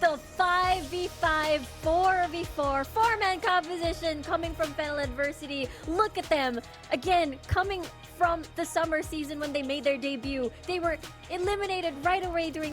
The 5v5, 4v4, 4-man composition coming from FENNEL Adversity. Look at them. Again, coming from the summer season when they made their debut. They were eliminated right away during